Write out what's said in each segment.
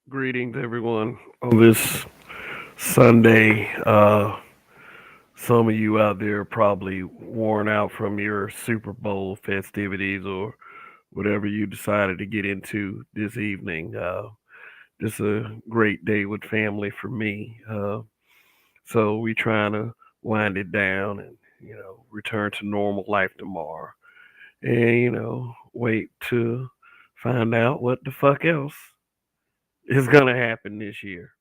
Greetings, everyone, on this Sunday. Some of you out there are probably worn out from your Super Bowl festivities or whatever you decided to get into this evening. Just a great day with family for me. So we trying to wind it down and return to normal life tomorrow, and wait to find out what the fuck else is gonna happen this year.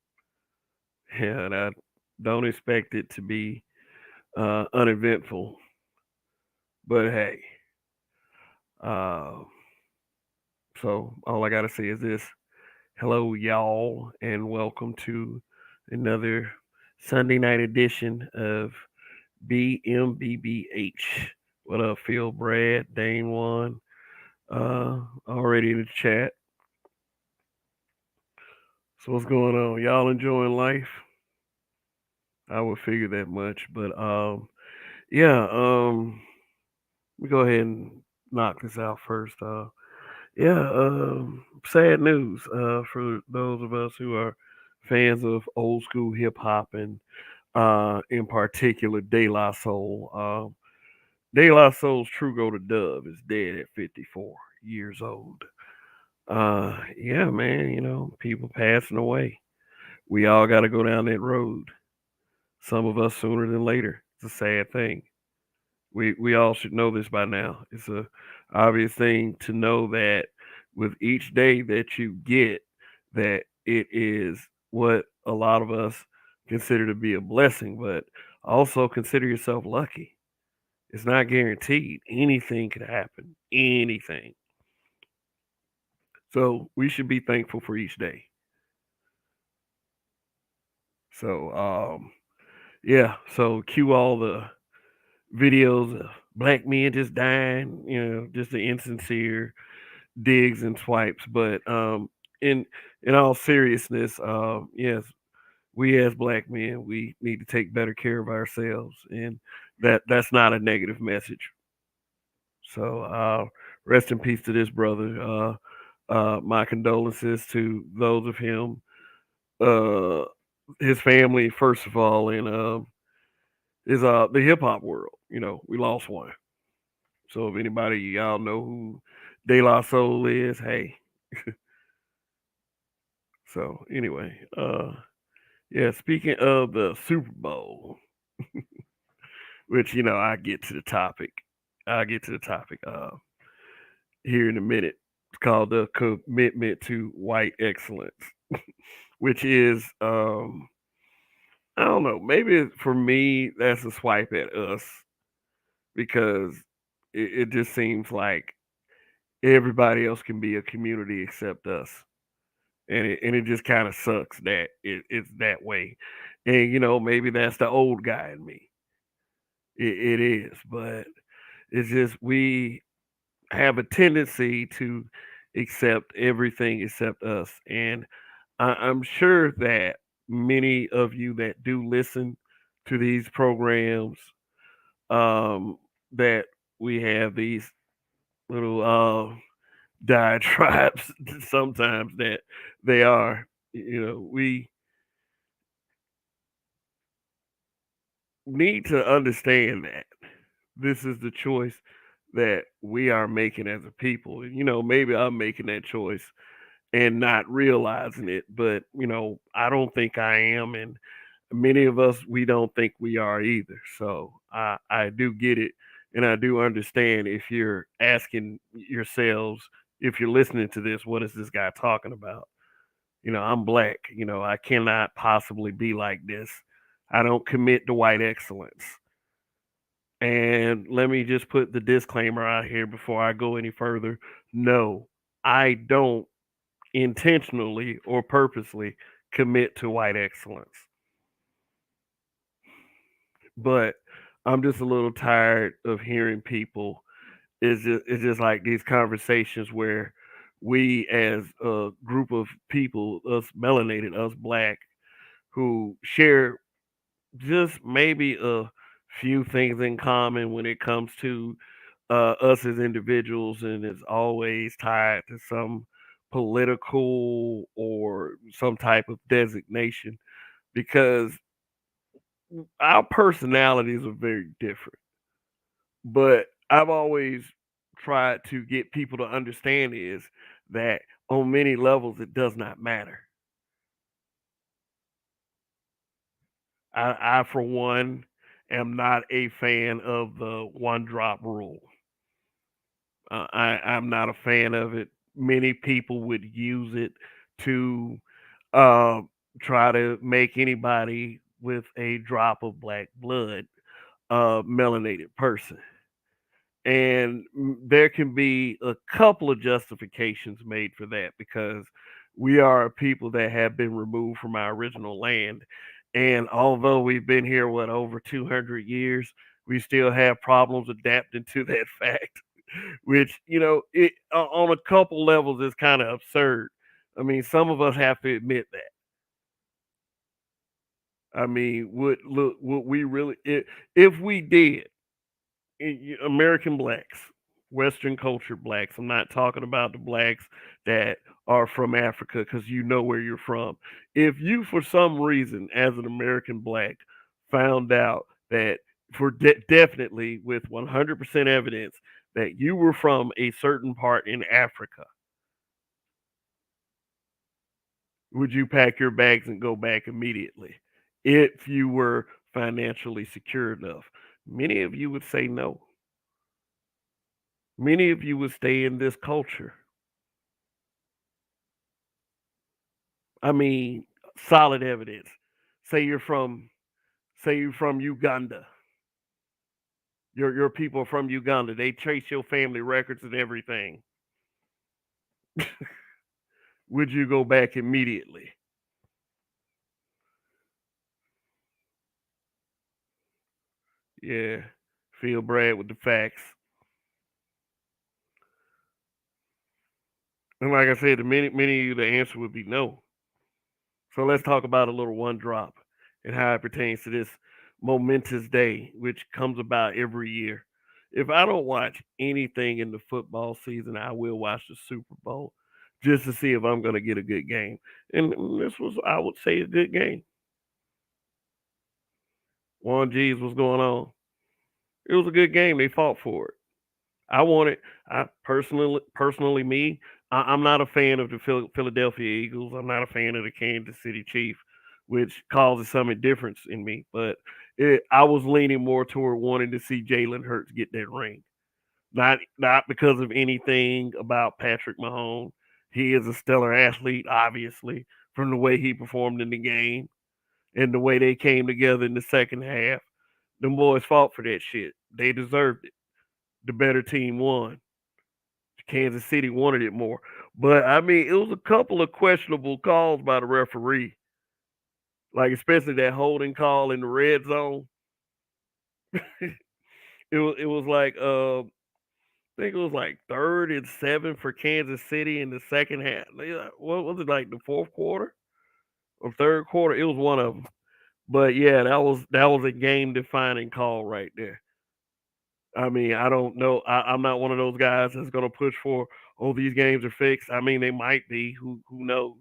Yeah, and I don't expect it to be uneventful, but hey. Uh, so all I gotta say is this: hello, y'all, and welcome to another Sunday night edition of BMBBH. What up, Phil, Brad, Dane, One? Already in the chat. So what's going on? Y'all enjoying life? I would figure that much, but yeah. Let me go ahead and knock this out first. Yeah, sad news for those of us who are fans of old school hip hop and in particular De La Soul. De La Soul's Trugoy the Dove is dead at 54 years old. Yeah, man, people passing away. We all got to go down that road. Some of us sooner than later. It's a sad thing. We all should know this by now. It's a obvious thing to know that with each day that you get, that it is what a lot of us consider to be a blessing, but also consider yourself lucky. It's not guaranteed. Anything could happen. Anything. So we should be thankful for each day. So yeah, so cue all the videos of black men just dying, just the insincere digs and swipes. But in all seriousness, yes, we as black men we need to take better care of ourselves, and that's not a negative message. So rest in peace to this brother. My condolences to those of him, uh, his family, first of all, and is the hip hop world. We lost one. So if anybody y'all know who De La Soul is, hey. So anyway, yeah. Speaking of the Super Bowl, which I get to the topic. I get to the topic here in a minute. It's called the commitment to white excellence, which is I don't know. Maybe for me that's a swipe at us because it just seems like everybody else can be a community except us. And it just kind of sucks that it's that way. And maybe that's the old guy in me. It is, but it's just we have a tendency to accept everything except us. And I'm sure that many of you that do listen to these programs, um, that we have these little diatribes sometimes that they are. We need to understand that this is the choice that we are making as a people. And, maybe I'm making that choice and not realizing it, but, I don't think I am. And many of us, we don't think we are either. So I do get it. And I do understand if you're asking yourselves, if you're listening to this, what is this guy talking about? I'm black. I cannot possibly be like this. I don't commit to white excellence. And let me just put the disclaimer out here before I go any further. No, I don't intentionally or purposely commit to white excellence. But I'm just a little tired of hearing people. It's just like these conversations where we as a group of people, us melanated, us black, who share just maybe a few things in common when it comes to us as individuals, and it's always tied to some political or some type of designation because our personalities are very different. But I've always tried to get people to understand is that on many levels it does not matter. I for one am not a fan of the one drop rule. I'm not a fan of it. Many people would use it to uh, try to make anybody with a drop of black blood a melanated person. And there can be a couple of justifications made for that because we are a people that have been removed from our original land. And although we've been here, what, over 200 years, we still have problems adapting to that fact, which, on a couple levels is kind of absurd. I mean, some of us have to admit that. I mean, would we really, if we did, American blacks, Western culture blacks. I'm not talking about the blacks that are from Africa because you know where you're from. If you, for some reason, as an American black, found out that definitely with 100% evidence that you were from a certain part in Africa, would you pack your bags and go back immediately if you were financially secure enough? Many of you would say no. Many of you would stay in this culture. I mean, solid evidence. Say you're from say you're from Uganda. Your people are from Uganda. They trace your family records and everything. Would you go back immediately? Yeah. Feel Brad with the facts. And like I said, to many of you the answer would be no. So let's talk about a little one drop and how it pertains to this momentous day, which comes about every year. If I don't watch anything in the football season, I will watch the Super Bowl just to see if I'm going to get a good game. And this was, I would say, a good game. Juan G's, what's going on? It was a good game. They fought for it. I want it. I personally, me, I'm not a fan of the Philadelphia Eagles. I'm not a fan of the Kansas City Chiefs, which causes some indifference in me. But I was leaning more toward wanting to see Jalen Hurts get that ring, not because of anything about Patrick Mahomes. He is a stellar athlete, obviously, from the way he performed in the game and the way they came together in the second half. Them boys fought for that shit. They deserved it. The better team won. Kansas City wanted it more. But I mean, it was a couple of questionable calls by the referee, like especially that holding call in the red zone. It was like I think it was like 3rd and 7 for Kansas City in the second half. What was it, like the fourth quarter or third quarter? It was one of them. But yeah, that was a game defining call right there. I mean, I don't know. I'm not one of those guys that's gonna push for, oh, these games are fixed. I mean, they might be. Who knows?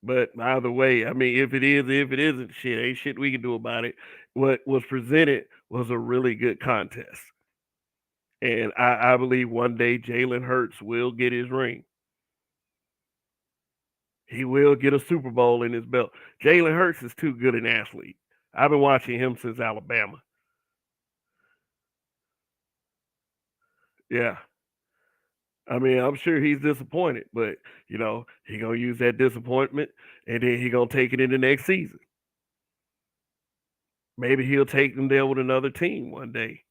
But either way, I mean, if it isn't, shit, ain't shit we can do about it. What was presented was a really good contest. And I believe one day Jalen Hurts will get his ring. He will get a Super Bowl in his belt. Jalen Hurts is too good an athlete. I've been watching him since Alabama. Yeah. I mean, I'm sure he's disappointed, but he gonna use that disappointment and then he gonna take it in the next season. Maybe he'll take them there with another team one day.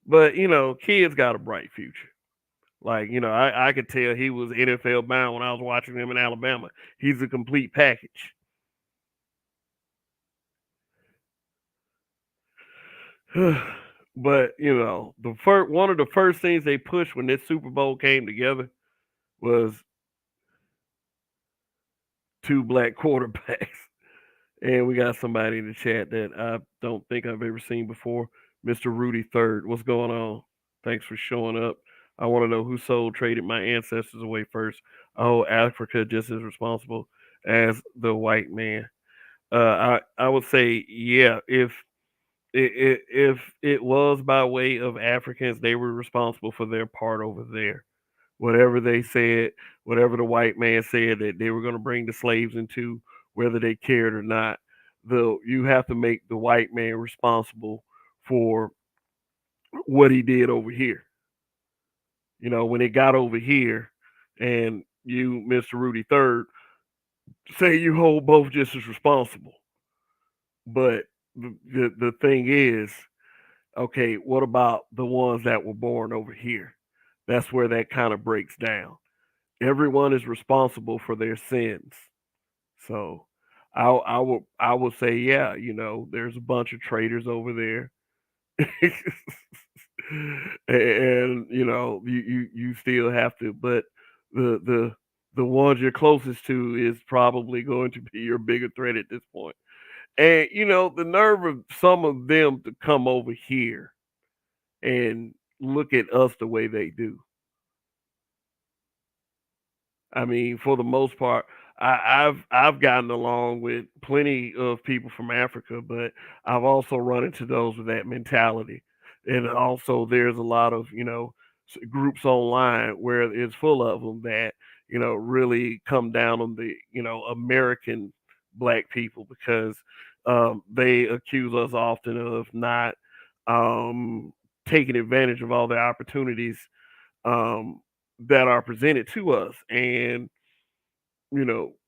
But kids got a bright future. Like, I could tell he was NFL bound when I was watching him in Alabama. He's a complete package. But the first one of the first things they pushed when this Super Bowl came together was two black quarterbacks. And we got somebody in the chat that I don't think I've ever seen before, Mr. Rudy Third. What's going on? Thanks for showing up. I want to know who soul traded my ancestors away first. Oh, Africa just as responsible as the white man. I would say, yeah, if it was by way of Africans, they were responsible for their part over there. Whatever they said, whatever the white man said that they were going to bring the slaves into, whether they cared or not, the you have to make the white man responsible for what he did over here. You know, when it got over here, and you, Mr. Rudy Third, say you hold both just as responsible. But the thing is, okay, what about the ones that were born over here? That's where that kind of breaks down. Everyone is responsible for their sins. So I will say, yeah, there's a bunch of traitors over there. And you still have to, but the ones you're closest to is probably going to be your bigger threat at this point. And the nerve of some of them to come over here and look at us the way they do. I mean, for the most part, I've gotten along with plenty of people from Africa, but I've also run into those with that mentality. And also, there's a lot of groups online where it's full of them that really come down on the American black people because they accuse us often of not um, taking advantage of all the opportunities um, that are presented to us. And,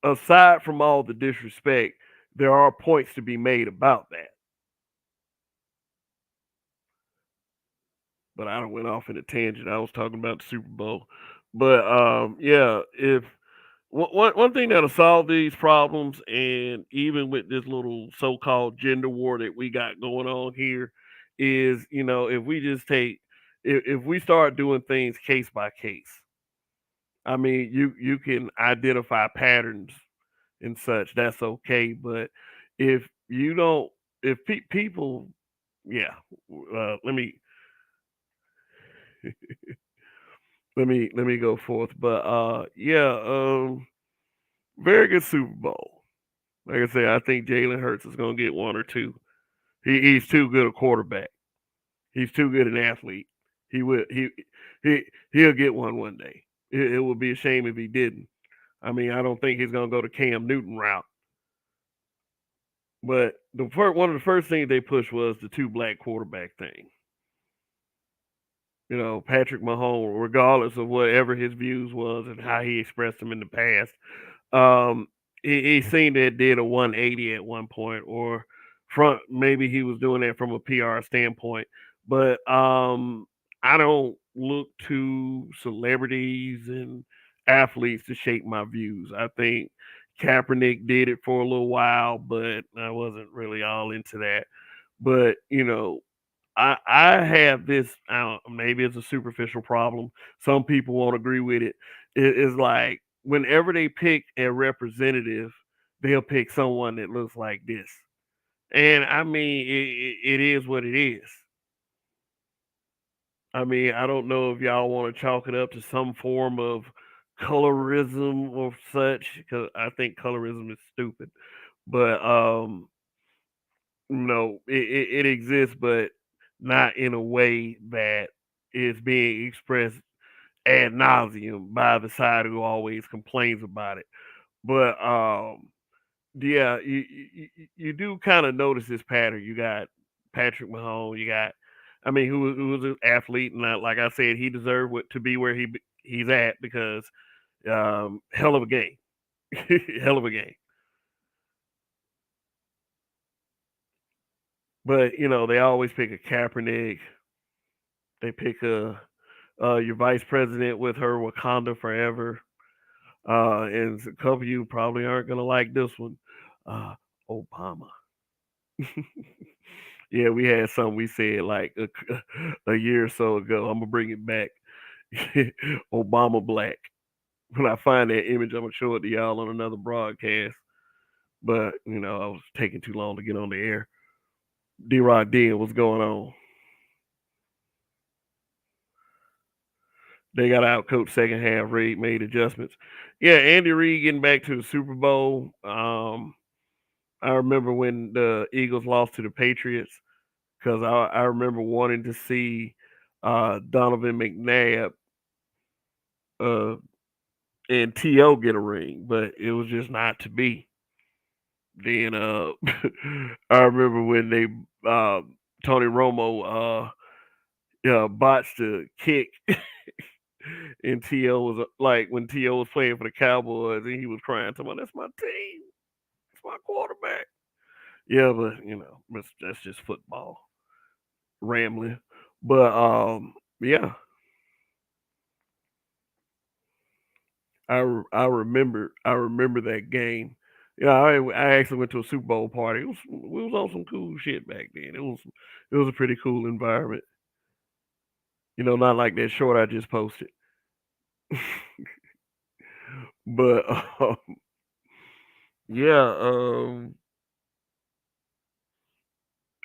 aside from all the disrespect, there are points to be made about that. But I don't went off in a tangent. I was talking about the Super Bowl. But yeah, if one thing that'll solve these problems, and even with this little so-called gender war that we got going on here, is if we just take if we start doing things case by case. I mean, you can identify patterns and such. That's okay, but if you don't, if people, yeah, let me let me go forth. But yeah, very good Super Bowl. Like I said, I think Jalen Hurts is gonna get one or two. He's too good a quarterback. He's too good an athlete. He will he he'll get one day. It would be a shame if he didn't. I mean, I don't think he's gonna go to Cam Newton route. But one of the first things they pushed was the two black quarterback thing. Patrick Mahomes, regardless of whatever his views was and how he expressed them in the past, um, he seemed to have did a 180 at one point, or front maybe he was doing that from a PR standpoint. But I don't look to celebrities and athletes to shape my views. I think Kaepernick did it for a little while, but I wasn't really all into that. But I have this. I don't, maybe it's a superficial problem. Some people won't agree with it. It is like whenever they pick a representative, they'll pick someone that looks like this. And I mean, it is what it is. I mean, I don't know if y'all want to chalk it up to some form of colorism or such, because I think colorism is stupid. But no, it exists, but not in a way that is being expressed ad nauseum by the side who always complains about it. But yeah, you do kind of notice this pattern. You got Patrick Mahomes. You got, I mean, who was an athlete, and like I said, he deserved to be where he's at because hell of a game, hell of a game. But they always pick a Kaepernick. They pick a your vice president with her Wakanda forever. And a couple of you probably aren't gonna like this one. Uh, Obama. Yeah, we had something we said like a year or so ago. I'm gonna bring it back. Obama black. When I find that image, I'm gonna show it to y'all on another broadcast. But I was taking too long to get on the air. D Rod D, what's going on? They got out coached second half. Reid made adjustments. Yeah, Andy Reid getting back to the Super Bowl. I remember when the Eagles lost to the Patriots because I remember wanting to see Donovan McNabb uh, and T.O. get a ring, but it was just not to be. Then I remember when they Tony Romo botched a kick and T.O. was like when T.O. was playing for the Cowboys and he was crying to me, that's my team, it's my quarterback. Yeah, but that's just football rambling. But yeah, I remember that game. Yeah, I actually went to a Super Bowl party. We was on some cool shit back then. It was a pretty cool environment. Not like that short I just posted. But yeah,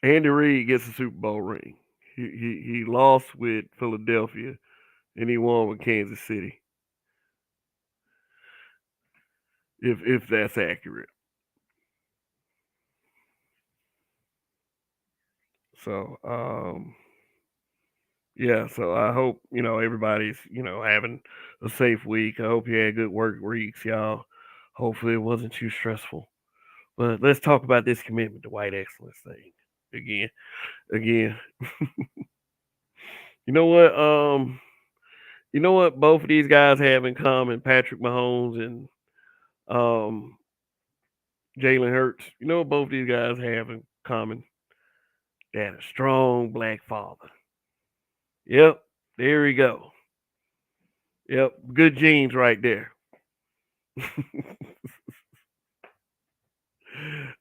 Andy Reid gets a Super Bowl ring. He lost with Philadelphia and he won with Kansas City. If that's accurate. So yeah, so I hope, everybody's, having a safe week. I hope you had good work weeks, y'all. Hopefully it wasn't too stressful. But let's talk about this commitment to white excellence thing again. Again. You know what? Both of these guys have in common, Patrick Mahomes and um Jalen Hurts. You know what both these guys have in common? They had a strong black father. Yep, there we go. Yep, good genes right there.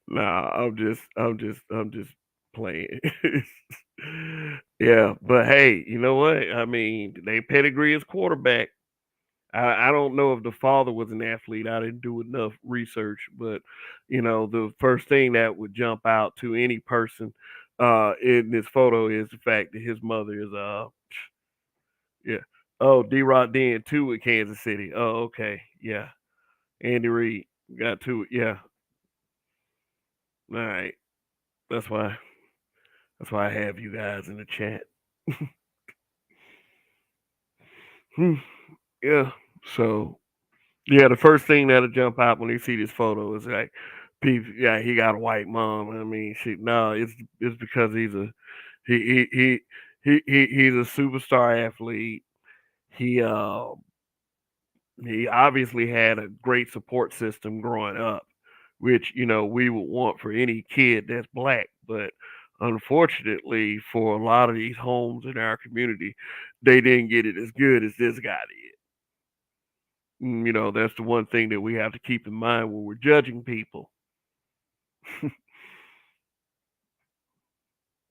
Nah, I'm just playing. Yeah, but hey, you know what? I mean, they pedigree is quarterback. I don't know if the father was an athlete. I didn't do enough research, but the first thing that would jump out to any person in this photo is the fact that his mother is yeah. Oh, D Rock then two with Kansas City. Oh, okay. Yeah. Andy Reid got two. Yeah. All right. That's why. That's why I have you guys in the chat. Hmm. Yeah. So yeah, the first thing that'll jump out when you see this photo is like, yeah, he got a white mom. I mean, shit. No, it's because he's a superstar athlete. He uh he obviously had a great support system growing up, which we would want for any kid that's black. But unfortunately, for a lot of these homes in our community, they didn't get it as good as this guy did. That's the one thing that we have to keep in mind when we're judging people.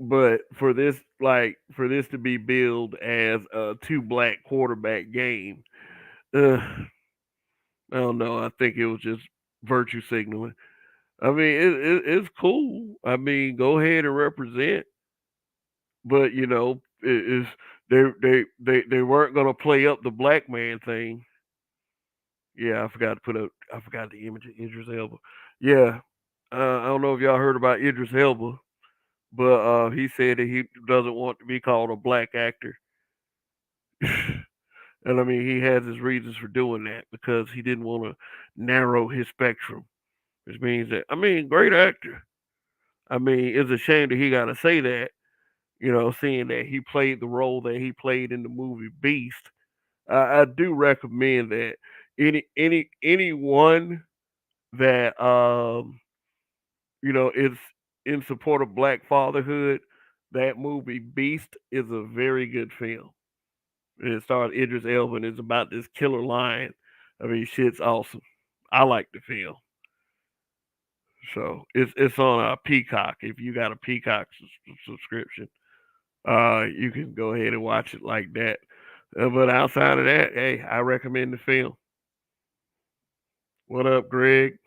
But for this to be billed as a two black quarterback game, I don't know. I think it was just virtue signaling. I mean, it's cool. I mean, go ahead and represent, but they weren't gonna play up the black man thing. Yeah, I forgot to put up. I forgot the image of Idris Elba. Yeah, I don't know if y'all heard about Idris Elba, but he said that he doesn't want to be called a black actor. And I mean, he has his reasons for doing that because he didn't want to narrow his spectrum, which means that, I mean, great actor. I mean, it's a shame that he got to say that, seeing that he played the role that he played in the movie Beast. I do recommend that anyone that is in support of black fatherhood, that movie Beast is a very good film. And it stars Idris Elba and it's about this killer lion. I mean, shit's awesome. I like the film. So it's on Peacock. If you got a Peacock subscription, you can go ahead and watch it like that. But outside of that, hey, I recommend the film. What up, Greg?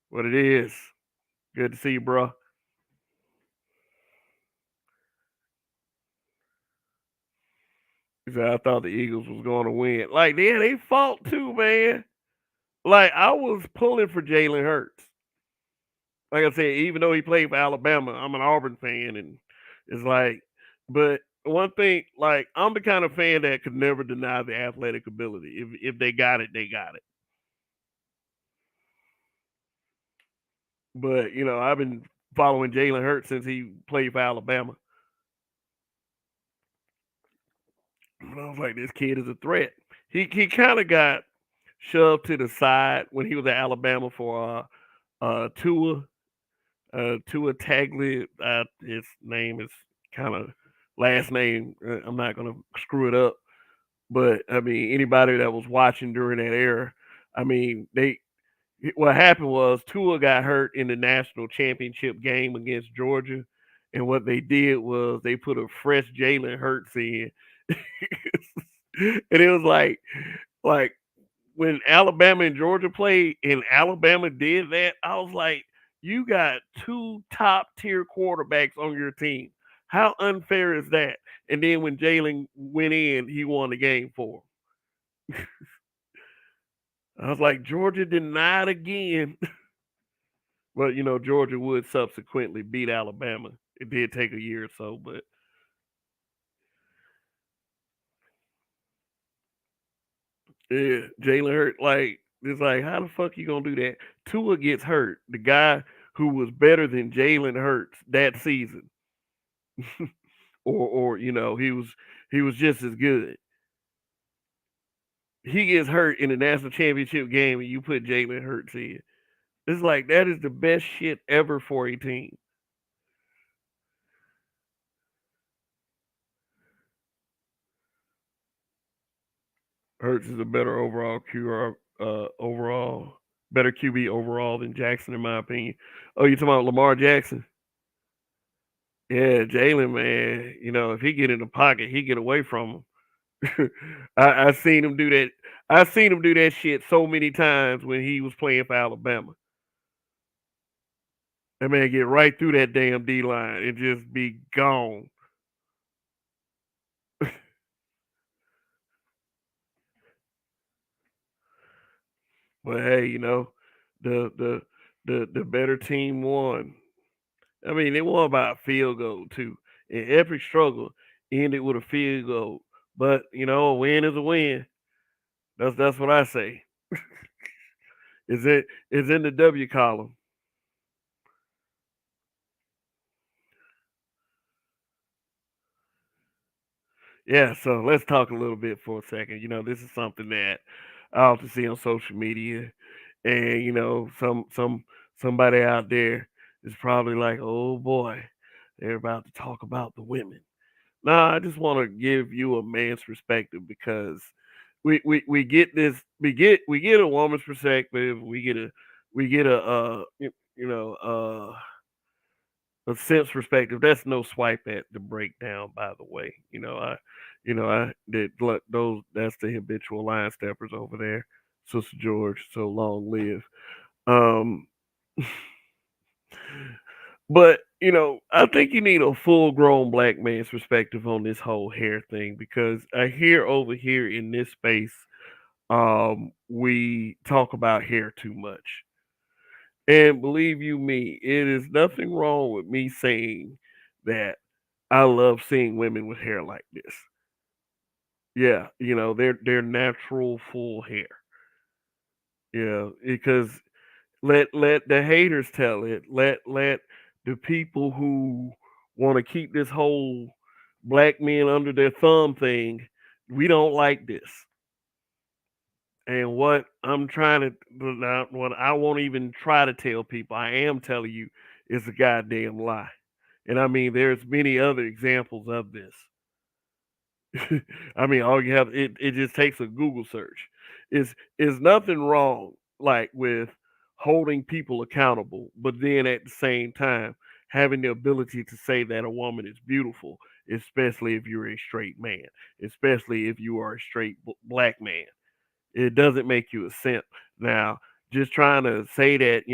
What it is? Good to see you, bro. He said, I thought the Eagles was going to win. Like, yeah, they fought too, man. Like, I was pulling for Jalen Hurts. Like I said, even though he played for Alabama, I'm an Auburn fan, and it's like, but one thing, like, I'm the kind of fan that could never deny the athletic ability. If they got it, they got it. But I've been following Jalen Hurts since he played for Alabama. And I was like, this kid is a threat. He kind of got shoved to the side when he was at Alabama for Tua Tua Tagli. His name is kind of last name. I'm not gonna screw it up, but I mean anybody that was watching during that era, I mean what happened was Tua got hurt in the national championship game against Georgia, and what they did was they put a fresh Jalen Hurts in, and it was like when Alabama and Georgia played and Alabama did that, I was like, you got two top tier quarterbacks on your team. How unfair is that? And then when Jalen went in, he won the game for him. I was like, Georgia denied again. But Georgia would subsequently beat Alabama. It did take a year or so, but yeah, Jalen hurt. Like it's like, how the fuck you gonna do that? Tua gets hurt. The guy who was better than Jalen Hurts that season, or he was just as good. He gets hurt in the national championship game, and you put Jalen Hurts in. It's like that is the best shit ever for a team. Hurts is a better overall QR, overall better QB overall than Jackson, in my opinion. Oh, you talking about Lamar Jackson? Yeah, Jalen, man. If he get in the pocket, he get away from him. I seen him do that. I seen him do that shit so many times when he was playing for Alabama. That man get right through that damn D line and just be gone. But hey, the the the better team won. I mean, they won by a field goal too. And every struggle ended with a field goal. But a win is a win. That's what I say. Is in the W column. Yeah, so let's talk a little bit for a second. This is something that I often see on social media, and somebody out there is probably like, "Oh boy, they're about to talk about the women." Nah, I just want to give you a man's perspective because we get this we get a woman's perspective, we get a sense perspective. That's no swipe at the breakdown, by the way. I did those. That's the habitual line steppers over there, Sister George. So long live. Um, but I think you need a full grown black man's perspective on this whole hair thing because I hear over here in this space, we talk about hair too much. And believe you me, it is nothing wrong with me saying that I love seeing women with hair like this. Yeah, their natural full hair. Yeah, because let the haters tell it. Let the people who want to keep this whole black men under their thumb thing. We don't like this. And what I'm trying to, what I won't even try to tell people, I am telling you, is a goddamn lie. And I mean, there's many other examples of this. I mean, all you have it just takes a Google search. Is nothing wrong like with holding people accountable, but then at the same time having the ability to say that a woman is beautiful, especially if you're a straight man, especially if you are a straight black man. It doesn't make you a simp. Now, just trying to say that,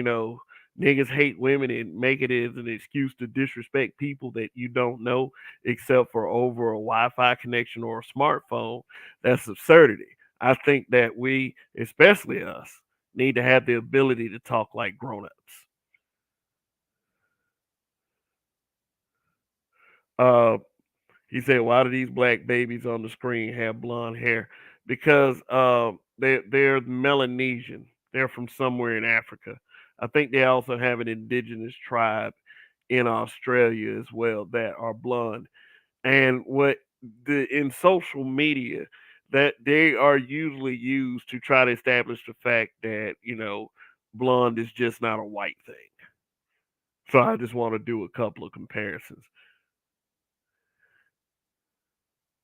Niggas hate women and make it as an excuse to disrespect people that you don't know except for over a Wi-Fi connection or a smartphone. That's absurdity. I think that we, especially us, need to have the ability to talk like grown-ups. Uh, he said, "Why do these black babies on the screen have blonde hair? Because they're Melanesian. They're from somewhere in Africa. I think they also have an indigenous tribe in Australia as well that are blonde. And what the in social media that they are usually used to try to establish the fact that blonde is just not a white thing. So I just want to do a couple of comparisons.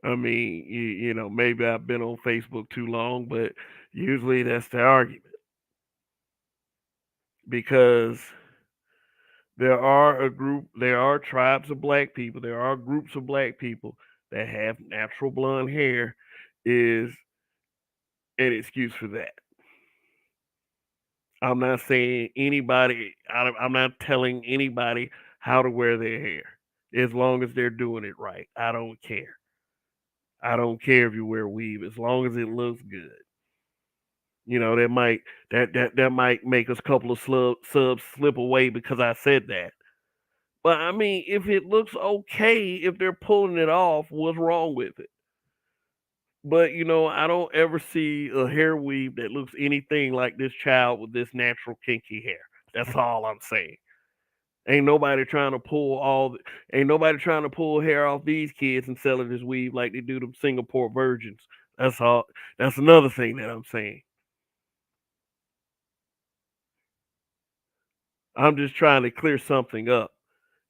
I mean, maybe I've been on Facebook too long, but usually that's the argument because there are tribes of black people, there are groups of black people that have natural blonde hair is an excuse for that. I'm not saying anybody, I'm not telling anybody how to wear their hair as long as they're doing it right. I don't care. I don't care if you wear weave as long as it looks good. That might make us couple of subs slip away because I said that. But I mean, if it looks okay, if they're pulling it off, what's wrong with it? But I don't ever see a hair weave that looks anything like this child with this natural kinky hair. That's all I'm saying. Ain't nobody trying to pull ain't nobody trying to pull hair off these kids and sell it as weave like they do them Singapore virgins. That's all. That's another thing that I'm saying. I'm just trying to clear something up.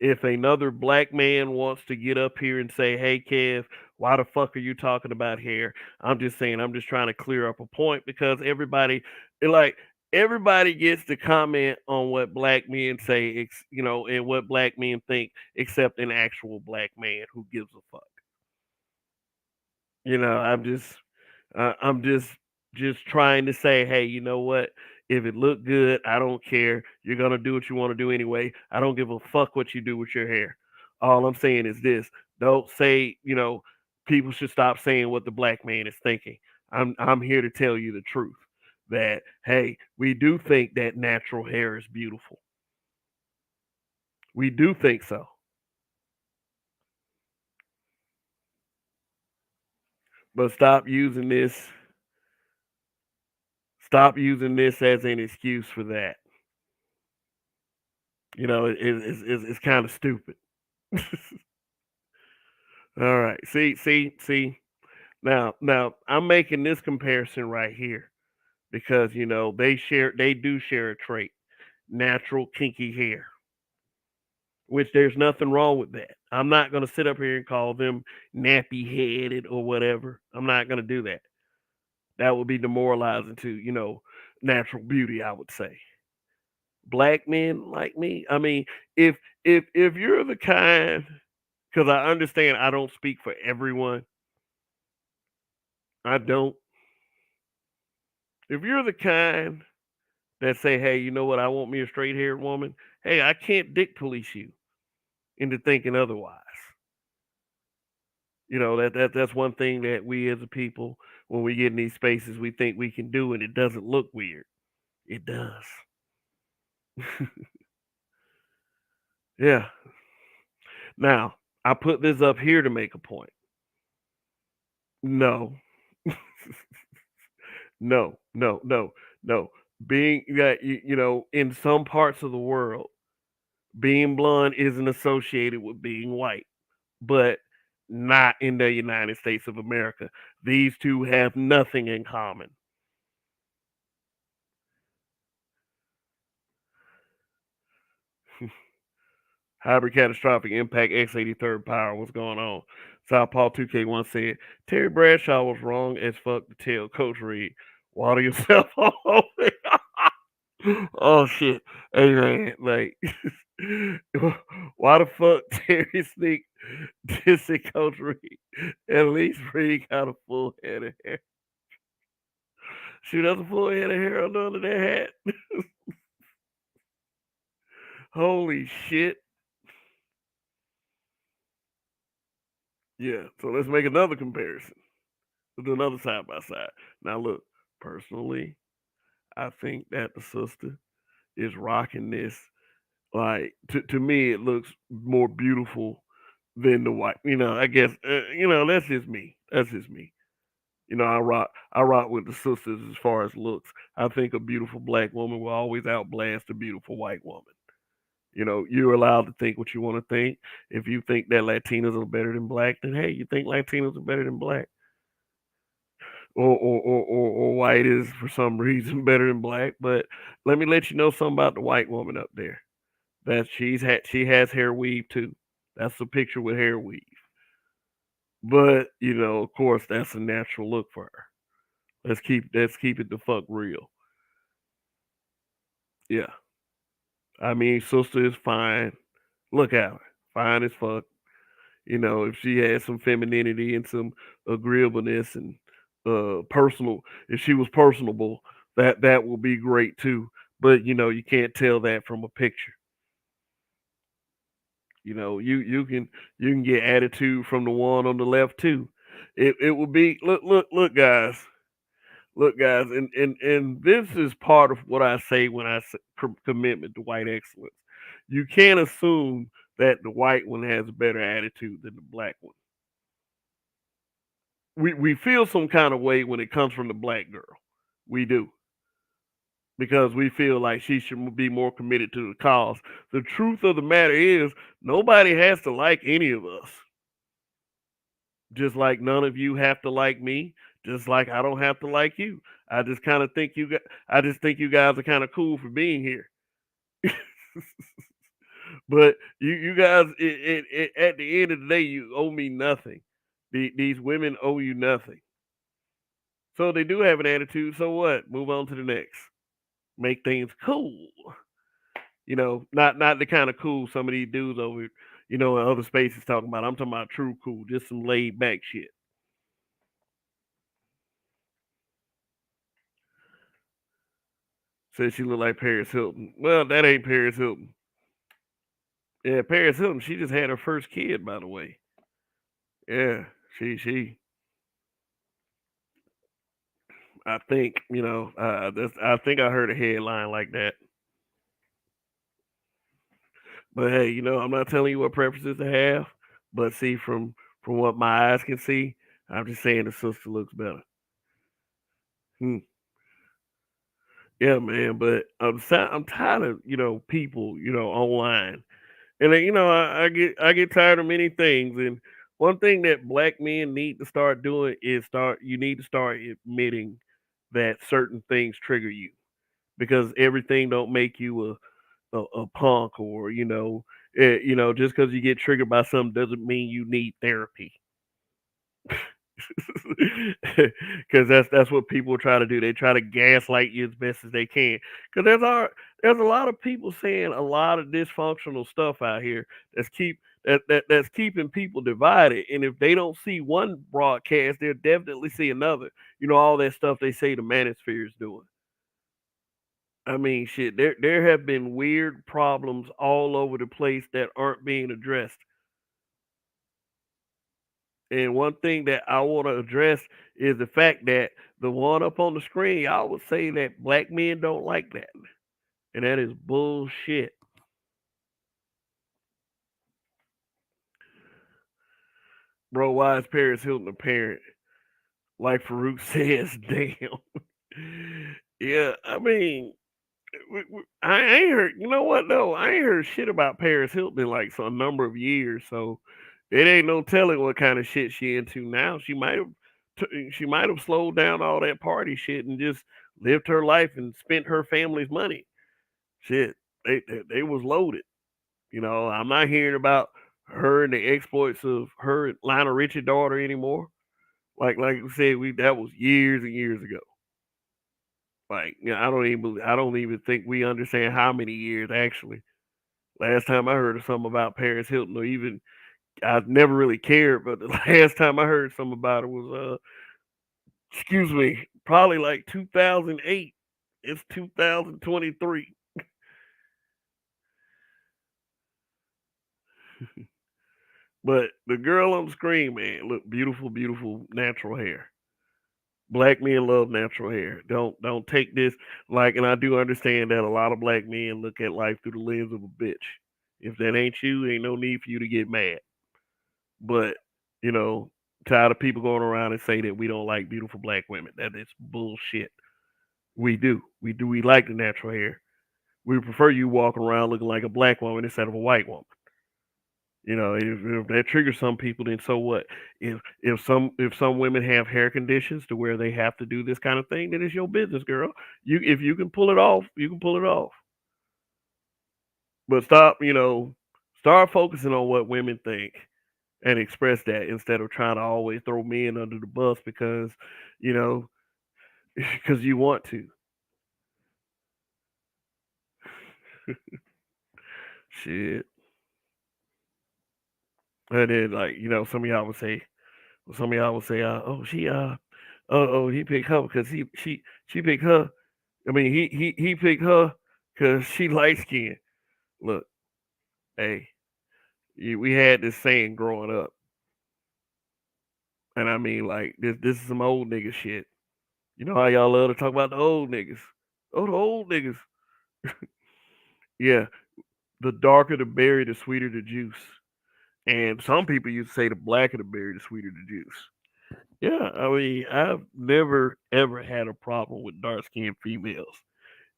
If another black man wants to get up here and say, "Hey, Kev, why the fuck are you talking about hair?" I'm just saying, I'm just trying to clear up a point because like, everybody gets to comment on what black men say, and what black men think, except an actual black man who gives a fuck. I'm just trying to say, hey, you know what? If it look good, I don't care. You're gonna do what you want to do anyway. I don't give a fuck what you do with your hair. All I'm saying is this: don't say, people should stop saying what the black man is thinking. I'm here to tell you the truth. That hey, we do think that natural hair is beautiful. We do think so. But stop using this as an excuse for that. It's kind of stupid. All right. See. Now, I'm making this comparison right here because they do share a trait, natural kinky hair, which there's nothing wrong with that. I'm not gonna sit up here and call them nappy headed or whatever. I'm not gonna do that. That would be demoralizing to natural beauty. I would say black men like me. I mean, if you're the kind, because I understand I don't speak for everyone. I don't. If you're the kind that say, "Hey, you know what? I want me a straight haired woman." Hey, I can't dick police you into thinking otherwise. That's one thing that we as a people, when we get in these spaces, we think we can do, and it doesn't look weird. It does. Yeah. Now, I put this up here to make a point. No, no. Being that in some parts of the world, being blonde isn't associated with being white, but not in the United States of America. These two have nothing in common. Hybrid catastrophic impact X83rd power. What's going on? Southpaw 2K1 said Terry Bradshaw was wrong as fuck to tell Coach Reed, water yourself off. Oh shit. Hey man, like why the fuck Terry sneak dissing Coach Reed? At least Reed got a full head of hair. Shoot, that's a full head of hair under that hat. Holy shit. Yeah. So let's make another comparison. Let's do another side by side. Now look, personally, I think that the sister is rocking this. Like to me, it looks more beautiful than the white. I guess that's just me. That's just me. I rock with the sisters as far as looks. I think a beautiful black woman will always outblast a beautiful white woman. You're allowed to think what you want to think. If you think that Latinos are better than black, then hey, you think Latinos are better than black, or white is for some reason better than black. But let me let you know something about the white woman up there. That she has hair weave too. That's a picture with hair weave. But of course, that's a natural look for her. Let's keep it the fuck real. Yeah, I mean, sister is fine. Look at her, fine as fuck. If she had some femininity and some agreeableness and if she was personable, that will be great too. But you can't tell that from a picture. You can get attitude from the one on the left too. It will be look guys, and this is part of what I say when I say commitment to white excellence. You can't assume that the white one has a better attitude than the black one. We feel some kind of way when it comes from the black girl. We do, because we feel like she should be more committed to the cause. The truth of the matter is, nobody has to like any of us. Just like none of you have to like me, just like I don't have to like you. I just kind of think I just think you guys are kind of cool for being here. But you guys, at the end of the day, you owe me nothing. These women owe you nothing. So they do have an attitude. So what? Move on to the next. Make things cool. Not the kind of cool some of these dudes over, in other spaces talking about. I'm talking about true cool, just some laid back shit. Said she looked like Paris Hilton. Well, that ain't Paris Hilton. Yeah, Paris Hilton. She just had her first kid, by the way. Yeah, she. I think I think I heard a headline like that. But hey, I'm not telling you what preferences to have. But see, from what my eyes can see, I'm just saying the sister looks better. Hmm. Yeah, man. But I'm tired of people online, and I get tired of many things. And one thing that black men need to start doing is you need to start admitting that certain things trigger you, because everything don't make you a punk, or just because you get triggered by something doesn't mean you need therapy. Because that's what people try to do. They try to gaslight you as best as they can. Because there's a lot of people saying a lot of dysfunctional stuff out here that's keeping people divided. And if they don't see one broadcast, they'll definitely see another. All that stuff they say the manosphere is doing. I mean, shit, there have been weird problems all over the place that aren't being addressed. And one thing that I want to address is the fact that the one up on the screen, y'all would say that black men don't like that. And that is bullshit. Bro, why is Paris Hilton a parent? Like Farouk says, damn. Yeah, I mean, I ain't heard. You know what though? I ain't heard shit about Paris Hilton in like a number of years. So it ain't no telling what kind of shit she into now. She might have slowed down all that party shit and just lived her life and spent her family's money. Shit, they was loaded. I'm not hearing about her and the exploits of her and Lionel Richie daughter anymore. Like we said, we that was years and years ago. Like, I don't even think we understand how many years actually. Last time I heard of something about Paris Hilton, or even I've never really cared, but the last time I heard something about it was excuse me, probably like 2008. It's 2023. But the girl on the screen, man, look beautiful, beautiful natural hair. Black men love natural hair. Don't take this like, and I do understand that a lot of black men look at life through the lens of a bitch. If that ain't you, ain't no need for you to get mad. But you know, tired of people going around and say that we don't like beautiful black women. That is bullshit. We do. We do. We like the natural hair. We prefer you walking around looking like a black woman instead of a white woman. You know, if that triggers some people, then so what? If some women have hair conditions to where they have to do this kind of thing, then it's your business, girl. You if you can pull it off, you can pull it off. But start focusing on what women think and express that instead of trying to always throw men under the bus because you know because you want to. Shit. And then some of y'all would say, oh she he picked her because she picked her. I mean he picked her because she light skinned. Look, hey, we had this saying growing up, and I mean like this is some old nigga shit. You know how y'all love to talk about the old niggas. Oh, the old niggas. Yeah, the darker the berry, the sweeter the juice. And some people used to say the blacker the berry, the sweeter the juice. Yeah, I mean, I've never ever had a problem with dark skinned females.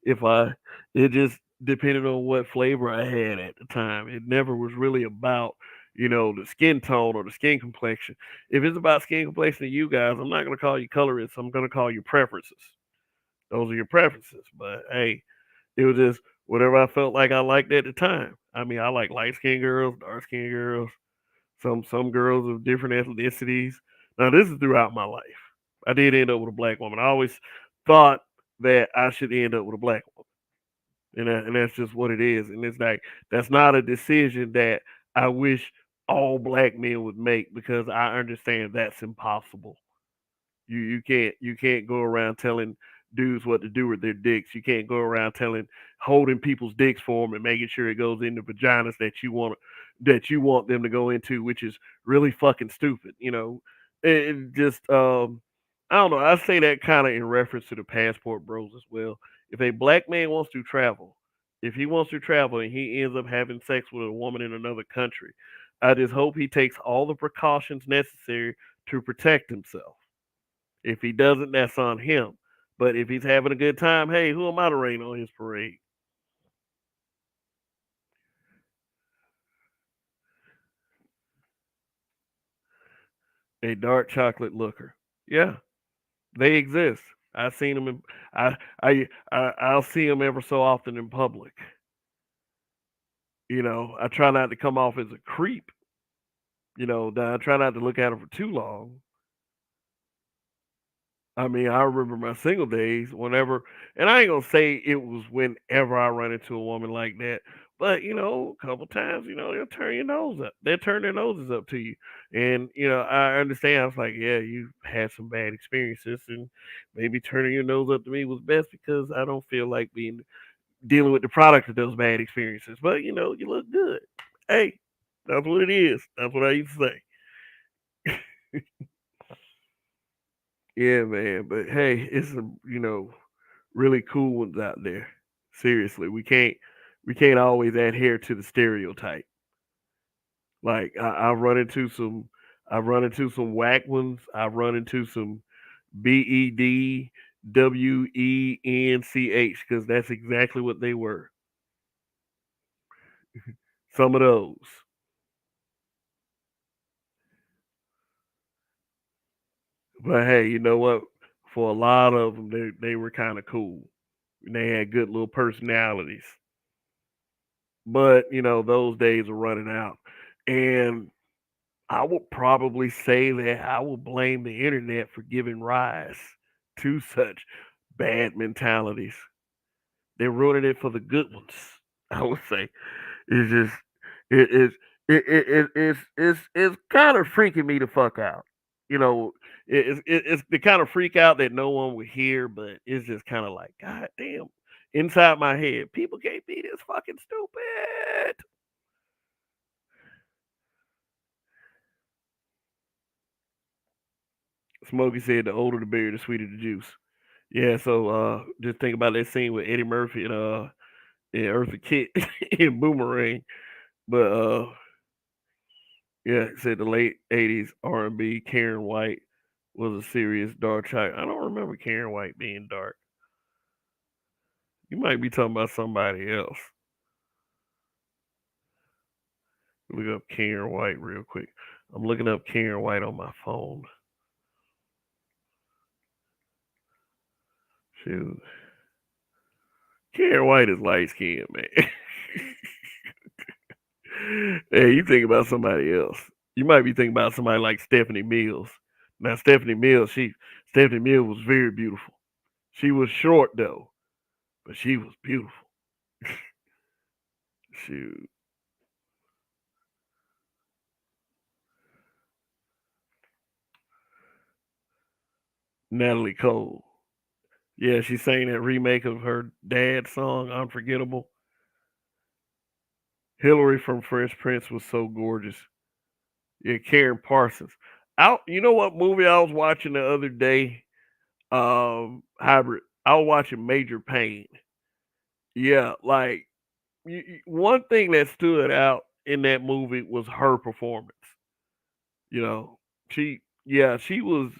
If I, it just depended on what flavor I had at the time. It never was really about, the skin tone or the skin complexion. If it's about skin complexion to you guys, I'm not going to call you colorists. I'm going to call you preferences. Those are your preferences. But hey, it was just whatever I felt like I liked at the time. I mean, I like light skinned girls, dark skinned girls, some girls of different ethnicities. Now this is throughout my life. I did end up with a black woman. I always thought that I should end up with a black woman, and that's just what it is. And it's like that's not a decision that I wish all black men would make because I understand that's impossible. You can't go around telling dudes what to do with their dicks. You can't go around telling holding people's dicks for them and making sure it goes into vaginas that you want them to go into, which is really fucking stupid. It just I don't know. I say that kind of in reference to the passport bros as well. If a black man wants to travel, if he wants to travel and he ends up having sex with a woman in another country, I just hope he takes all the precautions necessary to protect himself. If he doesn't, that's on him. But if he's having a good time, hey, who am I to rain on his parade? A dark chocolate looker. Yeah, they exist. I've seen them. I'll see them ever so often in public. I try not to come off as a creep. I try not to look at them for too long. I mean, I remember my single days whenever, and I ain't gonna say it was whenever I run into a woman like that, but a couple times, they'll turn your nose up. They'll turn their noses up to you, and I understand. I was like, yeah, you had some bad experiences, and maybe turning your nose up to me was best because I don't feel like being dealing with the product of those bad experiences. But you look good. Hey, that's what it is. That's what I used to say. Yeah, man. But hey, it's some really cool ones out there. Seriously, we can't always adhere to the stereotype. Like I've run into some whack ones. I've run into some BEDWENCH because that's exactly what they were. Some of those. But hey, you know what? For a lot of them, they were kind of cool. And they had good little personalities. But those days are running out, and I would probably say that I will blame the internet for giving rise to such bad mentalities. They're ruining it for the good ones. I would say it's just it is it's kind of freaking me the fuck out. You know, it's the kind of freak out that no one would hear, but it's just kind of like, God damn, inside my head, people can't be this fucking stupid. Smokey said the older the berry, the sweeter the juice. Yeah, so just think about that scene with Eddie Murphy and Eartha Kitt in Boomerang. But yeah, he said the late '80s R&B Karen White was a serious dark child. I don't remember Karen White being dark. You might be talking about somebody else. Look up Karen White real quick. I'm looking up Karen White on my phone. Shoot. Karen White is light skinned, man. Hey, you think about somebody else. You might be thinking about somebody like Stephanie Mills. Now Stephanie Mills was very beautiful. She was short though, but she was beautiful. Shoot. Natalie Cole. Yeah, she sang that remake of her dad's song, Unforgettable. Hillary from Fresh Prince was so gorgeous. Yeah, Karen Parsons. Out. You know what movie I was watching the other day? Hybrid. I was watching Major Payne. Yeah, like one thing that stood out in that movie was her performance. You know, she was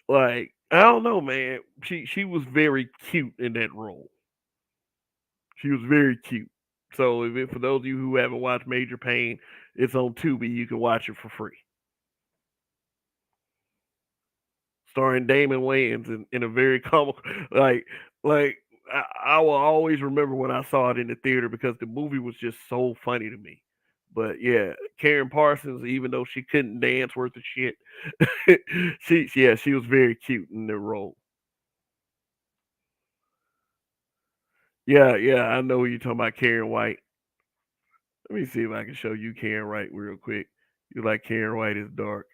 like, I don't know, man. She was very cute in that role. She was very cute. So for those of you who haven't watched Major Payne, it's on Tubi. You can watch it for free. Starring Damon Wayans in a very comical, like like I will always remember when I saw it in the theater because the movie was just so funny to me. But yeah, Karen Parsons, even though she couldn't dance worth a shit, she was very cute in the role. Yeah, I know who you're talking about, Karen White. Let me see if I can show you Karen White real quick. You like Karen White is dark.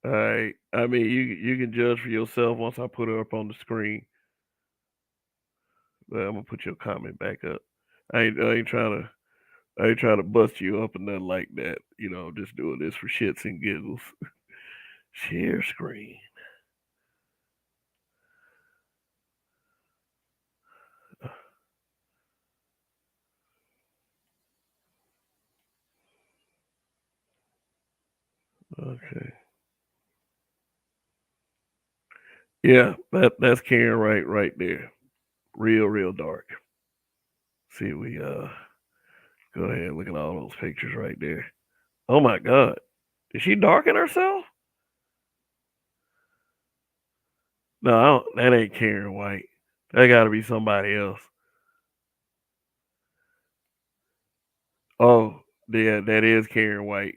All right. I mean, you can judge for yourself once I put her up on the screen. But I'm gonna put your comment back up. I ain't trying to bust you up or nothing like that. You know, just doing this for shits and giggles. Share screen. Okay. Yeah, that's Karen right there. Real dark. See, we go ahead and look at all those pictures right there. Oh my god. Did she darken herself? No, that ain't Karen White. That gotta be somebody else. Oh, yeah, that is Karen White.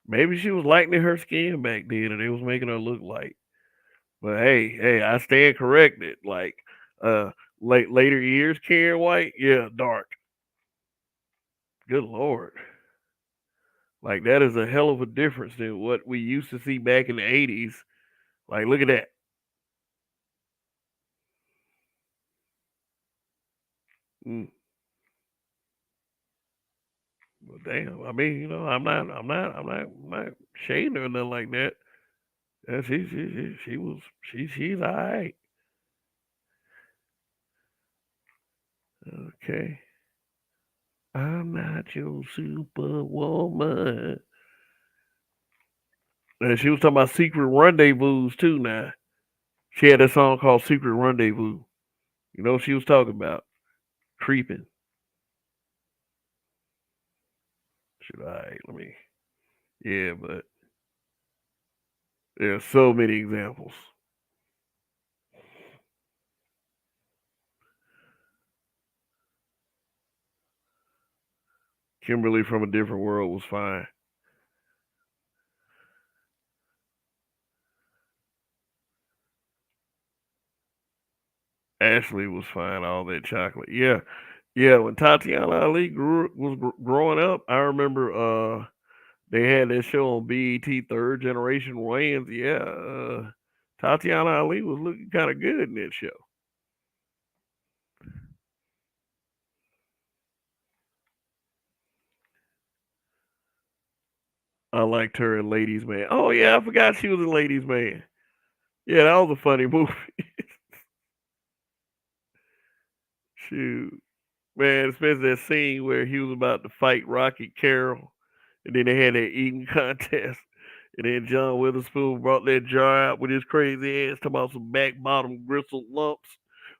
Maybe she was lightening her skin back then and it was making her look light. But hey, I stand corrected. Like uh later years, Karen White, yeah, dark. Good lord. Like that is a hell of a difference than what we used to see back in the '80s. Like look at that. Mm. Well, damn. I mean, you know, I'm not shading her or nothing like that. Yeah, she was she's all right. Okay. I'm not your superwoman. And she was talking about secret rendezvous too now. She had a song called Secret Rendezvous. You know what she was talking about? Creeping. Should I let me yeah, but there's so many examples. Kimberly from a different world was fine. Ashley was fine, all that chocolate. Yeah. Yeah, when Tatiana Ali growing up, I remember they had that show on BET Third Generation Wayans. Yeah, Tatiana Ali was looking kind of good in that show. I liked her in Ladies Man. Oh yeah, I forgot she was in Ladies Man. Yeah, that was a funny movie. Shoot. Man, especially that scene where he was about to fight Rocky Carroll, and then they had that eating contest, and then John Witherspoon brought that jar out with his crazy ass, talking about some back bottom gristle lumps.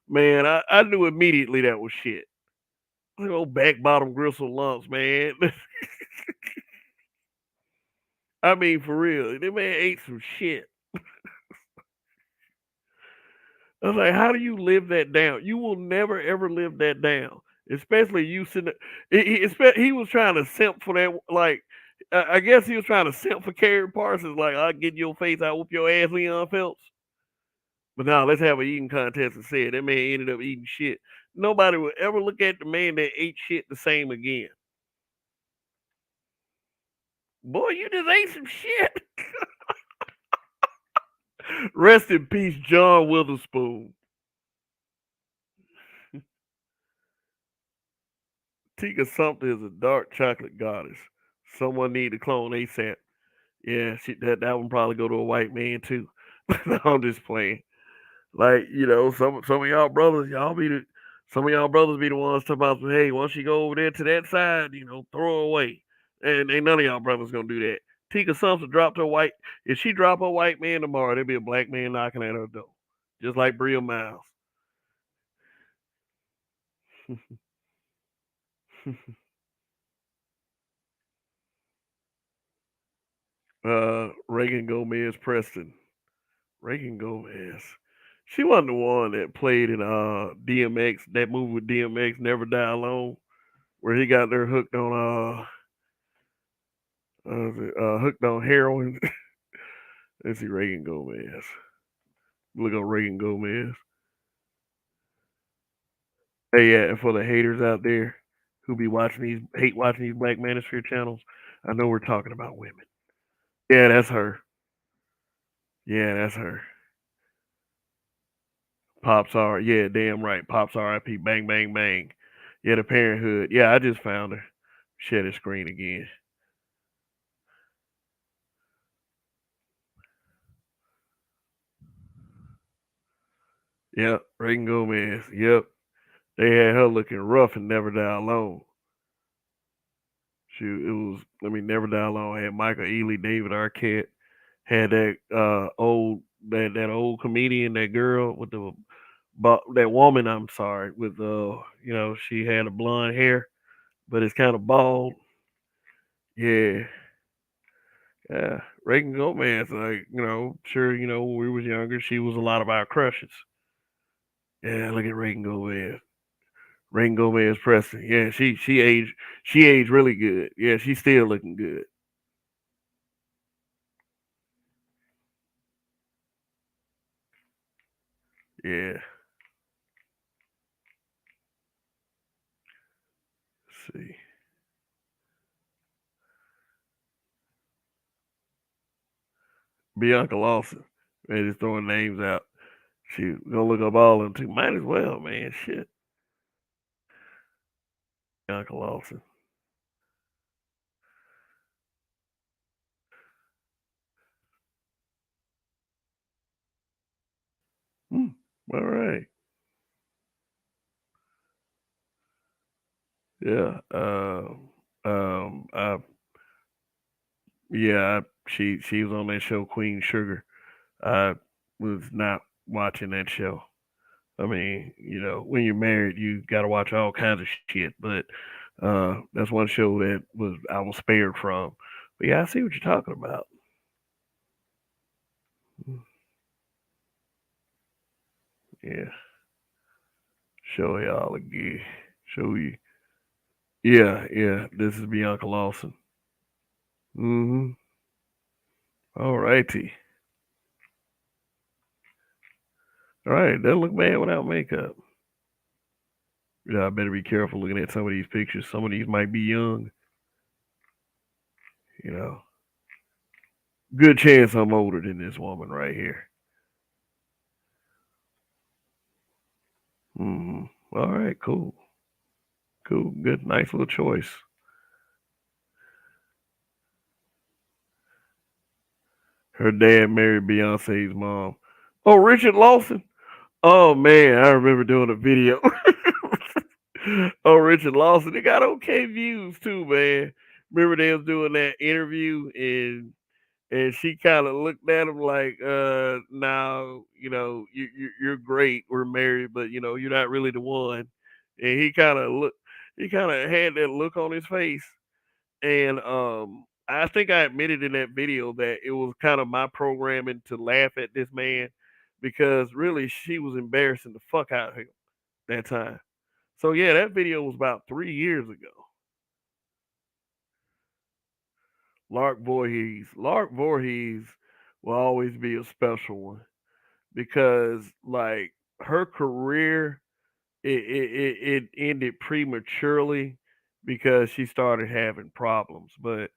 Man, I knew immediately that was shit. Like, oh, back bottom gristle lumps, man. I mean, for real, that man ate some shit. I was like, how do you live that down? You will never ever live that down. Especially you sitting. He was trying to simp for that. Like, I guess he was trying to simp for Carrie Parsons. Like, I'll get in your face. I whoop your ass, Leon Phelps. But now let's have an eating contest and say it. That man ended up eating shit. Nobody would ever look at the man that ate shit the same again. Boy, you just ate some shit. Rest in peace, John Witherspoon. Tika Sumpter is a dark chocolate goddess. Someone need to clone ASAP. Yeah, that one probably go to a white man too. I'm just playing. Like, some of y'all brothers, some of y'all brothers be the ones talking about, hey, once you go over there to that side, throw her away. And ain't none of y'all brothers gonna do that. Tika Sumpter dropped her white. If she drop a white man tomorrow, there'll be a black man knocking at her door, just like Bria Miles. Reagan Gomez Preston. Reagan Gomez. She wasn't the one that played in DMX, that movie with DMX, Never Die Alone, where he got there hooked on heroin. Let's see, Reagan Gomez. Look up Reagan Gomez. Hey, yeah, and for the haters out there who be hate watching these Black Manosphere channels, I know we're talking about women. Yeah, that's her. Yeah, that's her. Pops R. Yeah, damn right. Pops R.I.P. Bang, bang, bang. Yeah, the Parenthood. Yeah, I just found her. Share the screen again. Yep, Reagan Gomez. Yep. They had her looking rough and Never Die Alone. Never Die Alone had Michael Ealy, David Arquette, had that old comedian, that girl with that woman, I'm sorry, with she had a blonde hair, but it's kind of bald. Yeah. Yeah. Reagan Gomez, like, sure, when we was younger, she was a lot of our crushes. Yeah, look at Reagan Gomez. Reagan Gomez Preston. Yeah, she aged really good. Yeah, she's still looking good. Yeah. Let's see. Bianca Lawson. Man, just throwing names out. Shoot, gonna look up all of them too. Might as well, man. Shit. Bianca Lawson. Hmm. All right. Yeah. Um. I. Yeah. She was on that show Queen Sugar. I was not watching that show. I mean, when you're married, you got to watch all kinds of shit. But that's one show that I was spared from. But yeah, I see what you're talking about. Yeah, show y'all again. Show you. Yeah, yeah. This is Bianca Lawson. Mm-hmm. All righty. All right. Doesn't look bad without makeup. Yeah, I better be careful looking at some of these pictures. Some of these might be young. You know, good chance I'm older than this woman right here. Mm-hmm. All right. Cool. Cool. Good. Nice little choice. Her dad married Beyonce's mom. Oh, Richard Lawson. Oh man, I remember doing a video. Oh, Richard Lawson. They got okay views too, man. Remember they was doing that interview and she kind of looked at him like, now, you're great. We're married, but you're not really the one. And he kind of had that look on his face. And I think I admitted in that video that it was kind of my programming to laugh at this man because really she was embarrassing the fuck out of him that time. So yeah, that video was about 3 years ago. Lark Voorhees. Lark Voorhees will always be a special one because like her career it ended prematurely because she started having problems. But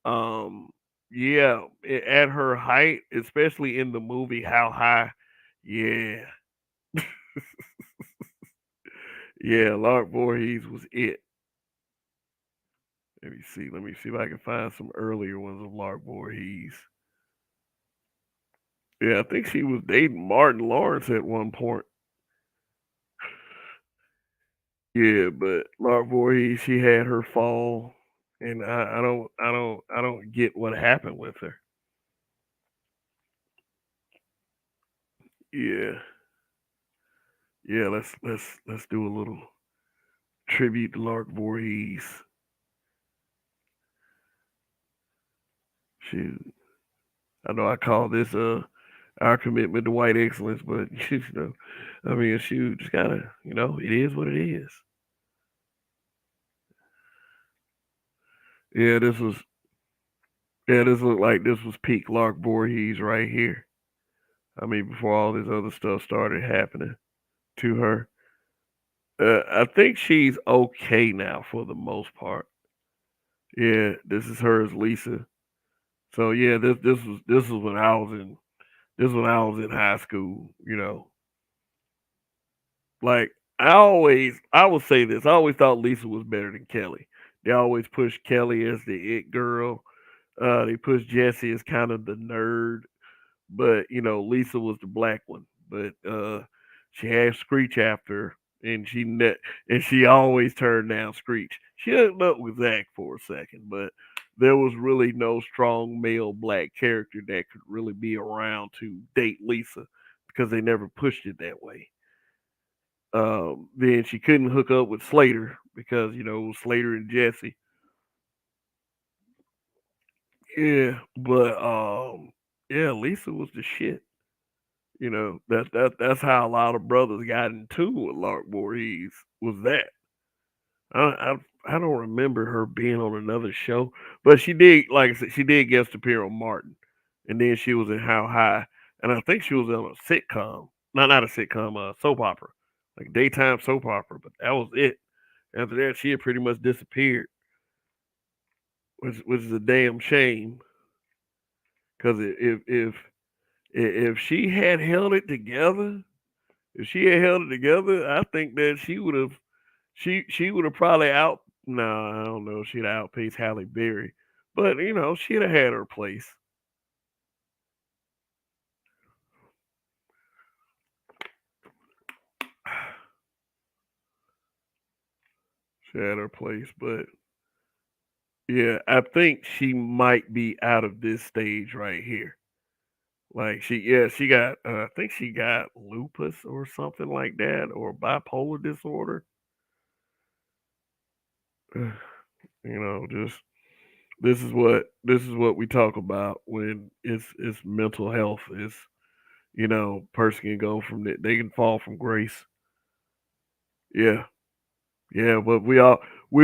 um yeah, at her height, especially in the movie How High, yeah, yeah, Lark Voorhees was it. Let me see. Let me see if I can find some earlier ones of Lark Voorhees. Yeah, I think she was dating Martin Lawrence at one point. Yeah, but Lark Voorhees, she had her fall, and I don't get what happened with her. Yeah, yeah. Let's do a little tribute to Lark Voorhees. Shoot, I know I call this our commitment to white excellence, but I mean, shoot, just gotta, it is what it is. Yeah, this looked like this was peak Lark Voorhees right here. I mean, before all this other stuff started happening to her. I think she's okay now for the most part. Yeah, this is her as Lisa. So yeah, this was when I was in high school. Like I will say this. I always thought Lisa was better than Kelly. They always pushed Kelly as the it girl. They pushed Jesse as kind of the nerd. But Lisa was the black one. But she had Screech after her, and she always turned down Screech. She hooked up with Zach for a second, but there was really no strong male black character that could really be around to date Lisa because they never pushed it that way. Then she couldn't hook up with Slater because Slater and Jesse. Yeah, but yeah, Lisa was the shit. That's how a lot of brothers got into with Lark Voorhees was that. I, I I don't remember her being on another show, but she did, like I said, she did guest appear on Martin, and then she was in How High, and I think she was on a sitcom, not a sitcom, soap opera, like daytime soap opera. But that was it. After that, she had pretty much disappeared, which is a damn shame. Because if she had held it together, if she had held it together, I think that she would have probably out. No, I don't know. She'd outpaced Halle Berry, but she'd have had her place. She had her place, but yeah, I think she might be out of this stage right here. Like she got. I think she got lupus or something like that, or bipolar disorder. Just this is what we talk about when it's mental health. It's person can go from they can fall from grace. Yeah, yeah, but we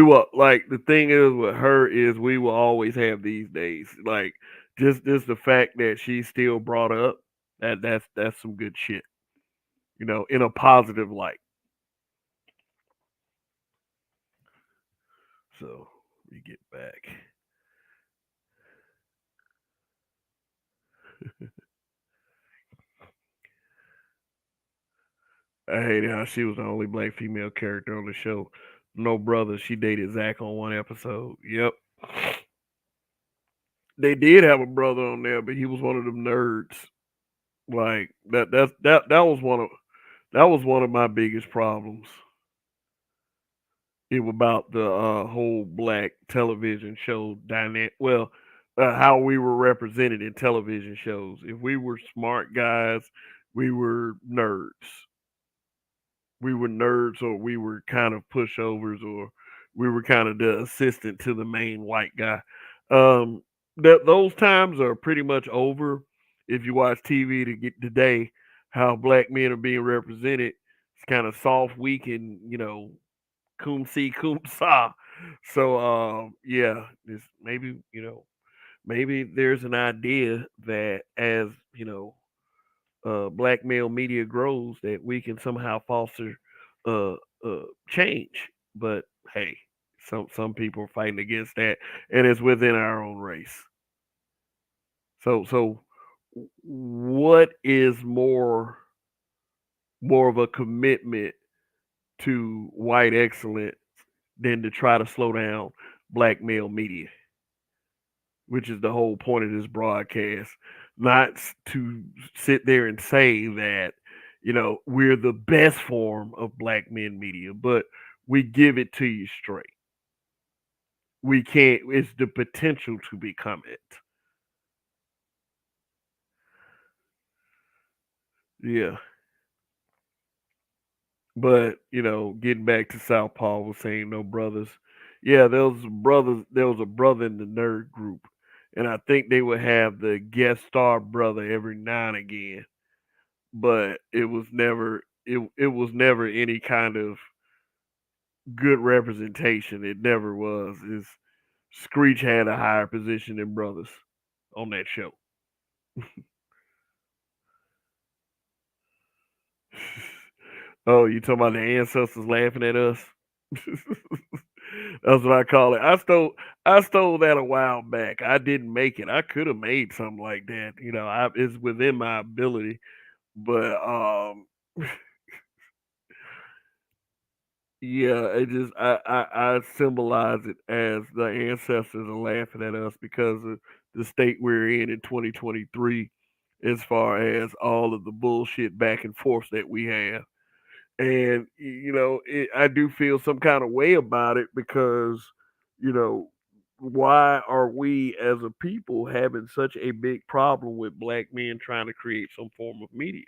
will, like, the thing is with her is we will always have these days. Like just the fact that she's still brought up, that's some good shit. In a positive light. So we get back. I hated how she was the only black female character on the show. No brother. She dated Zach on one episode. Yep. They did have a brother on there, but he was one of them nerds. Like that was one of my biggest problems. It was about the whole black television show dynamic. Well, how we were represented in television shows. If we were smart guys, we were nerds. We were nerds, or we were kind of pushovers, or we were kind of the assistant to the main white guy. Um, those times are pretty much over. If you watch TV to get today, how black men are being represented, it's kind of soft, weak, and cum si cum sa. So yeah, this maybe maybe there's an idea that as black male media grows, that we can somehow foster uh change. But hey, some people are fighting against that, and it's within our own race. So what is more of a commitment to white excellence than to try to slow down black male media, which is the whole point of this broadcast. Not to sit there and say that, we're the best form of black men media, but we give it to you straight. We can't, it's the potential to become it. Yeah. But, getting back to South Paul was saying no brothers. Yeah, there was a brother in the nerd group. And I think they would have the guest star brother every now and again. But it was never any kind of good representation. It never was. Is Screech had a higher position than brothers on that show. Oh, you talking about the ancestors laughing at us? That's what I call it. I stole that a while back. I didn't make it. I could have made something like that. It's within my ability. But yeah, it just I symbolize it as the ancestors are laughing at us because of the state we're in 2023, as far as all of the bullshit back and forth that we have. And I do feel some kind of way about it because you know why are we as a people having such a big problem with black men trying to create some form of media?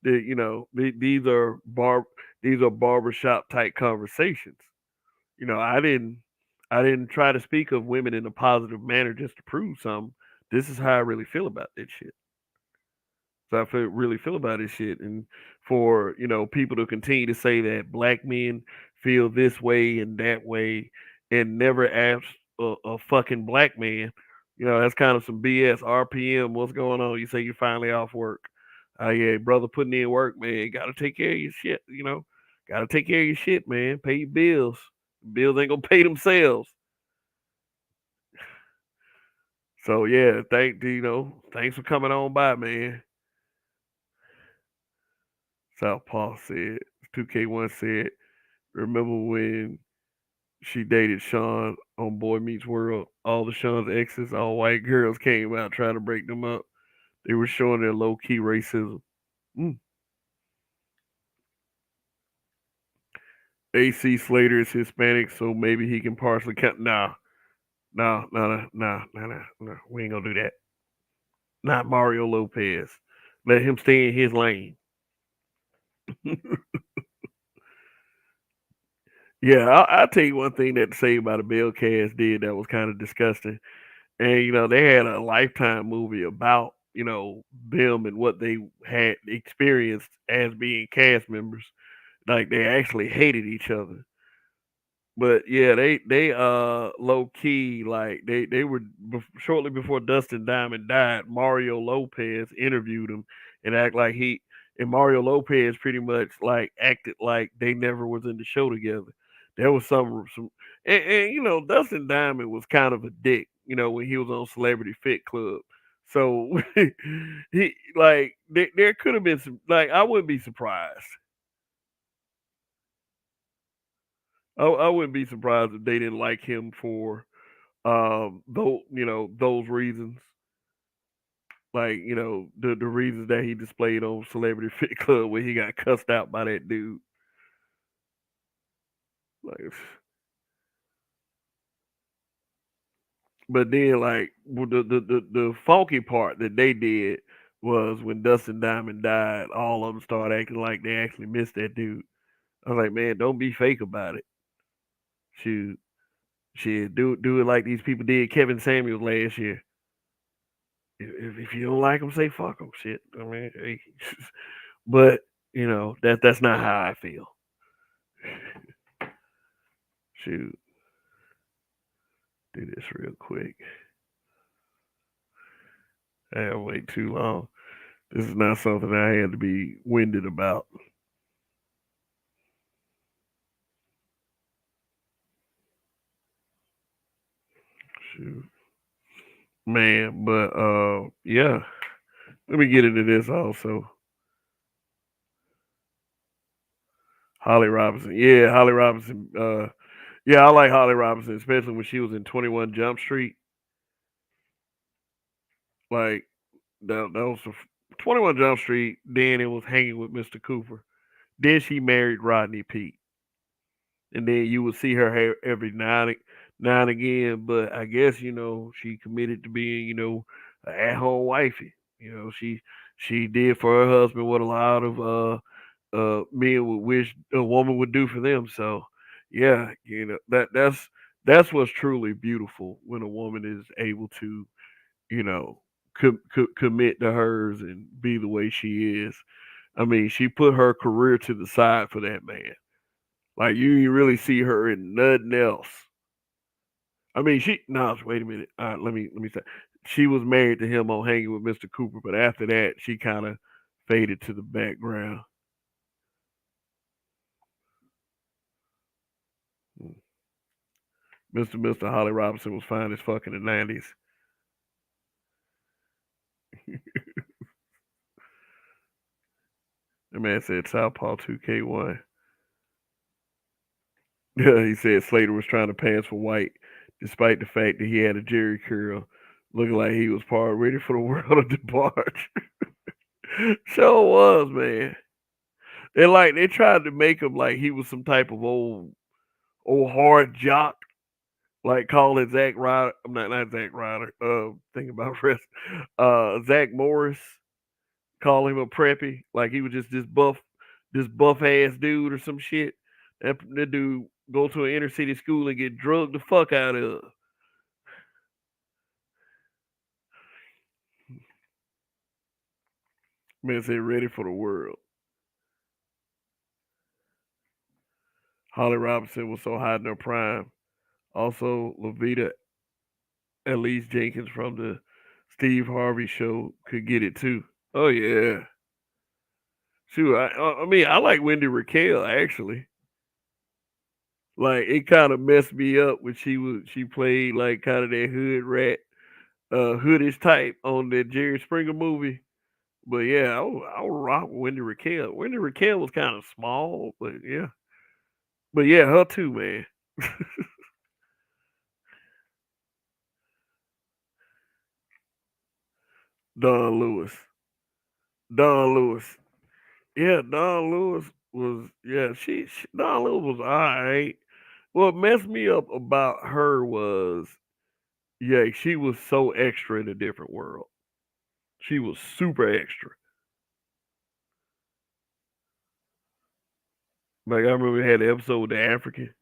These are barbershop type conversations. I didn't try to speak of women in a positive manner just to prove something. This is how I really feel about that shit. So really feel about this shit, and for people to continue to say that black men feel this way and that way, and never ask a fucking black man, that's kind of some BS. RPM, what's going on? You say you're finally off work. Yeah, brother, putting in work, man. Got to take care of your shit. Got to take care of your shit, man. Pay your bills. Bills ain't gonna pay themselves. So yeah, thanks for coming on by, man. Southpaw said. 2K1 said, remember when she dated Sean on Boy Meets World? All the Sean's exes, all white girls, came out trying to break them up. They were showing their low key racism. Mm. AC Slater is Hispanic, so maybe he can partially count. Nah, nah, nah, nah, nah, nah, nah, nah. We ain't gonna do that. Not Mario Lopez. Let him stay in his lane. Yeah, I'll tell you one thing that the Saved by the Bell cast did that was kind of disgusting. And they had a Lifetime movie about them and what they had experienced as being cast members. Like they actually hated each other. But yeah, they low key, like they were shortly before Dustin Diamond died. Mario Lopez interviewed him and act like he and Mario Lopez pretty much like acted like they never was in the show together. There was some and Dustin Diamond was kind of a dick, when he was on Celebrity Fit Club. So he like there could have been some, like, I wouldn't be surprised. I wouldn't be surprised if they didn't like him for Though those reasons, like the reasons that he displayed on Celebrity Fit Club where he got cussed out by that dude. Like, but then like the funky part that they did was when Dustin Diamond died, all of them started acting like they actually missed that dude. I was like, man, don't be fake about it. Shoot, shit, do it like these people did Kevin Samuels last year. If you don't like him, say fuck him. Shit, I mean, hey. But that's not how I feel. Shoot, do this real quick. I have wait too long. This is not something I had to be winded about. Shoot, man. But yeah. Let me get into this also. Holly Robinson. Yeah, Holly Robinson. Yeah, I like Holly Robinson, especially when she was in 21 Jump Street. Like that was 21 Jump Street. Then it was hanging with Mr. Cooper. Then she married Rodney Peete, and then you would see her every now and again. But I guess she committed to being an at home wifey. She did for her husband what a lot of men would wish a woman would do for them. So yeah, that's what's truly beautiful when a woman is able to you know commit to hers and be the way she is. I mean, she put her career to the side for that man. Like you really see her in nothing else. I mean, she no. Wait a minute. Let me say, she was married to him on Hanging with Mr. Cooper, but after that, she kind of faded to the background. Mr. Holly Robinson was fine as fuck in the 90s. The man said Southpaw 2K1. Yeah, he said Slater was trying to pass for Wyyt, despite the fact that he had a Jerry curl, looking like he was part ready for the world of debauch. Sure was, man. They tried to make him like he was some type of old hard jock, like calling Zack Ryder. I'm not Zack Ryder. Thinking about rest. Zach Morris, call him a preppy, like he was just this buff ass dude or some shit. That dude go to an inner city school and get drugged the fuck out of. Man said ready for the world. Holly Robinson was so hot in her prime. Also, Levita Elise Jenkins from the Steve Harvey show could get it too. Oh yeah. Shoot, I mean I like Wendy Raquel actually. Like it kind of messed me up when she played like kind of that hood rat, hoodish type on that Jerry Springer movie. But yeah, I would rock with Wendy Raquel. Wendy Raquel was kind of small, but yeah, her too, man. Don Lewis, Don Lewis, yeah, Don Lewis was yeah. She Don Lewis was alright. What messed me up about her was yeah, she was so extra in a different world. She was super extra. Like I remember we had the episode with the African.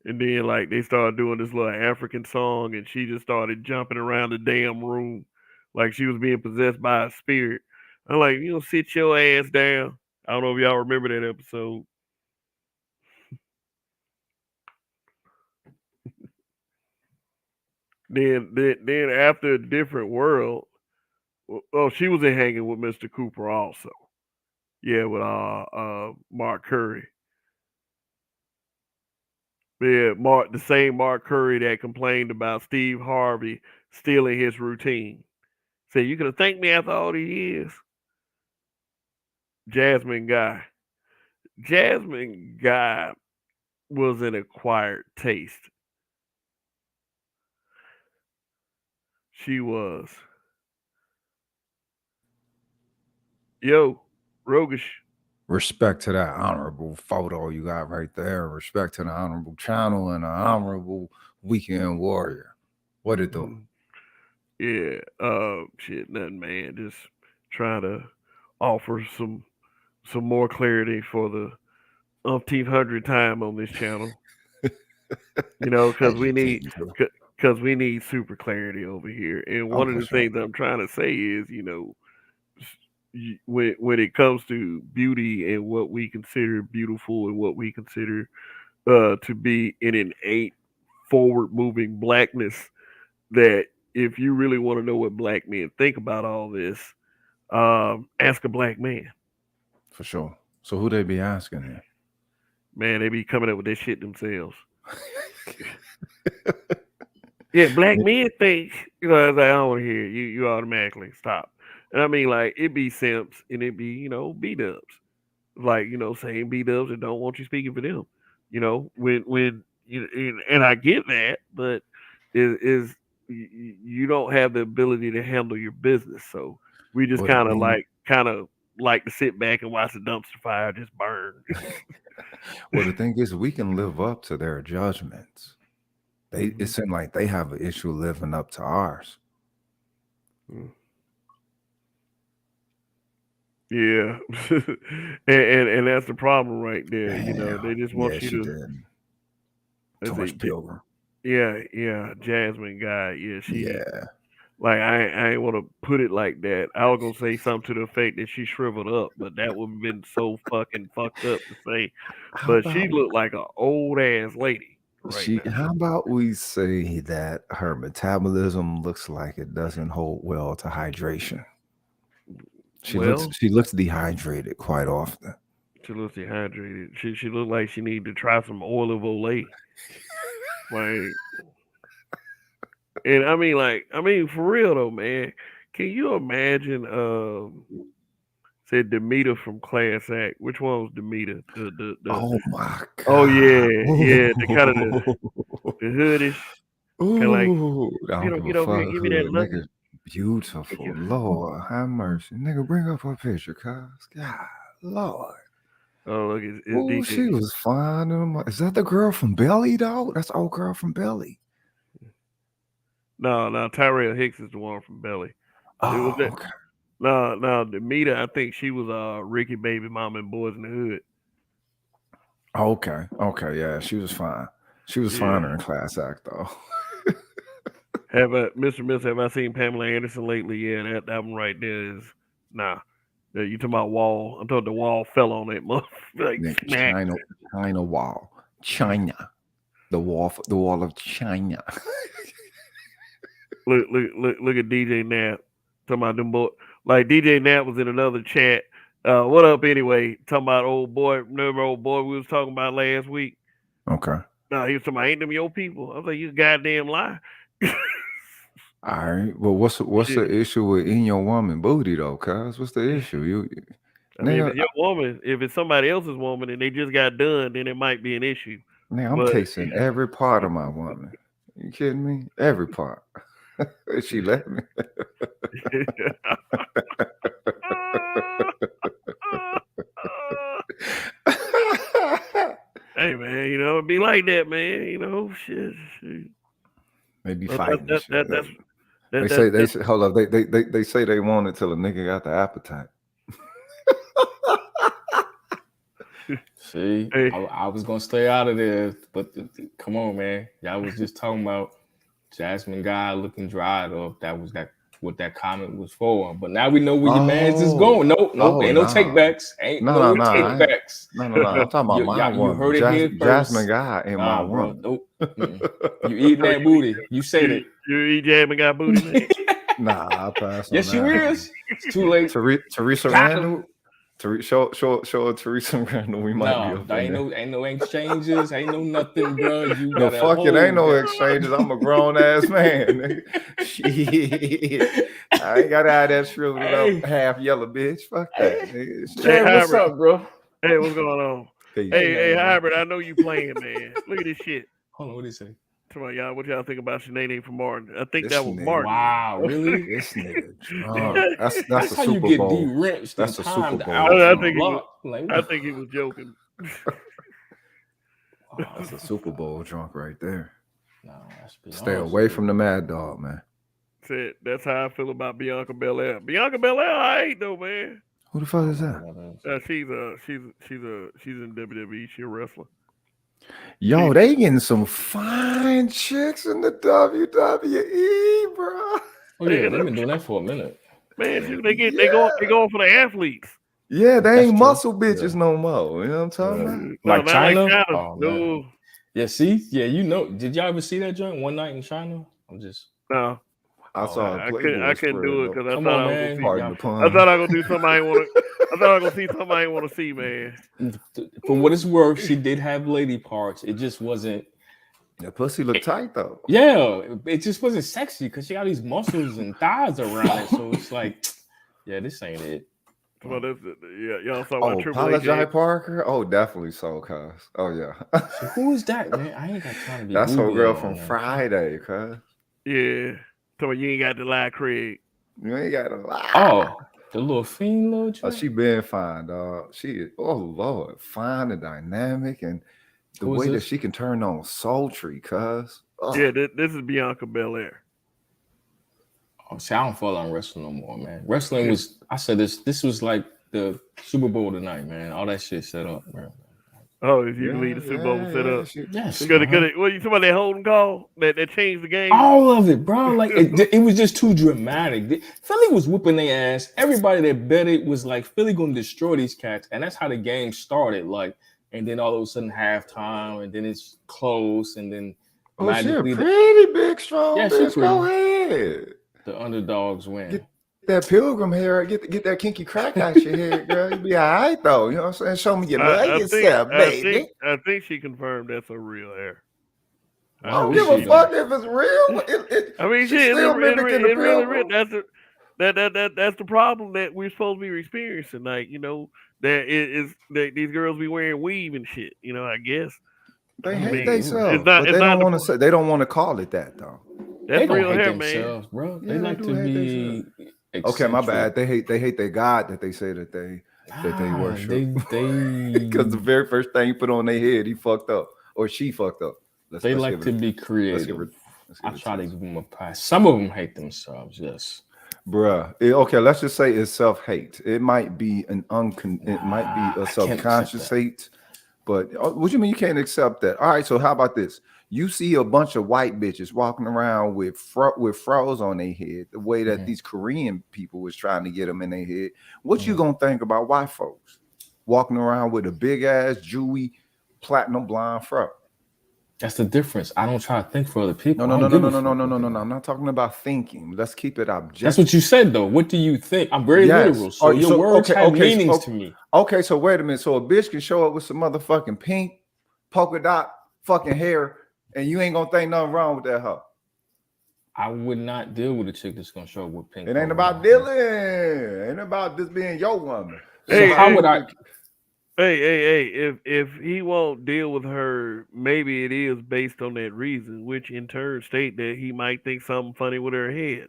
And then like they started doing this little African song and she just started jumping around the damn room like she was being possessed by a spirit. I'm like, sit your ass down. I don't know if y'all remember that episode. Then after a different world, oh, she was in Hanging with Mr. Cooper also. Yeah, with Mark Curry. Yeah, the same Mark Curry that complained about Steve Harvey stealing his routine. Said you could have thanked me after all these years. Jasmine Guy. Jasmine Guy was an acquired taste. She was. Yo, Rogish. Respect to that honorable photo you got right there. Respect to the honorable channel and the honorable weekend warrior. What it do? Yeah. Shit, nothing, man. Just trying to offer some more clarity for the umpteenth hundred time on this channel. You know, Educating too. because we need super clarity over here. And Oh, one of for the sure. things I'm trying to say is, when it comes to beauty and what we consider beautiful and what we consider to be an innate forward moving blackness, that if you really want to know what black men think about all this, ask a black man. For sure. So who they be asking here? Man, they be coming up with that shit themselves. Yeah, black men think, I was like, I don't want to hear it. You automatically stop. And I mean, like, it be simps and it be, B dubs. Like, saying B dubs and don't want you speaking for them. When and I get that, but is you don't have the ability to handle your business. So we just Well, the thing, kind of like to sit back and watch the dumpster fire just burn. well, the thing is, we can live up to their judgments. It Mhm. seems like they have an issue living up to ours. Mm. Yeah, and that's the problem right there. Damn. They just Yeah, want you she to. did. Too Let's say, much pilgrim. yeah, Jasmine guy. Yeah, she Yeah. like I ain't want to put it like that. I was gonna say something to the effect that she shriveled up, but that would have been so fucking fucked up to say. How But she about looked like an old ass lady right she? now. How about we say that her metabolism looks like it doesn't hold well to hydration? Well, She looks dehydrated quite often. she looks dehydrated. She looked like she needed to try some oil of Olay. Like, and I mean, for real though, man. Can you imagine? Said Demeter from Class Act. Which one was Demeter? The Oh my Oh god! yeah, yeah. The kind of Ooh, the hoodish, kind of like ooh, I don't give a get over here, fuck give me who that the nigga. loving. Thank Beautiful, you. Lord, have mercy, nigga. Bring up her picture, cuz. God, Lord. Oh look, it's Oh, DJ. she was fine. Is that the girl from Belly, though? That's the old girl from Belly. No, Tyrell Hicks is the one from Belly. It was Oh, that. okay. No, Demeter. I think she was Ricky baby mama and Boys in the Hood. Okay. Okay. Yeah, she was fine. She was Yeah. finer in Class Act, though. Mr. Miss? Have I seen Pamela Anderson lately? Yeah, that one right there is nah. You talking about wall? I'm talking the wall fell on that mother like Then smack. China wall. China. The wall of China. Look at DJ Nap. Talking about them boy. Like DJ Nap was in another chat. What up anyway? Talking about old boy. Remember old boy we was talking about last week? Okay. No, he was talking about ain't them your people. I was like, you goddamn lie. All right. Well, what's the Shit. issue with in your woman booty though, cuz? What's the issue? I mean, if Nigga, it's your woman, if it's somebody else's woman and they just got done, then it might be an issue. nigga, I'm But tasting every part of my woman. You kidding me? Every part. She let me. hey man, it'd be like that, man. Shit. They be Well, fighting and shit. They that say hold up. They say they want it till a nigga got the appetite. See, hey, I was gonna stay out of there, but come on, man. Y'all was just talking about Jasmine guy looking dried off. That was what that comment was for. But now we know where your man's is Oh, going. Nope, oh ain't no nah. takebacks. Ain't No, no, no no. takebacks. No. I'm talking about my You woman. heard it here Jasmine first. guy ain't my Nah, bro. woman. Nope. You eating so that booty. You said it. you eat jam and got booty, man. Nah, I pass on Yes, you that one. is. It's too late. Teresa Got Randall. him. Show Teresa Randall. We might be No, up there in there. ain't no exchanges, ain't no nothing, bro. You No, got a fuck it. Ain't no whole exchanges. I'm a grown ass man. Shit. I ain't gotta have that shriveled Hey, up half yellow bitch. Fuck that. Nigga. Hey, Shit. Chad, what's hybrid. up, bro? Hey, what's going on? Peace. Ain't Hey, nothing, man. hybrid. I know you playing, man. Look at this shit. Hold on, what did he say? Come on, y'all. What y'all think about Sinead from Martin? I think This that was nigga, Martin. Wow, really? this nigga drunk. That's That's a how you Super get Bowl. de-rinched and That's a Super timed Bowl out I from drunk. think he was. luck. Like, I think he was joking. wow, That's a Super Bowl drunk right there. no, that's Stay beyond away Super from the Mad Dog, man. Said that's how I feel about Bianca Belair. Bianca Belair, I ain't though, man. Who the I fuck don't is know that? who that is. She's in WWE. She a wrestler. Yo, She, they getting some fine chicks in the WWE, bro. Oh yeah, they've been doing that for a minute. man, Yeah, shoot, Yeah. they going for the athletes. Yeah, they that's ain't true. muscle bitches Yeah. no more. You know what I'm talking about? No, Like not like China? China. Oh man. No, Yeah, see? Yeah, you know. Did y'all ever see that joint one night in China? I'm just no. I oh saw a man. I Playboy couldn't spread do it though. because I Come thought on, I was gonna man. see. Pardon the I thought pun. I was gonna do something I ain't want to. I thought I was gonna see something I ain't want to see, man. For what it's worth, she did have lady parts. It just wasn't. That pussy look tight though. Yeah, it just wasn't sexy because she got these muscles and thighs around it. So it's like, yeah, this ain't it. Come on, yeah, y'all saw Oh, what Triple H apologize, did. Parker. Oh, definitely so, cuz. Oh yeah. So who is that, man? I ain't got time to be. That's her Googling girl that, from man. Friday, cuz. Yeah, so you ain't got to lie, Craig. You ain't got to lie. Oh, the little fiend, little. Oh, Joint? she been fine, dog. She is, oh Lord, fine and dynamic, and the Who is way that this? she can turn on sultry, cuz. Yeah, this is Bianca Belair. Oh, see, I don't follow on wrestling no more, man. Wrestling was. I said this. This was like the Super Bowl tonight, man. All that shit set up, man. Oh, if you believe the Super Bowl was set up. Yes. What you talking about that holding call that changed the game? All of it, bro. Like it was just too dramatic. Philly was whooping their ass. Everybody that bet it was like Philly gonna destroy these cats, and that's how the game started. Like, and then all of a sudden halftime, and then it's close, and then Oh, she a magically pretty big, strong Yeah, she bitch. Go pretty. ahead. the underdogs win. Get that pilgrim hair, get that kinky crack out your head, girl. You be all right though. You know what I'm saying? Show me you love yourself, baby. I think she confirmed that's her real hair. I don't give a fuck if it's real. I mean, she's still mimicking the really pilgrim. That's the problem that we're supposed to be experiencing. Like, you know, that these girls be wearing weave and shit. You know, I guess They I hate mean, themselves, it's not- but it's they not don't the want to pro- say. They don't want to call it that though. that's They don't real hate hair, themselves, bro. Yeah, They like do to hate be Okay, my bad. eccentric. They hate their God that they say that they Nah, worship. they Because the very first thing you put on their head, he fucked up or she fucked up. they like to be creative. I let's try give to it give them a pass. Some of them hate themselves. Yes. bruh. Okay, let's just say it's self-hate. It might be it might be I a can't accept subconscious that. hate. But what you mean you can't accept that? All right, so how about this? You see a bunch of white bitches walking around with froze on their head, the way that these Korean people was trying to get them in their head. What you gonna think about white folks walking around with a big ass Jewy platinum blonde fro? That's the difference. I don't try to think for other people. No. I don't give a fuck what they I'm think. not talking about thinking. Let's keep it objective. That's what you said, though. What do you think? I'm very literal, so your words have meanings to me. Okay, so wait a minute. So a bitch can show up with some motherfucking pink polka dot fucking hair, and you ain't gonna think nothing wrong with that hoe. I would not deal with a chick that's gonna show up with pink. It ain't about dealing. It ain't about this being your woman. So how would I? Hey, if he won't deal with her, maybe it is based on that reason, which in turn state that he might think something funny with her head.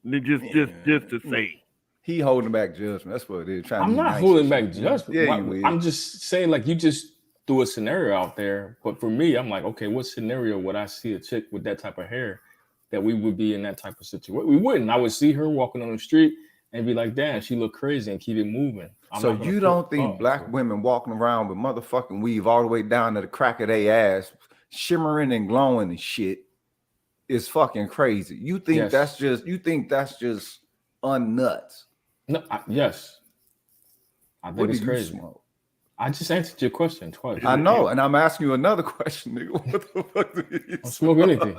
Just to say. He holding back judgment. That's what it is. I'm not holding back judgment. Yeah, you is. I'm just saying, like, you just threw a scenario out there. But for me, I'm like, okay, what scenario would I see a chick with that type of hair that we would be in that type of situation? We wouldn't. I would see her walking on the street and be like, damn, she look crazy, and keep it moving. So you don't think black women walking around with motherfucking weave all the way down to the crack of their ass, shimmering and glowing and shit, is fucking crazy? You think that's just unnuts? No, yes. I think it's crazy. Smoke? I just answered your question twice. I know, and I'm asking you another question, nigga. What the fuck do you I smoke anything.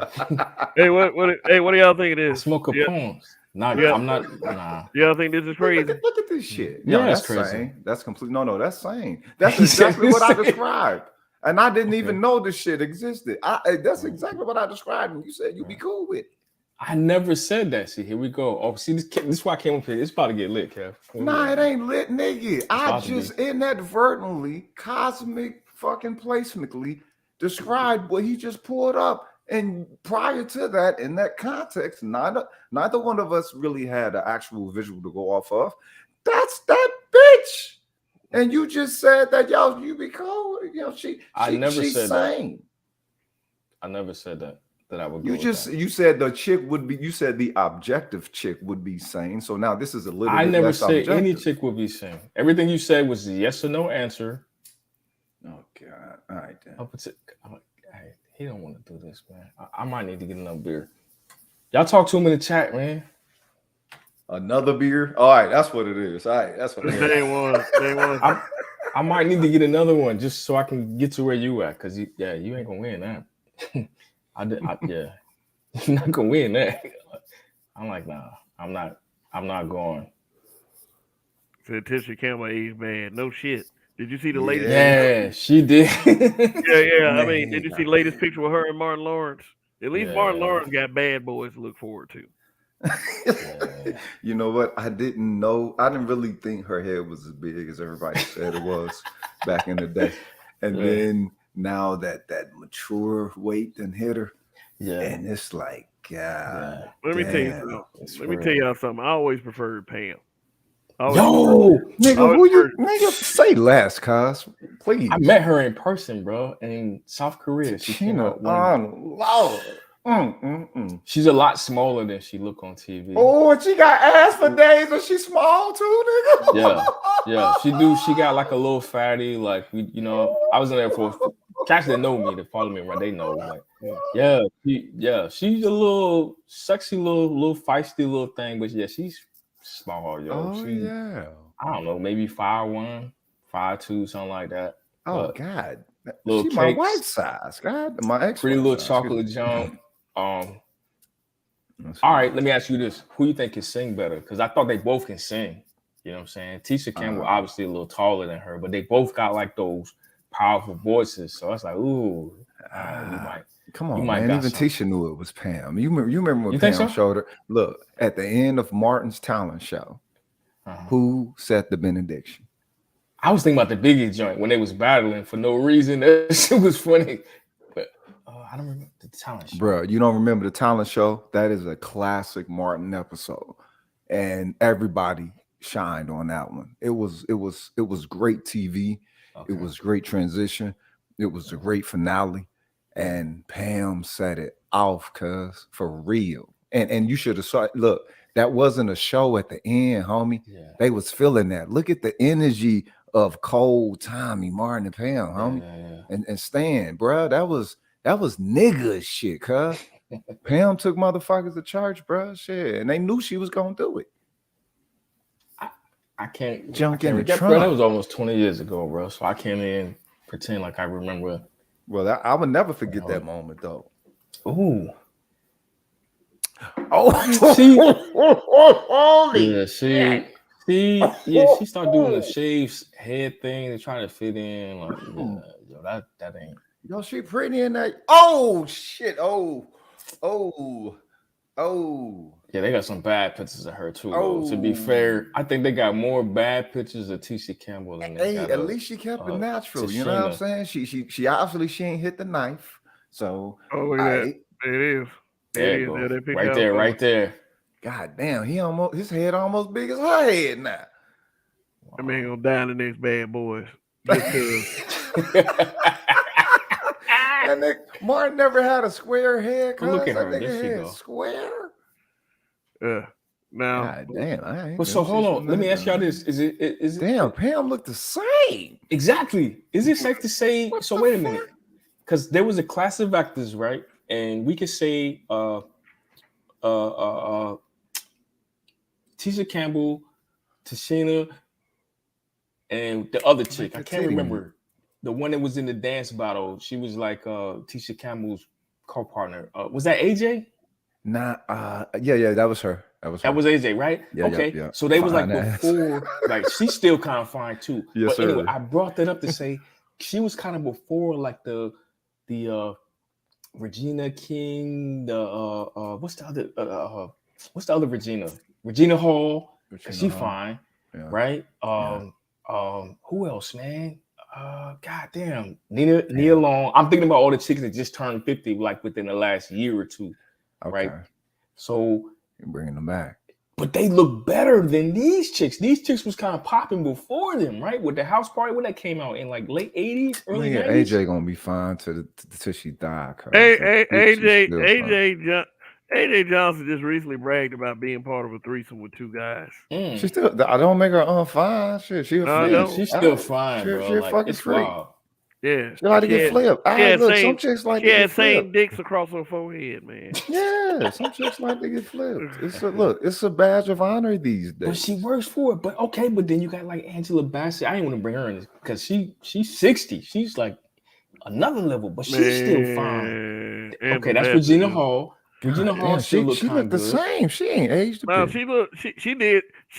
Hey, what do y'all think it is? I smoke Capones. I'm not. Nah. Y'all think this is crazy? Look at this shit. Yeah, No, that's crazy. Sane. That's complete. No, that's sane. That's exactly what I described. And I didn't even know this shit existed. That's exactly what I described. And you said you'd be cool with it. I never said that. See, here we go. Oh, see, this is why I came up here. It's about to get lit, Kev. Nah, it ain't lit, nigga. I just inadvertently, cosmic fucking placementally described what he just pulled up And prior to that, in that context, neither one of us really had an actual visual to go off of. That's that bitch. And you just said that you be cold. I never she's said that. sane. I never said that I would go You with just that. you said the chick would be. You said the objective chick would be sane. So now this is a little I bit never less said any objective. chick would be sane. Everything you said was a yes or no answer. Oh God! All right then. Hey, he don't want to do this, man. I might need to get another beer. Y'all talk to him in the chat, man. Another beer. All right, that's what it is. All right, that's what it is. Day one. I might need to get another one just so I can get to where you at, cause you ain't gonna win that. You're not gonna win that. I'm like, nah, I'm not going. Said Tisha Campbell age bad. No shit. Did you see the latest? Yeah, she did. Yeah. I mean, Man, did you see the latest picture with her and Martin Lawrence? At least Martin Lawrence got bad boys to look forward to. You know what? I didn't know. I didn't really think her head was as big as everybody said it was back in the day. And then now that mature weight and hit her, and it's like, God. Let me tell you something. Let me tell y'all something. I always preferred Pam. Nigga, who you nigga say less, cuz? Please. I met her in person, bro, in South Korea. She came out Lord. She's a lot smaller than she look on TV. Oh, and she got ass for days, and she's small too, nigga. Yeah. She got like a little fatty, like I was in there for cats that know me, that follow me around, they know. Like, she's a little sexy, little feisty little thing, but yeah, she's small, yo. I don't know, maybe 5'1", 5'2", something like that. Oh God, little she cakes, my wife size. God, my ex. pretty little chocolate jump. All right, let me ask you this: who you think can sing better? Because I thought they both can sing. You know what I'm saying? Tisha Campbell obviously a little taller than her, but they both got like those powerful voices. So it's like, ooh, you might. Come on, man. Even Tisha knew it was Pam. You remember when Pam showed her? Look, at the end of Martin's talent show, who said the benediction? I was thinking about the Biggie joint when they was battling for no reason. That shit was funny. But I don't remember the talent show. Bro, you don't remember the talent show? That is a classic Martin episode. And everybody shined on that one. It was great TV. Okay. It was great transition. It was a great finale. And Pam set it off, cuz, for real. And you should have saw it. Look, that wasn't a show at the end, homie. Yeah. They was feeling that. Look at the energy of Cole, Tommy, Martin, and Pam, homie. And Stan, bro. That was nigga shit, cuz. Pam took motherfuckers to church, bro. Shit. And they knew she was gonna do it. I can't junk in the trunk. Bro, that was almost 20 years ago, bro. So I can't even pretend like I remember. Well, I would never forget that moment, though. Ooh. Oh, she started doing the shaved head thing and trying to fit in. Like, that ain't. Yo, she pretty in that. Oh shit! Oh. Yeah, they got some bad pictures of her too. Though. To be fair, I think they got more bad pictures of Tisha Campbell than they got. At least she kept it natural. You know what I'm saying? She obviously she ain't hit the knife. So it is. There you go. Right there. God damn, his head almost big as her head now. Wow. I mean, gonna die in the next Bad Boys. And Martin never had a square head. Look at her. There she go. Square. Yeah. Now. God damn. Well, so hold on. Let me ask y'all this: Is it? Damn, Pam looked the same. Exactly. Is it safe to say? So wait a minute, because there was a class of actors, right? And we could say, Tisha Campbell, Tashina, and the other chick. I can't remember. The one that was in the dance battle. She was like Tisha Campbell's co-partner. Was that AJ? Nah, yeah, that was her. That was AJ, right? Yeah, okay. Yeah. So they was like before, like she's still kind of fine too. Yes, but sir. Anyway, I brought that up to say she was kind of before like the Regina King, what's the other Regina? Regina Hall. She's fine, right? Who else, man? goddamn, Nia Long. I'm thinking about all the chicks that just turned 50, like within the last year or two, right? Okay. So, You're bringing them back. but they look better than these chicks. These chicks was kind of popping before them, right? With the house party, when that came out in like late 80s, early 90s. AJ gonna be fine till she die. AJ Johnson just recently bragged about being part of a threesome with two guys. She still. I don't make her fine. Shit, she a freak. She's still fine, bro. She a like, fucking it's freak. wild. Yeah, She like to get flipped. Look, some chicks like to get flipped. Same dicks across her forehead, man. Yeah, some chicks like to get flipped. It's a badge of honor these days. But she works for it. But okay, but then you got like Angela Bassett. I ain't want to bring her in because she's 60. She's like another level, but she's still fine. Okay, that's Regina Hall. Regina Hall still looks kind of good. She looked the same. She ain't aged. No, she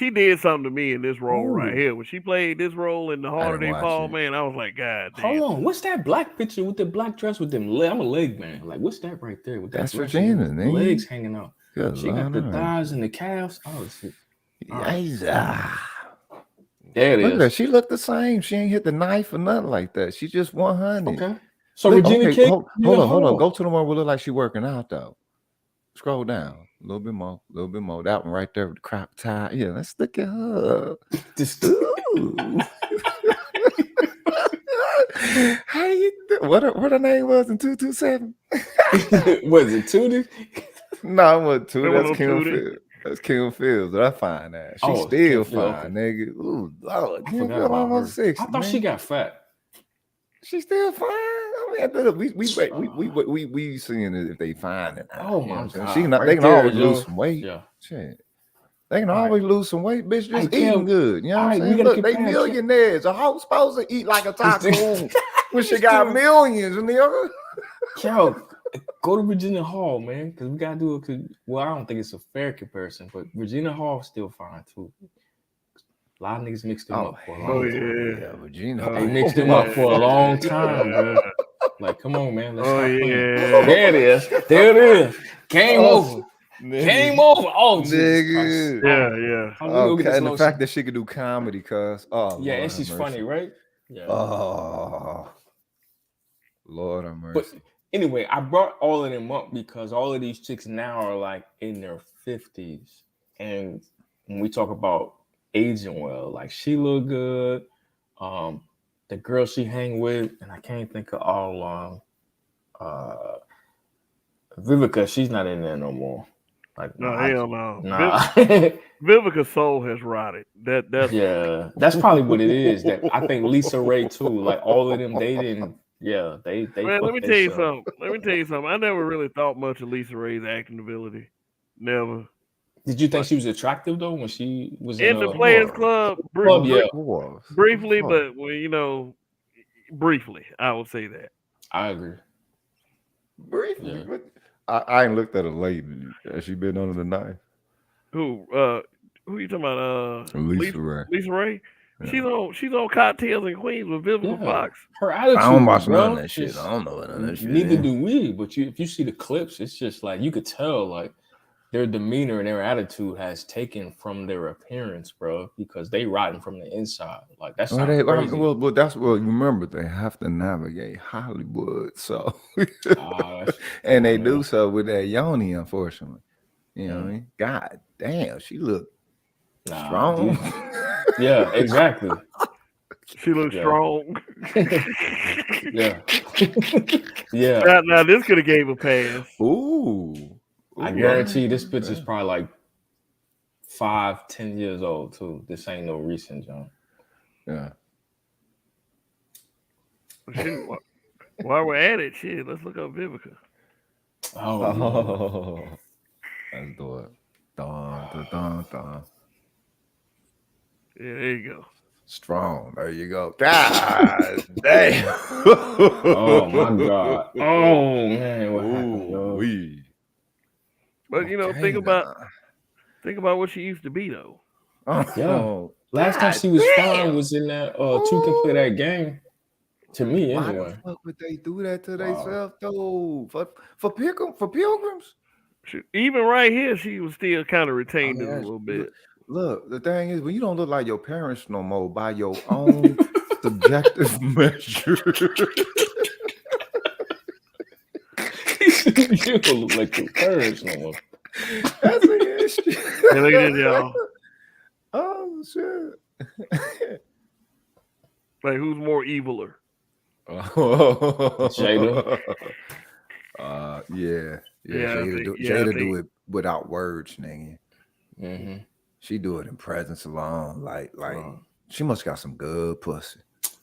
did something to me in this role right here. When she played this role in The Harder They Fall, man, I was like, God damn. Hold on, what's that black picture with the black dress with them legs? I'm a leg man. Like, what's that right there? With that that's Regina, legs hanging out. Good she got the thighs and the calves. Oh shit. There it is. Look at her. She looked the same. She ain't hit the knife or nothing like that. She just 100. Okay. So Regina King. Hold on. Go to the one where it look like she working out though. Scroll down a little bit more. That one right there with the crop tie. Yeah, let's look at her. How you what her name was in 227? Was it Tootie? No, it wasn't Tootie. That's Kim Fields. That's Kim Fields. But I find that she's still fine, nigga. Ooh, Lord, Kim Fields almost 60. I thought she got fat. She's still fine. I mean, we seeing it if they find it. Oh my god! They can always lose some weight. Yeah, shit. They can always lose some weight, bitch. Just eating good. You know what I'm saying? Look, they millionaires. A hoe supposed to eat like a taco when she got millions, nigga. Yo, go to Regina Hall, man, because we gotta do it. Well, I don't think it's a fair comparison, but Regina Hall still fine too. A lot of niggas mixed them up for a long time. Yeah, Regina. They mixed them up for a long time, bro. Like, come on, man. Let's stop playing. There it is. Game over. Nigga. Game over. Oh, nigga. Yeah. Okay, and the fact that she could do comedy, cuz. Oh, yeah, and she's funny, right? Yeah. Oh, Lord have mercy. But anyway, I brought all of them up because all of these chicks now are like in their 50s. And when we talk about aging well, like she look good. The girl she hang with, and I can't think of all Vivica, she's not in there no more. Like no, hell no. Nah. Vivica's soul has rotted. That's probably what it is. That I think Lisa Ray too. Like all of them, they didn't. Yeah, they. Man, let me tell you something. I never really thought much of Lisa Ray's acting ability. Never. Did you think she was attractive though when she was in the Players Club? Briefly, but briefly, I would say that. I agree. Briefly, but I ain't looked at her lately. Has she been under the knife? Who you talking about? Lisa Ray. Lisa Ray. Yeah. She's on Cocktails and Queens with Vivica Fox. Her attitude. I don't watch none of that shit. I don't know none of that shit. Neither do we. But if you see the clips, it's just like you could tell like their demeanor and their attitude has taken from their appearance, bro, because they rotten from the inside. Like that's crazy. Remember they have to navigate Hollywood, so and they do so with that yoni, unfortunately. You know what I mean? God damn, she look strong. Yeah, exactly. She looks strong. Yeah. Yeah. Now this could have gave a pass. Ooh. I guarantee this bitch is probably like 5-10 years old too. This ain't no recent John. Yeah. While we're at it, shit, let's look up Vivica. Oh. Let's do it. Dun. Yeah, there you go. Strong. There you go. God damn. Oh my God. Oh man, what happened, yo? But think about what she used to be though. Yeah. Last time she was fine was in that Two Can Play That Game. To me, anyway. Why the fuck would they do that to themselves though? For pilgrims? Even right here, she was still kind of retained it a little bit. Look, the thing is, when you don't look like your parents no more by your own subjective measure. You don't look like the birds no more. That's an issue. Hey, look at this, y'all. Oh shit. Like, who's more eviler? Jada. Yeah. Yeah, I Jada think- do, yeah, I Jada think- do it without words, nigga. Mm-hmm. She do it in presence alone. Like she must got some good pussy.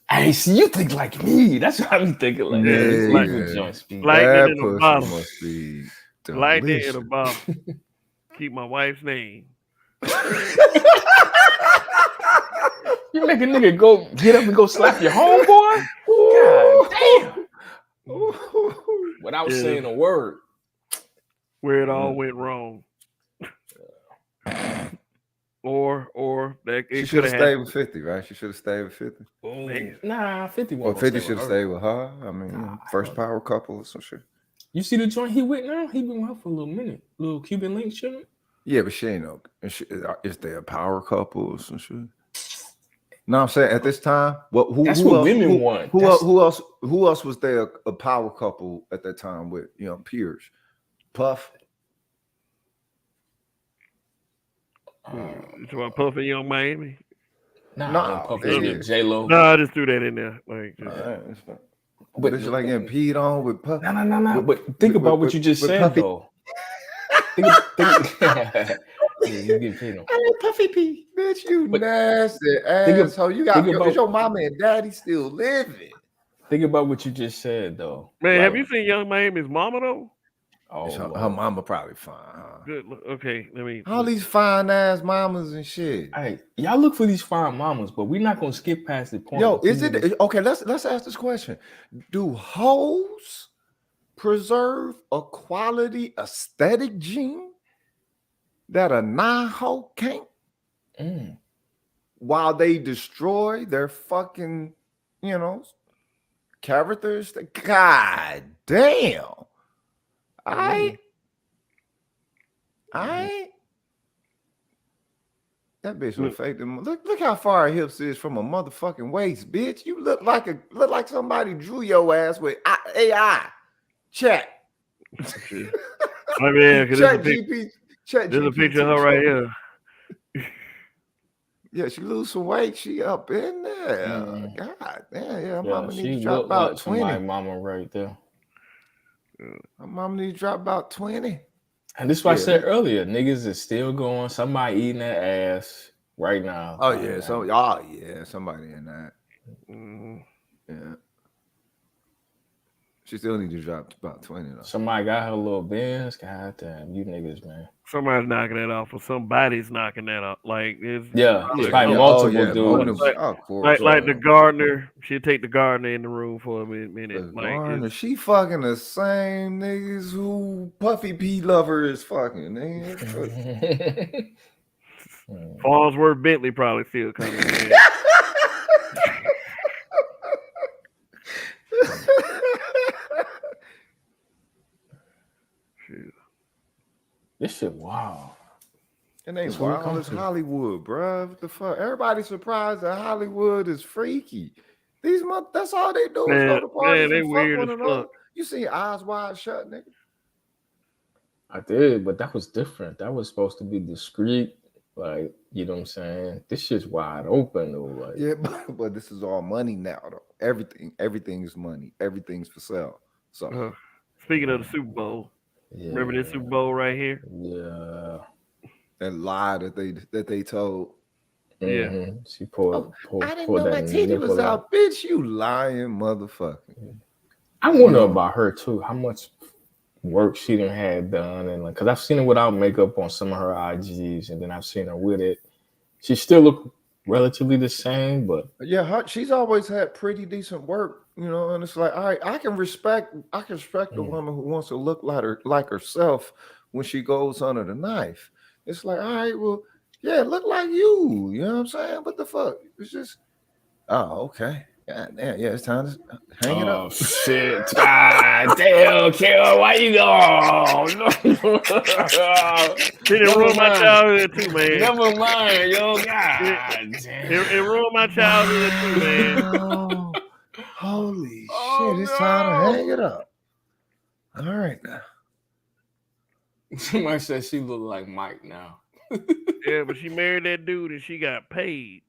Hey, see, you think like me. That's what I'm thinking. Like, Yeah, yeah, like- these joints be like- That in a pussy bottle. must be Light that in delicious. a bottle. Keep my wife's name. You make a nigga go get up and go slap your homeboy? God damn. Without Yeah. saying a word. Where it all went wrong. or that She it should could have have stayed with 50, right? She should have stayed with 50. Man. Nah, 50 Well, won't 50 should have stayed with her. I mean, Nah, first power couple or some shit. You see the joint he with now? He been with her for a little minute. Little Cuban link shit. Yeah, but she ain't no. Is they a power couple or some shit? No, I'm saying at this time, That's who what else, women want. Who That's- who else was there a power couple at that time with peers? Puff. It's about Puffy Young Miami. Nah, J Lo. No, I just threw that in there. Like, just, But it's like getting peed on with Puff. No. But think about what you just said, Puffy. though. think you get paid on. Hey, Puffy P, bitch, you But nasty asshole. You got your mama and daddy still living. Think about what you just said, though. man, Like, have you seen Young Miami's mama though? Oh, Her mama probably fine. Huh? Good. Okay, let me. All these fine ass mamas and shit. Hey, y'all look for these fine mamas, but we're not gonna skip past the point. Yo, that you is it niggas- okay? Let's ask this question: do hoes preserve a quality aesthetic gene that a non-hoe can't, while they destroy their fucking, characters? God damn! That bitch would fake them. Look how far her hips is from a motherfucking waist, bitch. You look like somebody drew your ass with AI. Check. I mean, Check there's a picture of her right here. Yeah, she lose some weight. She up in there. God damn, yeah. Mama needs to drop about 20. My mama right there. My mama needs to drop about 20. And this is what I said earlier. Niggas is still going. Somebody eating that ass right now. Oh yeah, somebody in that. Yeah. She still need to drop about 20 though. Somebody got her little Benz. God damn, you niggas, man. Somebody's knocking that off, or somebody's knocking that off. Like it's probably multiple dudes. Like the gardener, she'll take the gardener in the room for a minute. Gardener, she fucking the same niggas who Puffy P lover is fucking. Nigga. Farnsworth Bentley probably still coming. Man. This shit, wow. It ain't wild. It's Hollywood, bro. What the fuck? Everybody's surprised that Hollywood is freaky. That's all they do is go to parties they and fuck weird one as another. fuck. You see Eyes Wide Shut, nigga? I did, but that was different. That was supposed to be discreet. Like, you know what I'm saying? This shit's wide open, though. Like, yeah, but this is all money now, though. Everything is money. Everything's for sale. So, speaking of the Super Bowl, remember this Super Bowl right here? Yeah. That lie that they told. Yeah. She pulled. I didn't know my titty was out, bitch. You lying motherfucker. I wonder about her too. How much work she done had done, and like, cause I've seen her without makeup on some of her IGs, and then I've seen her with it. She still look relatively the same, but yeah, she's always had pretty decent work, And it's like, all right, I can respect a woman who wants to look like herself when she goes under the knife. It's like, all right, well, yeah, look like you. You know what I'm saying? What the fuck? It's just, oh, okay. God damn, yeah, it's time to Hang it up. Shit. Ah, damn, Kale, why you go? It ruined my childhood too, man. Never mind, yo. God damn. It ruined my childhood too, man. Oh, holy shit! It's time to hang it up. All right now. Somebody said she looked like Mike now. Yeah, but she married that dude and she got paid.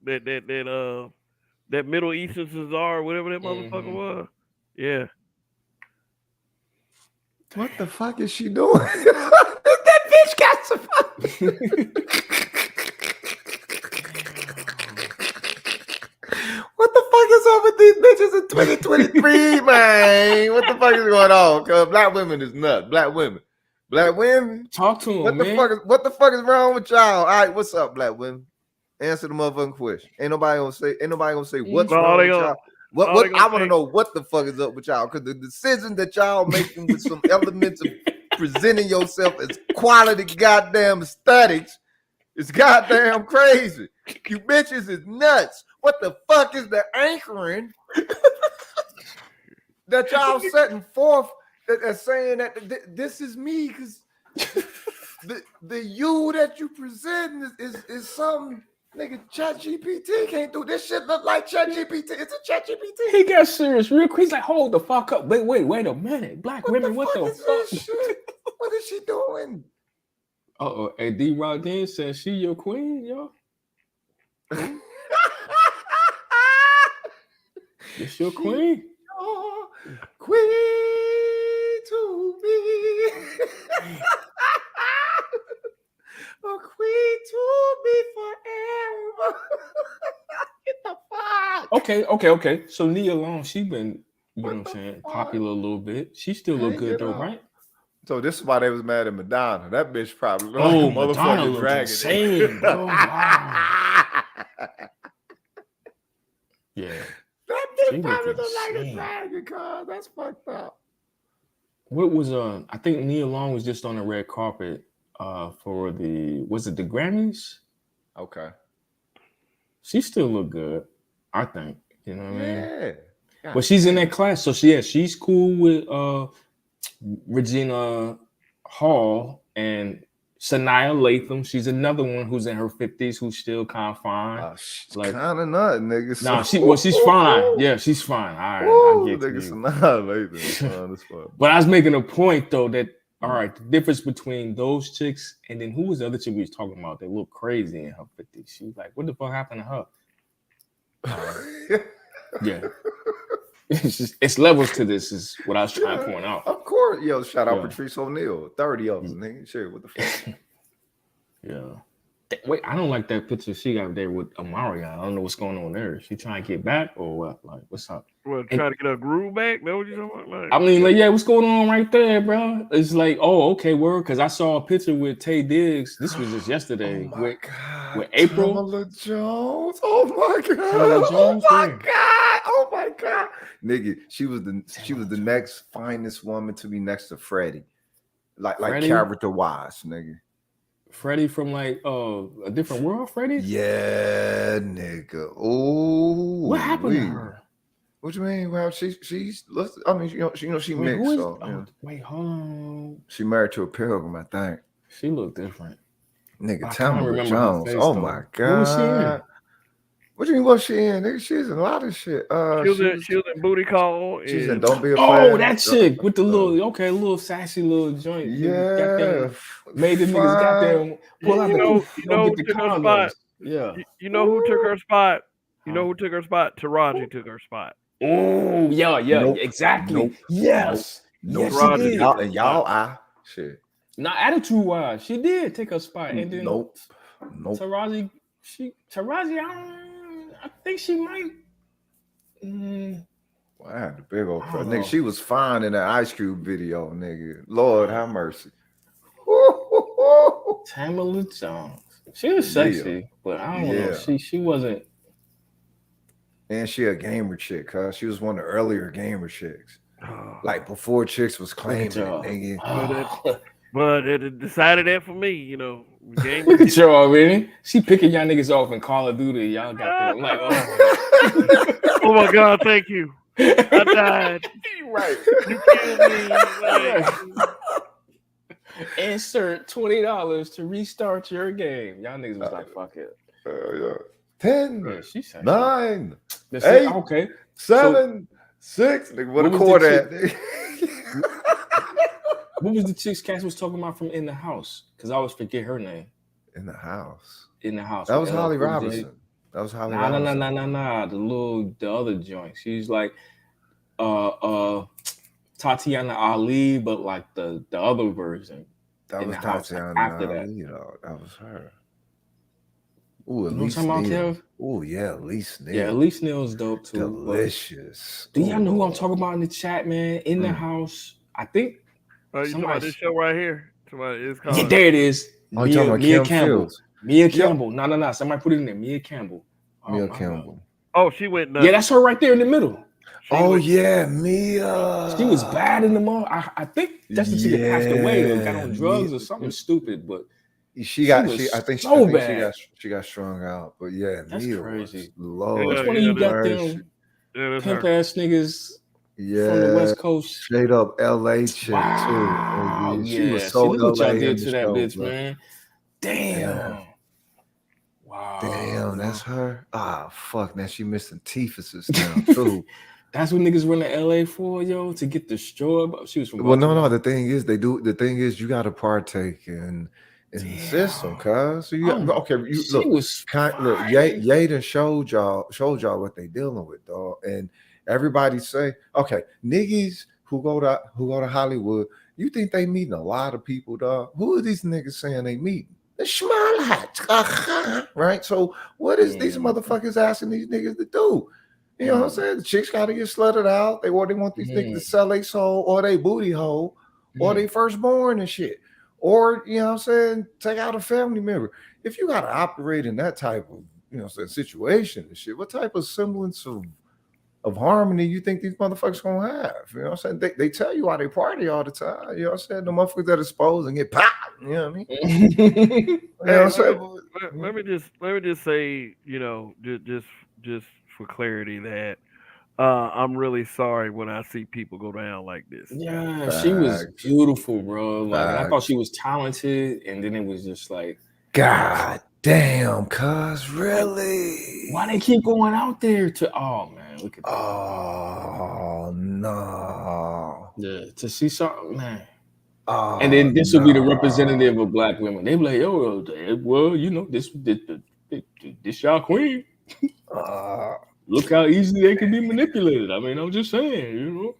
That Middle Eastern Cesar, whatever that motherfucker was. Yeah. What the fuck is she doing? That bitch got some. What the fuck is up with these bitches in 2023, man? What the fuck is going on? Cause black women is nuts. Black women. Talk to him, man. What the fuck is wrong with y'all? All right, what's up, black women? Answer the motherfucking question. Ain't nobody gonna say what's wrong with y'all. What I want to know what the fuck is up with y'all, because the decision that y'all making with some elements of presenting yourself as quality goddamn aesthetics is goddamn crazy. You bitches is nuts. What the fuck is the anchoring that y'all setting forth that's saying that this is me? Because the you that you present is something. Nigga, ChatGPT can't do this shit. Look like ChatGPT. It's a ChatGPT. He got serious real quick. He's like, hold the fuck up. Wait a minute. Black women, what the fuck? What is she doing? Uh-oh. Hey, D. Rodin says she your queen, yo. It's your queen. Your queen to me. A queen to be forever. Get the fuck. Okay. So Nia Long, she been, you know what I'm saying, popular a little bit. She still look good though, right? So this is why they was mad at Madonna. That bitch probably looked like a Madonna motherfucking dragon. Insane, bro. Wow. Yeah. That bitch probably looked like a dragon, cuz that's fucked up. What was I think Nia Long was just on the red carpet for the Grammys? Okay. She still look good, I think. You know what I mean? Yeah. But she's in that class, so she's cool with Regina Hall and Sanaa Lathan. She's another one who's in her 50s who's still kind of fine. She's kind of nut, nigga. Nah, she's fine. Yeah, she's fine. All right, I get nigga, you. Sanaa Lathan. But I was making a point though that all right, the difference between those chicks and then who was the other chick we was talking about that looked crazy in her 50s? She was like, what the fuck happened to her? Yeah. It's levels to this, is what I was trying to point out. Of course. Yo, shout out Patrice O'Neal. 30 of them, nigga. Sure, what the fuck? Yeah. Wait, I don't like that picture she got there with Amari. I don't know what's going on there. She trying to get back or what? Like, what's up? Well, trying to get her groove back? Know what you talking about? I mean, like, yeah, what's going on right there, bro? It's like, oh, okay, word. Because I saw a picture with Tay Diggs. This was just yesterday. With April. Tamala Jones. Oh my God. Tamala Jones, oh my God. Oh my God. Nigga, she was the next finest woman to be next to Freddie. Like character wise, nigga. Freddie from like a different world, Freddie? Yeah, nigga. Oh, what happened to her? What you mean? Well, she's. I mean, she mixed. So, wait, hold on. She married to a pilgrim, I think. She looked different. Nigga, Tamala Jones. Face, oh though. my God. What was she in? What you mean? What she in? Nigga, she's in a lot of shit. She was in Booty Call. She's in Don't Be a Player. Oh, that chick with the little sassy little joint. Yeah. Made the niggas got them pull out the condoms. Yeah. You know who took her spot? You know who took her spot? Taraji took her spot. Oh, yeah, nope. Exactly. Nope. Yes. Nope. Yes, y'all shit. Now, attitude wise, she did take her spot. And then nope. Taraji, I think she might. Well, I had the big old nigga. She was fine in that Ice Cube video, nigga. Lord have mercy. Tamala Jones. She was sexy, but I don't know. She wasn't. And she a gamer chick, cuz she was one of the earlier gamer chicks. Like before chicks was claiming it, nigga. But it decided that for me, you know. Sure already. She picking y'all niggas off in Call of Duty. Y'all got them. I'm like, oh my God, thank you. I died. Right. You killed me. Like, Insert $20 to restart your game. Y'all niggas was like, fuck it. Yeah. 10, Yeah, she said 9, shit. 8, Okay. 7, 6. Nigga, what a was the quarter chick- at? What was the chick's Cass was talking about from In the House? Because I always forget her name. In the house. In the House. That with was LL Holly Cool J. Robinson. That was Holly Nah. Robinson. The other joint. She's like Tatiana Ali, but like the other version. That In was the House Tatiana after that. Ali, though. That was her. Ooh, You know what I'm Elise talking about, Neal. Kev? Ooh, yeah, Elise Neal. Yeah, Elise Neal's dope too. Delicious. Do y'all know who I'm talking about in the chat, man? In the House. I think oh, you talking about this show right here? It's called. Yeah, there it is. Oh, you talking about Mia Kim Campbell. Fields? Mia Campbell. No. Somebody put it in there. Mia Campbell. Oh, Mia my Campbell. God. Oh, she went nuts. Yeah, that's her right there in the middle. Yeah, Mia. She was bad in the mall. I think that's the chick that passed away or got on drugs or something stupid, but I think she got strung out. But yeah, that's Mia crazy. was Lord. That's when you got them pimp ass niggas from the West Coast. Straight up LA chick Wow. too. Yeah. She was so look what LA y'all did in the to that show, bitch, bro. man. Damn. Wow. Damn, that's her. Ah, fuck. Now she missing teethuses now too. That's what niggas went to LA for, yo, to get destroyed. She was from Well, Baltimore. no. The thing is, you got to partake in the system, cuz. So you look. Yaden showed y'all what they dealing with, dog. And everybody say, okay, niggas who go to Hollywood, you think they meeting a lot of people, dog? Who are these niggas saying they meeting? The small hats, right? So what is these motherfuckers asking these niggas to do? You know what I'm saying? The chicks got to get slutted out. They want these niggas to sell their soul or they booty hole or they firstborn and shit. Or, you know what I'm saying, take out a family member. If you got to operate in that type of, you know, situation and shit, what type of semblance of harmony you think these motherfuckers gonna have? You know what I'm saying? They tell you why they party all the time. You know what I'm saying? The motherfuckers that expose and get popped. You know what I mean? You know what I'm saying? Let me just say, you know, just for clarity that I'm really sorry when I see people go down like this. Yeah, she was beautiful, bro. Like, and I thought she was talented, and then it was just like, God damn, cuz really? Why they keep going out there to? Oh man, look at that. Oh no. Yeah, to see something, man. Oh, and then this will be the representative of black women. They be like, yo, well, you know, this y'all queen. Look how easy they can be manipulated. I mean, I'm just saying, you know.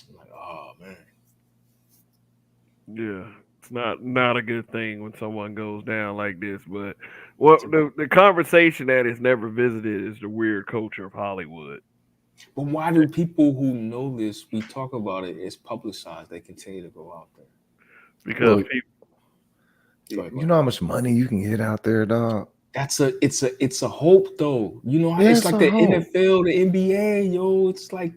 I'm like, oh man. Yeah, it's not a good thing when someone goes down like this. But the conversation that is never visited is the weird culture of Hollywood. But why do people who know this, we talk about it, it's publicized, they continue to go out there? Because people, you know how much money you can get out there, dog. It's a hope though. You know how it's like the hope. NFL, the NBA, yo, it's like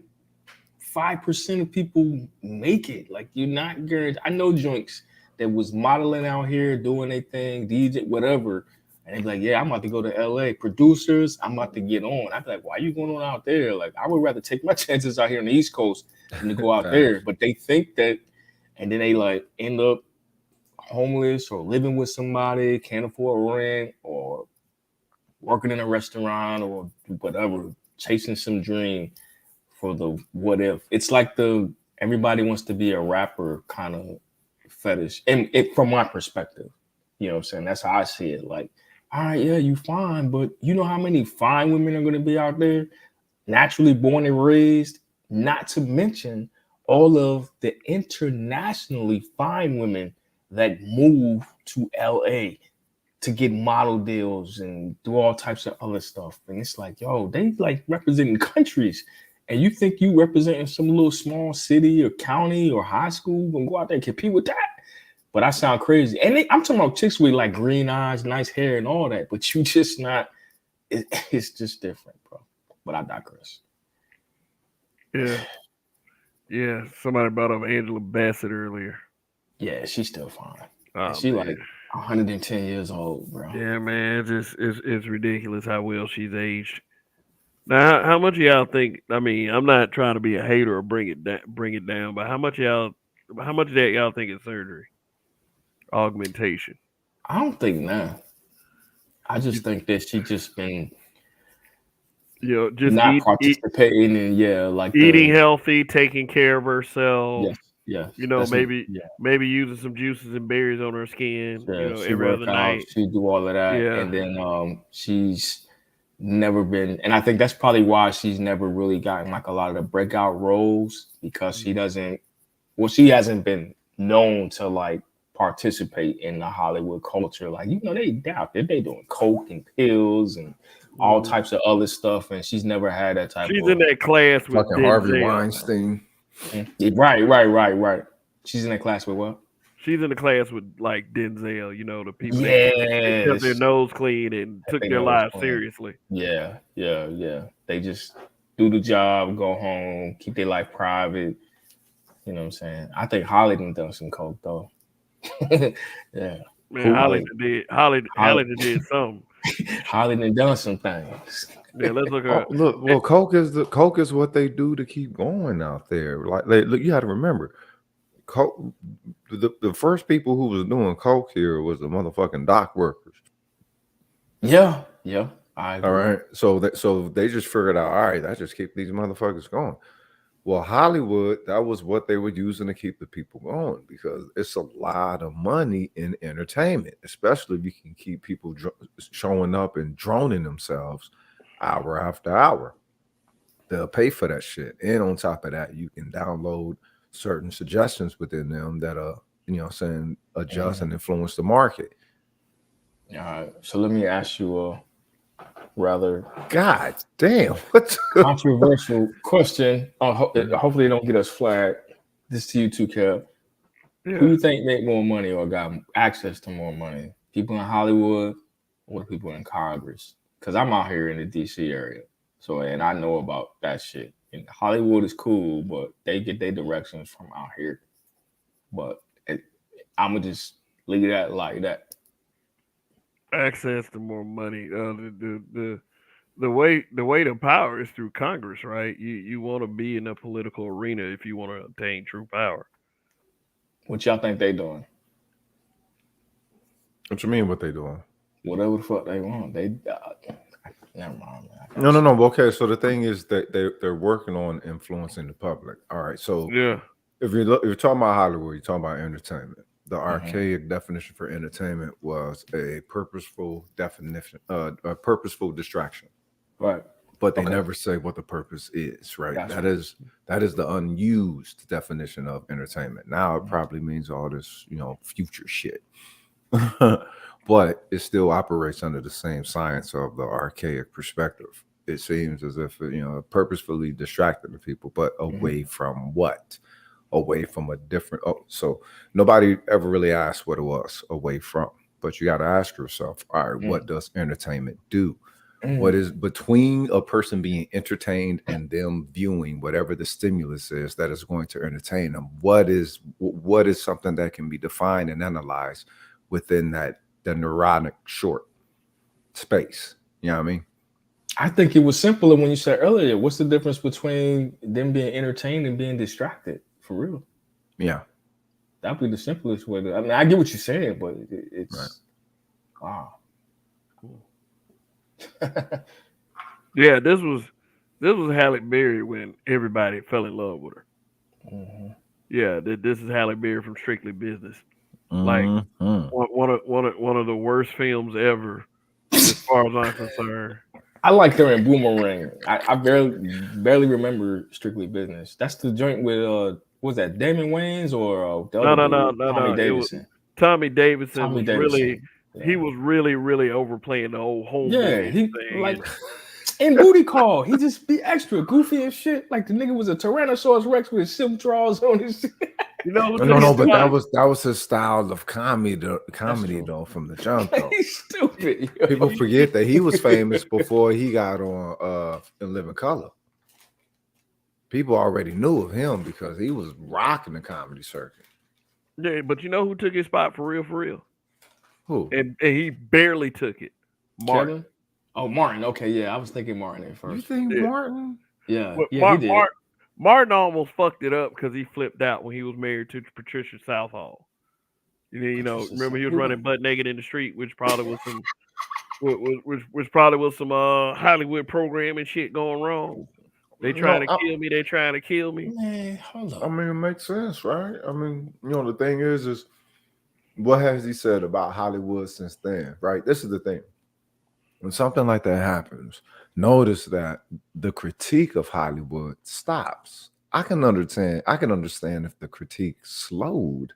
5% of people make it. Like you're not guaranteed. I know joints that was modeling out here, doing their thing, DJ, whatever. And they be like, yeah, I'm about to go to LA. Producers, I'm about to get on. I'd be like, why are you going on out there? Like, I would rather take my chances out here on the East Coast than to go out there. But they think that, and then they like end up homeless or living with somebody, can't afford rent, or working in a restaurant or whatever, chasing some dream for the what if. It's like everybody wants to be a rapper kind of fetish. And from my perspective, you know what I'm saying? That's how I see it. Like, all right, yeah, you fine, but you know how many fine women are going to be out there, naturally born and raised, not to mention all of the internationally fine women that move to LA to get model deals and do all types of other stuff. And it's like, yo, they like representing countries. And you think you representing some little small city or county or high school and go out there and compete with that? But I sound crazy. And I'm talking about chicks with like green eyes, nice hair and all that. But you just not, it's just different, bro. But I digress. Yeah. Yeah. Somebody brought up Angela Bassett earlier. Yeah, she's still fine. Oh, she like 110 years old, bro. Yeah, man. It's ridiculous how well she's aged. Now, how much of y'all think? I mean, I'm not trying to be a hater or bring it down, but how much of that y'all think is surgery augmentation? I don't think now. I You, just think that she just been just not participating in like eating the healthy, taking care of herself. yes, yes. That's it. Maybe Yeah. using some juices and berries on her skin. Yeah, she Every other work out, night. she do all of that, Yeah. and then she's never been, and I think that's probably why she's never really gotten like a lot of the breakout roles because she doesn't. Well, she hasn't been known to like participate in the Hollywood culture. Like they out there, they doing coke and pills and all Mhm. types of other stuff, and she's never had that type She's in of. that class with Fucking Harvey Denzel. Weinstein. Right. She's in that class with what? She's in the class with like Denzel. The people that kept their Yes, nose clean and took they their know it's lives playing. seriously. Yeah. They just do the job, go home, keep their life private. You know what I'm saying? I think Holly done some coke though. Yeah. Man, Who? Holly, Holly did something. Holly done some things. Yeah, let's look Oh, at. look, well, coke is what they do to keep going out there. Like, look, you got to remember, coke. The first people who was doing coke here was the motherfucking dock workers. Yeah. I All agree. right, so they just figured out, all right, that just keep these motherfuckers going. Well, Hollywood, that was what they were using to keep the people going because it's a lot of money in entertainment, especially if you can keep people showing up and droning themselves hour after hour. They'll pay for that shit. And on top of that, you can download certain suggestions within them that adjust and influence the market. All right. So let me ask you a rather God damn. What controversial question. Hopefully, it don't get us flagged. This to you too, Kev. Who Yeah, you think make more money or got access to more money? People in Hollywood or the people in Congress? Because I'm out here in the DC area. So, and I know about that shit. And Hollywood is cool, but they get their directions from out here. But I'm going to just leave that like that. access to more money. The way to power is through Congress, right? You want to be in a political arena if you want to obtain true power. What y'all think they doing? what you mean what they doing? Whatever the fuck they want. Never mind, man. I No, can't no, say no. Okay, so the thing is that they're working on influencing the public. All right, so Yeah. if you're talking about Hollywood, you're talking about entertainment. The Mhm. archaic definition for entertainment was a purposeful definition, a purposeful distraction. Right. But they Okay. never say what the purpose is, right? Gotcha. That is the unused definition of entertainment. Now it Mhm. probably means all this, future shit. But it still operates under the same science of the archaic perspective. It seems as if purposefully distracting the people, but away from what? Away from a different. Oh, so nobody ever really asked what it was away from. But you got to ask yourself, all right, what does entertainment do? What Mm. is between a person being entertained and them viewing whatever the stimulus is that is going to entertain them? What is something that can be defined and analyzed within the neurotic short space? You know what I mean? I think it was simpler when you said earlier. What's the difference between them being entertained and being distracted? For real, Yeah, that'd be the simplest way. I mean, I get what you're saying, but right. it's wow. Yeah, this was Halle Berry when everybody fell in love with her. Mhm. Yeah, this is Halle Berry from Strictly Business. Like Mhm. one of the worst films ever, as far as I'm concerned. I liked her in Boomerang. I barely remember Strictly Business. That's the joint with what was that Damon Wayans or the No, other no, no, dude, no, Tommy no. It was Davidson. Tommy Davidson Tommy was really Davidson. he Yeah. was really really overplaying the whole Yeah, homeboy he thing, like and in Booty Call, he just be extra goofy and shit. Like the nigga was a Tyrannosaurus Rex with silk drawers on his shit. who No, took no, his no, but spot? that was his style of comedy. That's Comedy true. though, from the jump though. He's stupid. Yo. People forget that he was famous before he got on in Living Color. People already knew of him because he was rocking the comedy circuit. Yeah, but you know who took his spot for real, Who? and he barely took it. Martin. Kevin. Oh, Martin. Okay, yeah, I was thinking Martin at You first. think Yeah. Martin? Yeah, But yeah, he did. Martin almost fucked it up because he flipped out when he was married to Patricia Southall. Patricia Remember he was who running that? butt naked in the street, which probably was some which probably was some Hollywood programming shit going wrong. They trying No, to kill me. They trying to kill me. Man, hold I up. mean, it makes sense, right? I mean, the thing is what has he said about Hollywood since then, right? This is the thing. When something like that happens, notice that the critique of Hollywood stops. I can understand if the critique slowed.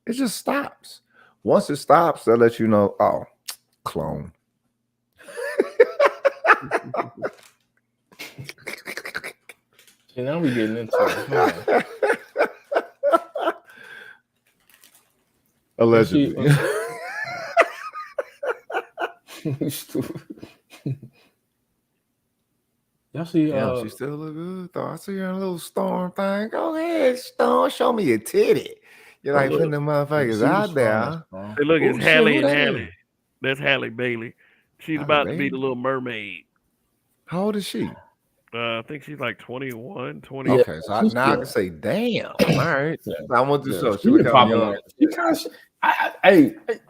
It just stops. Once it stops, they'll let you know, oh, clone. See, now we getting into it. Hold on. Allegedly. Stupid. Y'all see, Yeah, she still look good though. I see her in a little storm thing. Go ahead, Storm. Show me your titty. You're like putting them motherfuckers she was out fine, there. bro. Hey, look, Oh it's shit, Halle who and that Halle. is? That's Halle Bailey. She's Halle about to be Bailey? the Little Mermaid. How old is she? I think she's like 21, 20. Yeah, Okay, so now I can say, damn. All right. Yeah. I want to Yeah, show. she She look been kind of popping young. off. She kind of,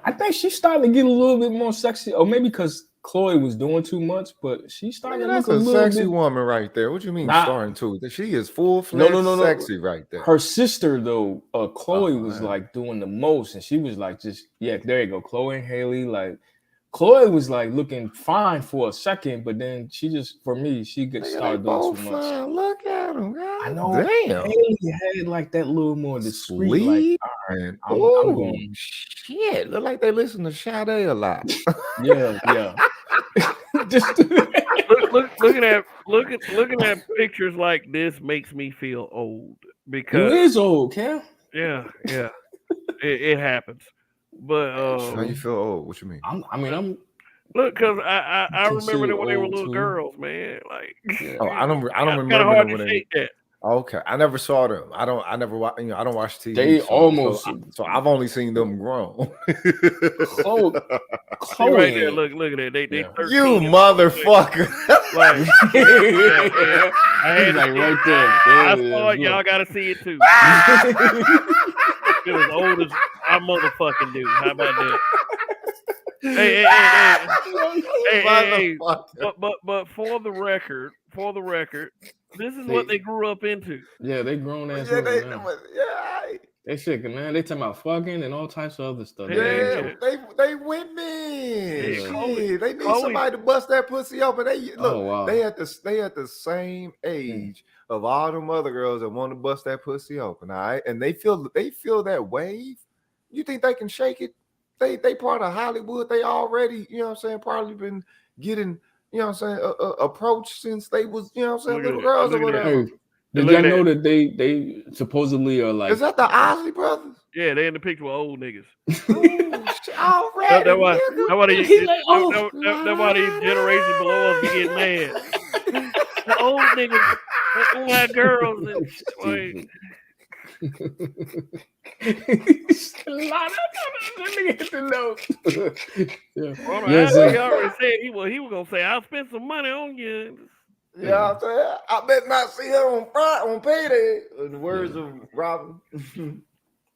I think she's starting to get a little bit more sexy, or maybe because Chloe was doing too much, but she's starting Nigga, to look that's a a little sexy bit. woman right there. What you mean Not, starting to? She is full-fledged no. sexy right there. Her sister though, Chloe was man. like doing the most, and she was like just there you go, Chloe and Haley. Like Chloe was like looking fine for a second, but then she just for me she Nigga, they started doing both too much. fine. Look at them. I God know damn. Haley had like that little more discreet, like Sleep. all right, And I'm oh going. shit. Look like they listen to Sade a lot. Yeah. Just Looking at pictures like this makes me feel old you because is old, Cam. yeah, it happens. But How you feel old? What you mean? I'm look, because I remember considered them when they were old little too. girls, man. Like Yeah. Oh, I don't it's kind of remember hard them to when shake that. okay. I never saw them. I never watch, I don't watch TV. They So almost I've only seen them grown. Chloe, See right there, Chloe. look at that. They Yeah. 13. You motherfucker. Like, yeah. I He's had like to see right it. there. I There it saw is. it. Y'all Look. gotta see it too. It was old as I motherfucking do. How about that? Hey. But for the record, this is what they grew up into. Yeah, they grown ass Yeah, women now. yeah, They shit, man. They talking about fucking and all types of other stuff. yeah, Yeah. they women. Yeah, Shit, they need Chloe- somebody to bust that pussy open. They look, Oh, wow. they at the same age of all them other girls that want to bust that pussy open. All right, and they feel that wave. You think they can shake it? They part of Hollywood. They already, you know what I'm saying, probably been getting, you know what I'm saying, approached since they was, you know what I'm saying, Look at little that. girls or Look at that. whatever. Hey, did Look y'all at know that they supposedly are like Is that the Osley brothers? Yeah, they in the picture with old niggas. Oh, shit, already, That's why He like, oh. that's why these generations below us be getting mad. The old niggas, the white girls, and like, he already said he was gonna say I'll spend some money on you. Yeah, I'm saying, I bet not see her on payday. In the words of Robin.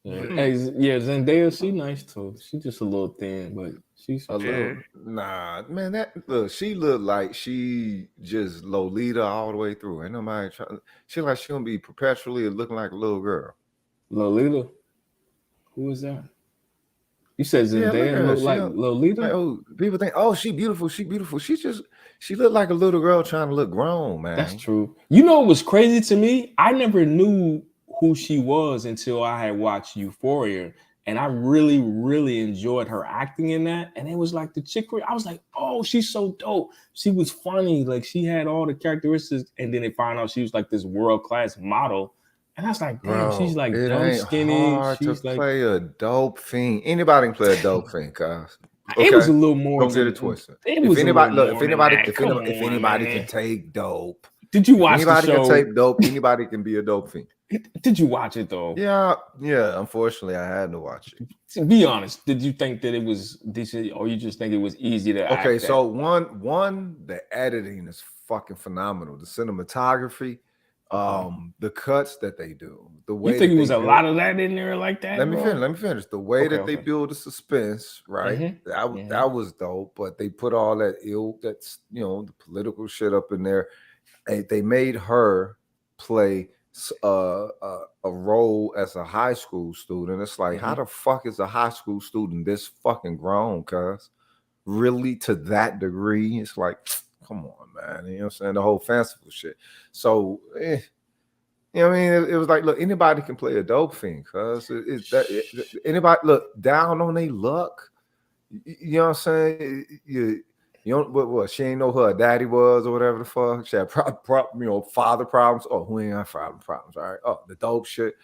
Hey, Zendaya, she nice too. She just a little thin, but she's A little, nah, man. That look, she looked like she just Lolita all the way through. Ain't nobody trying. She like she gonna be perpetually looking like a little girl. Lolita. Who is that? You said Yeah, look at Zendaya her. look She like don't- Lolita? Like, oh, people think, oh, she beautiful. She beautiful. She looked like a little girl trying to look grown, man. That's true. You know what was crazy to me? I never knew who she was until I had watched Euphoria. And I really, really enjoyed her acting in that. And it was like the chick, I was like, oh, she's so dope. She was funny. Like she had all the characteristics. And then they found out she was like this world-class model. And I was like, damn, she's like it dumb ain't skinny. hard She's to like, play a dope fiend. Anybody can play a dope fiend, cuz. it was a little more. Don't get it twisted. It was If anybody a little look, more if than anybody, that. if Come anybody on, can man. take dope, Did you if watch the anybody show? can take dope, anybody can be a dope fiend. Did you watch it though? Yeah. Unfortunately, I had to watch it. Be honest. Did you think that it was decent, or you just think it was easy to Okay, act so one, the editing is fucking phenomenal. The cinematography, the cuts that they do, the way you think that it was they a build, lot of that in there like that? Let me bro? finish. Let me finish. The way Okay, that they okay. build the suspense, right? That was dope. But they put all that's the political shit up in there. They made her play a role as a high school student. It's like, how the fuck is a high school student this fucking grown? Cuz really to that degree, it's like, come on, man. You know what I'm saying? The whole fanciful shit. So. You know what I mean? It was like, look, anybody can play a dope fiend, cuz anybody look down on their luck. You know what I'm saying? You don't what she ain't know who her daddy was or whatever the fuck. She had father problems. Oh, who ain't got father problems? All right. Oh, the dope shit.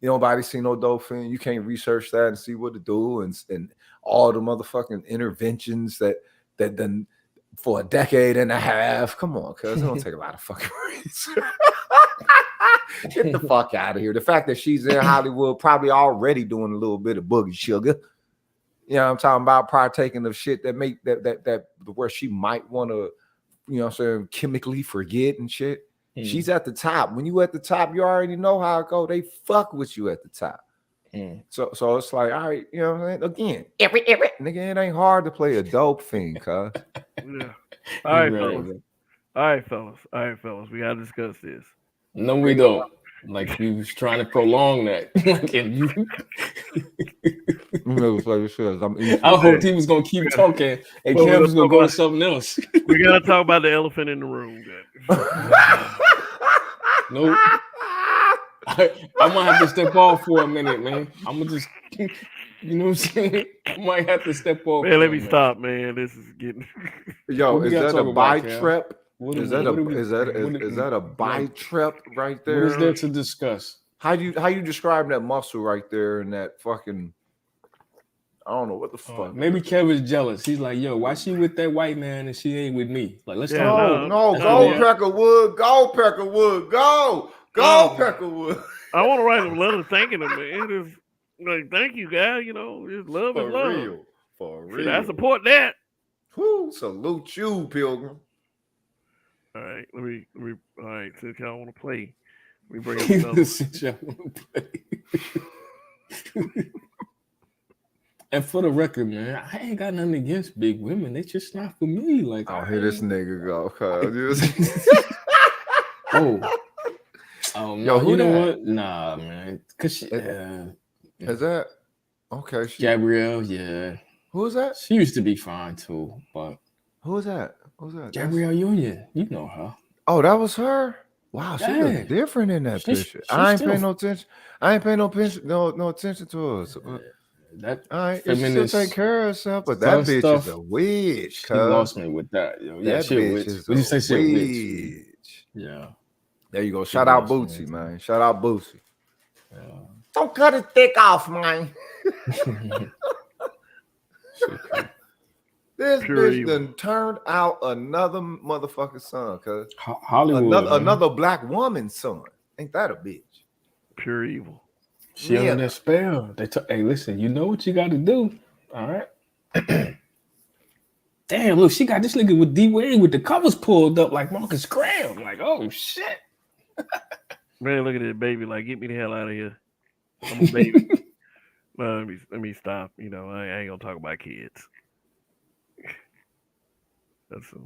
Nobody see no dope fiend. You can't research that and see what to do and all the motherfucking interventions that done for a decade and a half. Come on, cuz it don't take a lot of fucking research. Get the fuck out of here. The fact that she's in Hollywood, probably already doing a little bit of boogie sugar. You know what I'm talking about? Partaking of shit that make that where she might want to, you know what I'm saying, chemically forget and shit. She's at the top. When you at the top, you already know how it go. They fuck with you at the top. So it's like, all right, you know what I'm saying? Again, nigga, it ain't hard to play a dope fiend, cuz. Yeah. All right, fellas. We gotta discuss this. No, we don't. Like we was trying to prolong that. Like, and you. I hoped he was gonna keep talking, and Kev was gonna go to something else. We gotta talk about the elephant in the room. Nope. I'm gonna have to step off for a minute, man. I'm gonna just, you know what I'm saying? I might have to step off. Man, let me stop, man. This is getting. Yo, is that a buy trap? Is that a buy trap right there? What is there to discuss? How you describe that muscle right there and that fucking? I don't know what the fuck. Maybe Kev is jealous. He's like, yo, why she with that white man and she ain't with me? Like, let's talk. No, go Peckerwood, go Peckerwood, go Peckerwood. I want to write a letter thanking him, man. It's like, thank you, guy. You know, just love is love. For real. I support that. Whoo, salute you, Pilgrim. All right, let me. All right, since y'all want to play, we bring up another. Since y'all want to play. And for the record, man, I ain't got nothing against big women. They just not for me. Like, I'll hear this nigga go. Oh, yo, who you know that? what? Nah, man. Cause she, is that okay? Gabrielle, yeah. Who is that? She used to be fine too, but who is that? Who's that? Gabrielle Union. You know her. Oh, that was her. Wow, she look different in that picture. I ain't paying no attention. I ain't paying no attention to her. So, that all right, she still take care of herself, but that bitch stuff, is a witch. She lost me with that. Yo. Yeah, she a witch. Would you say she a witch? Yeah. There you go. Shout out Bootsy, man. Shout out Bootsy. Yeah. Don't cut his dick off, man. This bitch done turned out another motherfucking son, cuz Hollywood, another black woman's son. Ain't that a bitch? Pure evil. She under that spell. Hey, listen, you know what you got to do. All right. Damn, look, she got this nigga with D-Wade with the covers pulled up like Marcus Graham. Like, oh shit. Man, look at this baby. Like, get me the hell out of here. I'm a baby. Let me stop. You know, I ain't gonna talk about kids. That's a...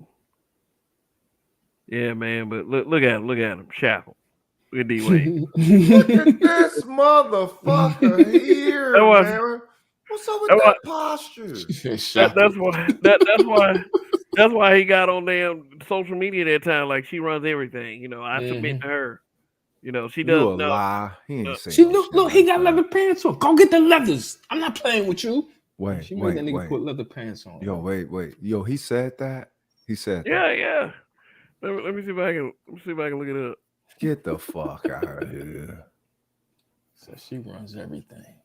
Yeah, man. But look at him. Shackle. Look at D-Wade. Look at this motherfucker here, man. What's up with that posture? That's why he got on damn social media that time. Like, she runs everything. You know, I submit to her. You know, she does. You a lie. He ain't saying she look. He got leather pants on. Go get the leathers. I'm not playing with you. Wait, she made that nigga put leather pants on. Yo, wait. Yo, he said that. He said. Yeah. Let me see if I can look it up. Get the fuck out of here. So she runs everything.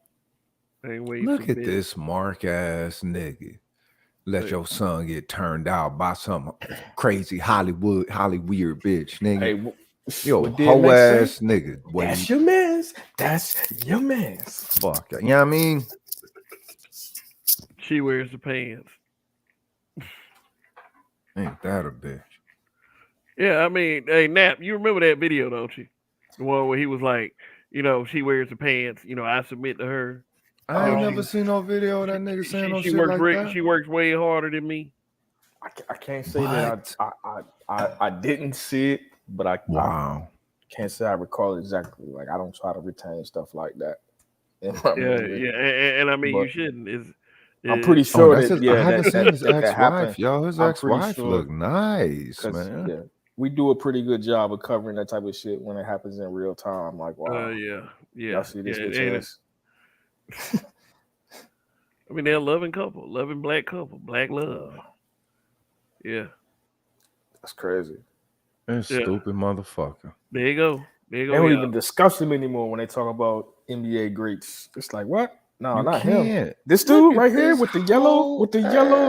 Look at this mark ass nigga. Let your son get turned out by some crazy Hollywood bitch, nigga. Yo, What hoe DMX say? ass nigga. That's your man's. That's your man's. Fuck. You know what I mean? She wears the pants. Ain't that a bitch? Yeah, I mean, hey Nap, you remember that video, don't you? The one where he was like, she wears the pants. I submit to her. I ain't She never seen no video of that nigga saying no she shit like that. she works way harder than me. I can't say that I didn't see it, but I can't say I recall exactly. Like I don't try to retain stuff like that in my memory. Yeah, and I mean But you shouldn't. I'm pretty sure that's that his, I haven't seen his that ex-wife, happened. yo. His I'm pretty ex-wife sure, look nice, man. Yeah, we do a pretty good job of covering that type of shit when it happens in real time. Like, wow, yeah. y'all see this bitch ass. I mean, they're a loving couple, loving black couple, black love. Yeah, that's crazy. That stupid motherfucker. There you go. They don't even discuss him anymore when they talk about NBA greats. It's like, what? No, not him. This dude right here with the yellow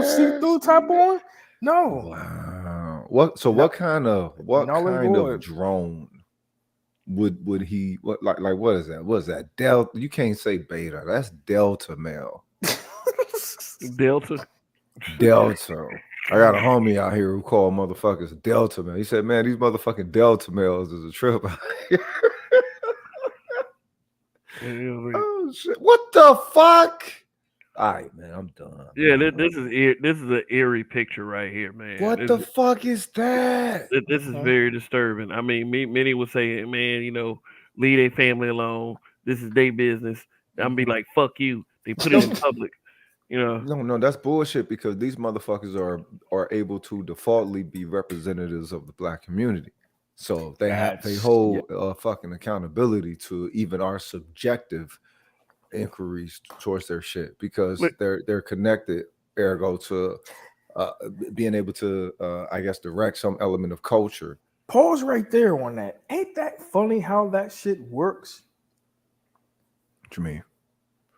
see-through top on. No. Wow. What kind of drone would he like what is that? What is that? Delta? You can't say beta. That's Delta male. Delta. I got a homie out here who called motherfuckers Delta male. He said, man, these motherfucking Delta males is a trip. Oh shit! What the fuck? All right, man, I'm done. Yeah, this is an eerie picture right here, man. What the fuck is that? This is very disturbing. I mean, many would say, man, leave their family alone. This is their business. I'm be like, fuck you. They put it in public. No, that's bullshit because these motherfuckers are able to defaultly be representatives of the black community. So they hold fucking accountability to even our subjective inquiries towards their shit because they're connected, ergo to being able to I guess direct some element of culture. Pause right there on that. Ain't that funny how that shit works? What you mean?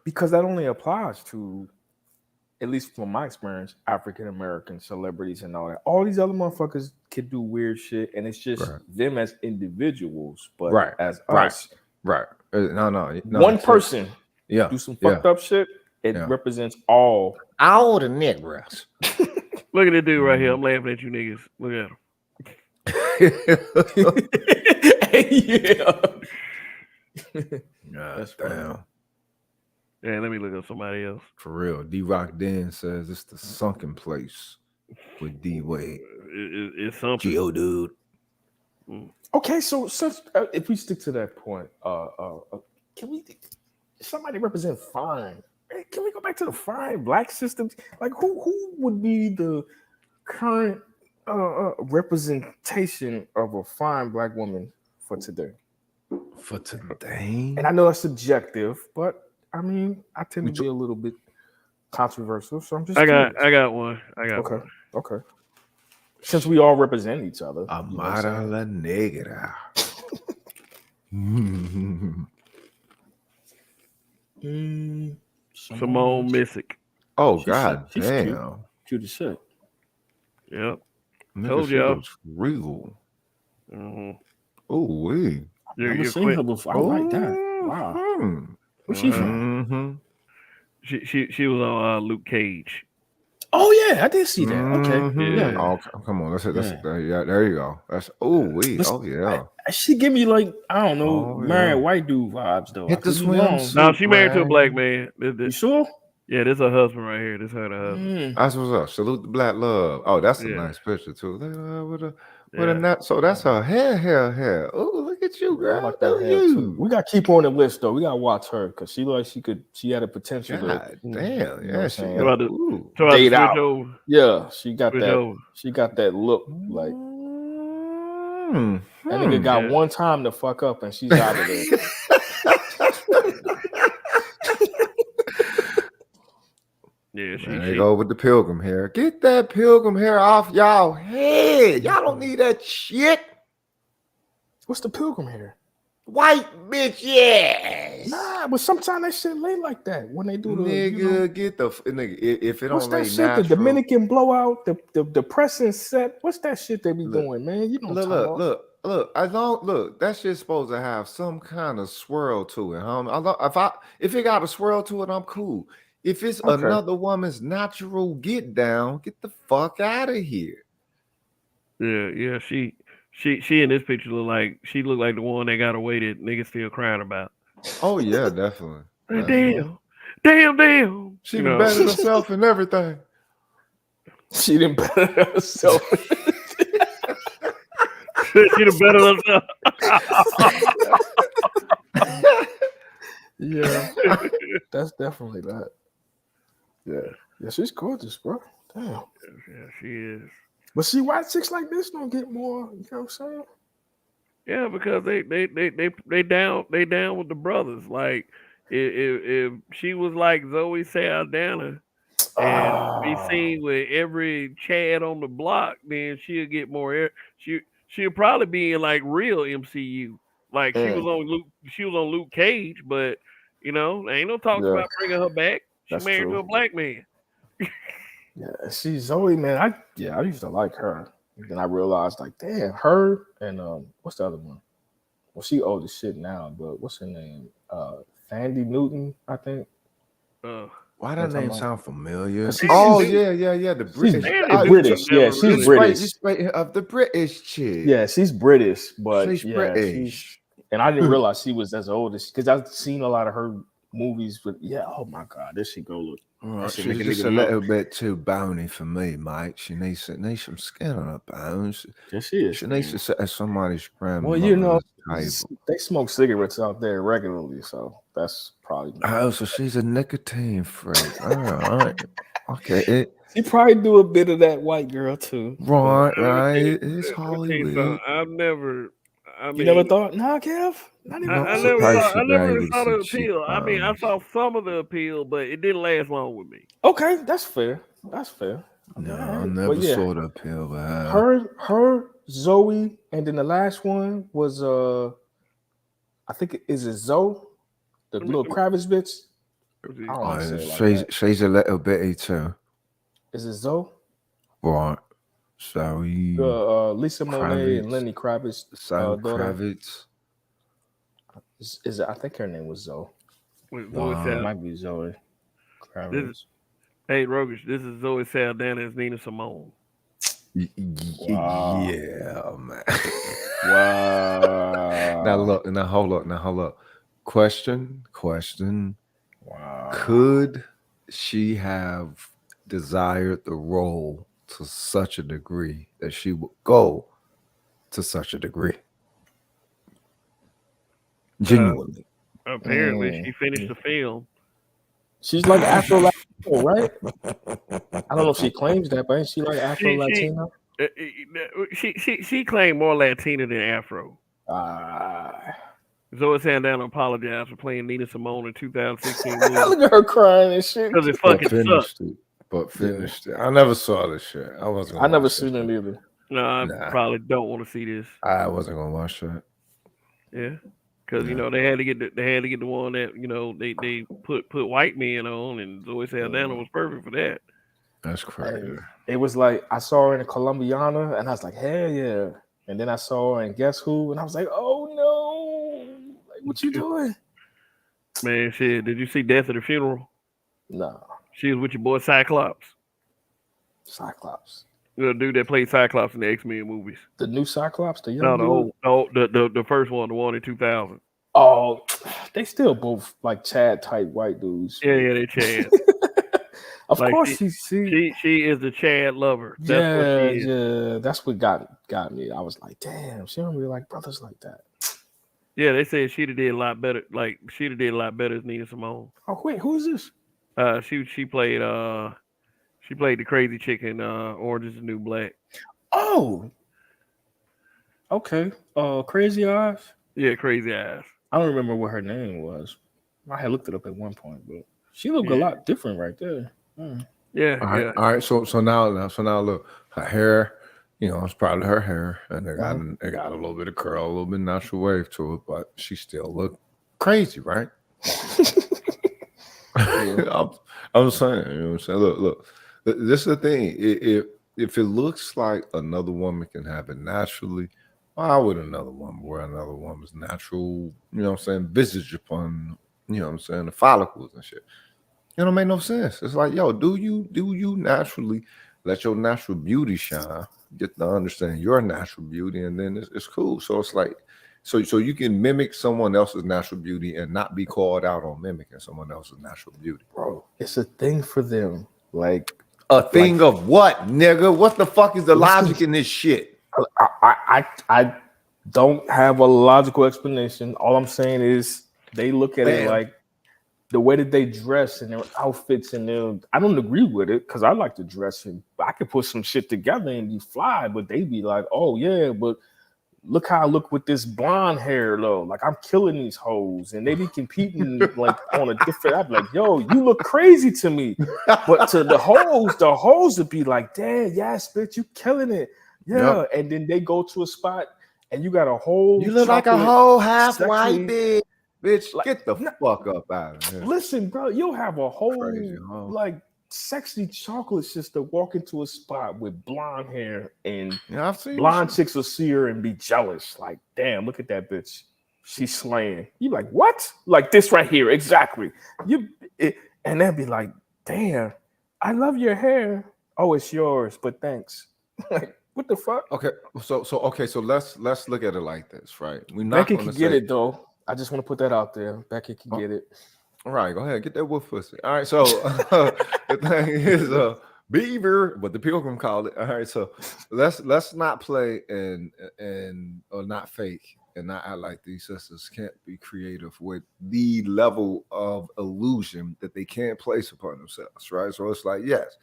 Because that only applies to, at least from my experience, African American celebrities and all that. All these other motherfuckers can do weird shit, and it's just them as individuals, but as us. Right. No. One person do some fucked up shit, it represents all the niggas. Look at that dude right here. I'm laughing at you niggas. Look at him. That's damn. Yeah, let me look up somebody else. For real. D-Rock Den says it's the sunken place with D-Wade. It's something. Geodude. Okay, so if we stick to that point, can somebody represent fine? Can we go back to the fine black system? Like who would be the current representation of a fine black woman for today? For today? And I know that's subjective, but I mean, I tend to be a little bit controversial, so I'm just. I got one. One. Okay. Since we all represent each other, Amara la Negra. Simone Missick. Oh God damn! Cute as shit. Yep. Told y'all. Regal. Oh wait. Never seen her before. I like that. Wow. Where's she from? She was on Luke Cage. Oh yeah, I did see that. Okay. Yeah. Oh, come on. There you go. That's yeah. She give me like I don't know married white dude vibes though. Hit the swim. No, she married to a black man. You sure? Yeah, this is her husband right here. This her husband. That's what's up. Salute the black love. Oh, that's a nice picture too. With a nut. So that's her hair. Oh, look at you, girl. I like that hair too. We gotta keep her on the list though. We gotta watch her because she looked like she had a potential. Damn, yeah, she about to date out. Over. Yeah, she got that. Over. She got that look like. That nigga got one time to fuck up and she's out of there. Yeah, she go with the pilgrim hair. Get that pilgrim hair off y'all head. Y'all don't need that shit. What's the pilgrim hair? White bitch, yes. Nah, but sometimes that shit lay like that when they do the nigga. Get the nigga if it don't lay shit, natural. The Dominican blowout, the depressing set. What's that shit they be doing, man? You don't look. that shit's supposed to have some kind of swirl to it, if it got a swirl to it, I'm cool. If it's Okay. another woman's natural get down, get the fuck out of here. Yeah. She in this picture look like the one that got away that niggas still crying about. Oh yeah, definitely. Like, definitely. damn. She You done know, bettered herself and everything. She didn't better herself. she the better herself. Yeah, that's definitely that. Yeah, she's gorgeous, bro. Damn. Yeah, she is. But see, why chicks like this don't get more? You know what I'm saying? Yeah, because they down with the brothers. Like if she was like Zoe Saldana and be seen with every Chad on the block, then she'll get more air. She'll probably be in like real MCU. Like she was on Luke Cage, but ain't no talks Yeah, about bringing her back. She that's married to a true. black man. Yeah, see, Zoe, man, I used to like her. And then I realized, like, damn, her and what's the other one? Well, she old as shit now, but what's her name? Fandy Newton, I think. Uh, Why Know that what I'm name talking sound familiar? Cause she's- Oh she's- yeah. The She's British. Fanny British. Newton Yeah, never she's really. British. Of the British chick. Yeah, she's British, but She's yeah, British. and I didn't realize she was as old as because I've seen a lot of her movies. But yeah, oh my god, this she go look. That shit She's make a just nigga a look. little bit too bony for me, mate. She needs some skin on her bones. Yeah, she is. She needs to sit at somebody's Well, you know, grandmother's table. they smoke cigarettes out there regularly, so that's probably. Oh, so she's a nicotine freak. All right. Okay. She probably do a bit of that white girl too. Right. Let It's me tell you Hollywood. something. I've never. I You mean, never thought, nah, Kev? Not even. Not I surprised I she never died really with saw some the appeal. I mean, I cheekbones. saw some of the appeal, but it didn't last long with me. Okay, that's fair. That's fair. No, Okay, I but never yeah, saw the appeal with her. her, Zoe, and then the last one was I think is it Zoe, the Let me- little Kravitz bitch. let me see. I don't want to say it like that. She's a little bitty too. Is it Zoe? Right. So Lisa Monet and Kravitz. Lenny Kravitz So daughter. Kravitz. Is it? I think her name was Zoe. With Wow. Zoe It Saldana. might be Zoe Kravitz. Hey, Rogish, this is Zoe Saldana as Nina Simone. Wow. Yeah, man. Wow. Now hold up. Question. Wow. Could she have desired the role to such a degree that she would go to such a degree? Genuinely. Apparently, she finished the film. She's like Afro Latino, right? I don't know if she claims that, but ain't she like Afro Latino? She claimed more Latina than Afro. Zoe Saldana apologized for playing Nina Simone in 2016 Look at her crying and shit. because it fucking sucked. Finished it. I never saw this shit. I never seen it either. No, I probably don't want to see this. I wasn't gonna watch that. Yeah, because they had to get the one that they put white men on, and Zoe Saldana was perfect for that. That's crazy. It was like I saw her in a Colombiana, and I was like, hell yeah. And then I saw her in Guess Who, and I was like, oh no, like what you doing? Man, shit, did you see Death at the Funeral? No. She was with your boy Cyclops. Cyclops. The dude that played Cyclops in the X-Men movies. The new Cyclops, the young the first one, the one in 2000. Oh, they still both like Chad type white dudes. Yeah, they Chad. Of course, she is the Chad lover. That's what she is. Yeah, that's what got me. I was like, damn, she don't really like brothers like that. Yeah, they said she'd have did a lot better. Like she'd have did a lot better as Nina Simone. Oh wait, who is this? She played the crazy chick in Orange Is the New Black. Oh, okay. Crazy Eyes. Yeah, Crazy Eyes. I don't remember what her name was. I had looked it up at one point, but she looked a lot different right there. Yeah. All right. So now look, her hair, it's probably her hair, and it got a little bit of curl, a little bit natural wave to it, but she still look crazy, right? I'm saying, you know what I'm saying? Look, this is the thing. If it looks like another woman can have it naturally, Why would another woman wear another woman's natural, you know what I'm saying, visage upon, you know what I'm saying, the follicles and shit? It don't make no sense. It's like, yo, do you naturally let your natural beauty shine, get to understand your natural beauty, and then it's cool. So it's like, so you can mimic someone else's natural beauty and not be called out on mimicking someone else's natural beauty. Bro, it's a thing for them. Like A thing of what, nigga? What the fuck is the logic in this shit? I don't have a logical explanation. All I'm saying is they look at it like the way that they dress and their outfits and their, I don't agree with it because I like to dress and I could put some shit together and be fly, but they be like, oh yeah, but look how I look with this blonde hair though. Like I'm killing these hoes and they be competing like on a different, I'd be like, yo, you look crazy to me. But to the hoes would be like, damn, yes, bitch, you killing it. Yeah. Yep. And then they go to a spot and you got a whole, you look like a whole half white bitch. Bitch, like, get the fuck up out of here. Listen, bro, you'll have a whole like sexy chocolate sister walk into a spot with blonde hair and blonde chicks will see her and be jealous. Like, damn, look at that bitch. She's slaying. You like, what? Like this right here, exactly. And they'll be like, damn, I love your hair. Oh, it's yours, but thanks. Like, what the fuck? Okay, so let's look at it like this, right? We're not Becky can get it though. I just want to put that out there. Becky can get it. All right, go ahead, get that wolf pussy. All right, so the thing is, beaver, but the Pilgrim called it. All right, so let's not play and or not fake and not act like these sisters can't be creative with the level of illusion that they can't place upon themselves, right? So it's like, yes,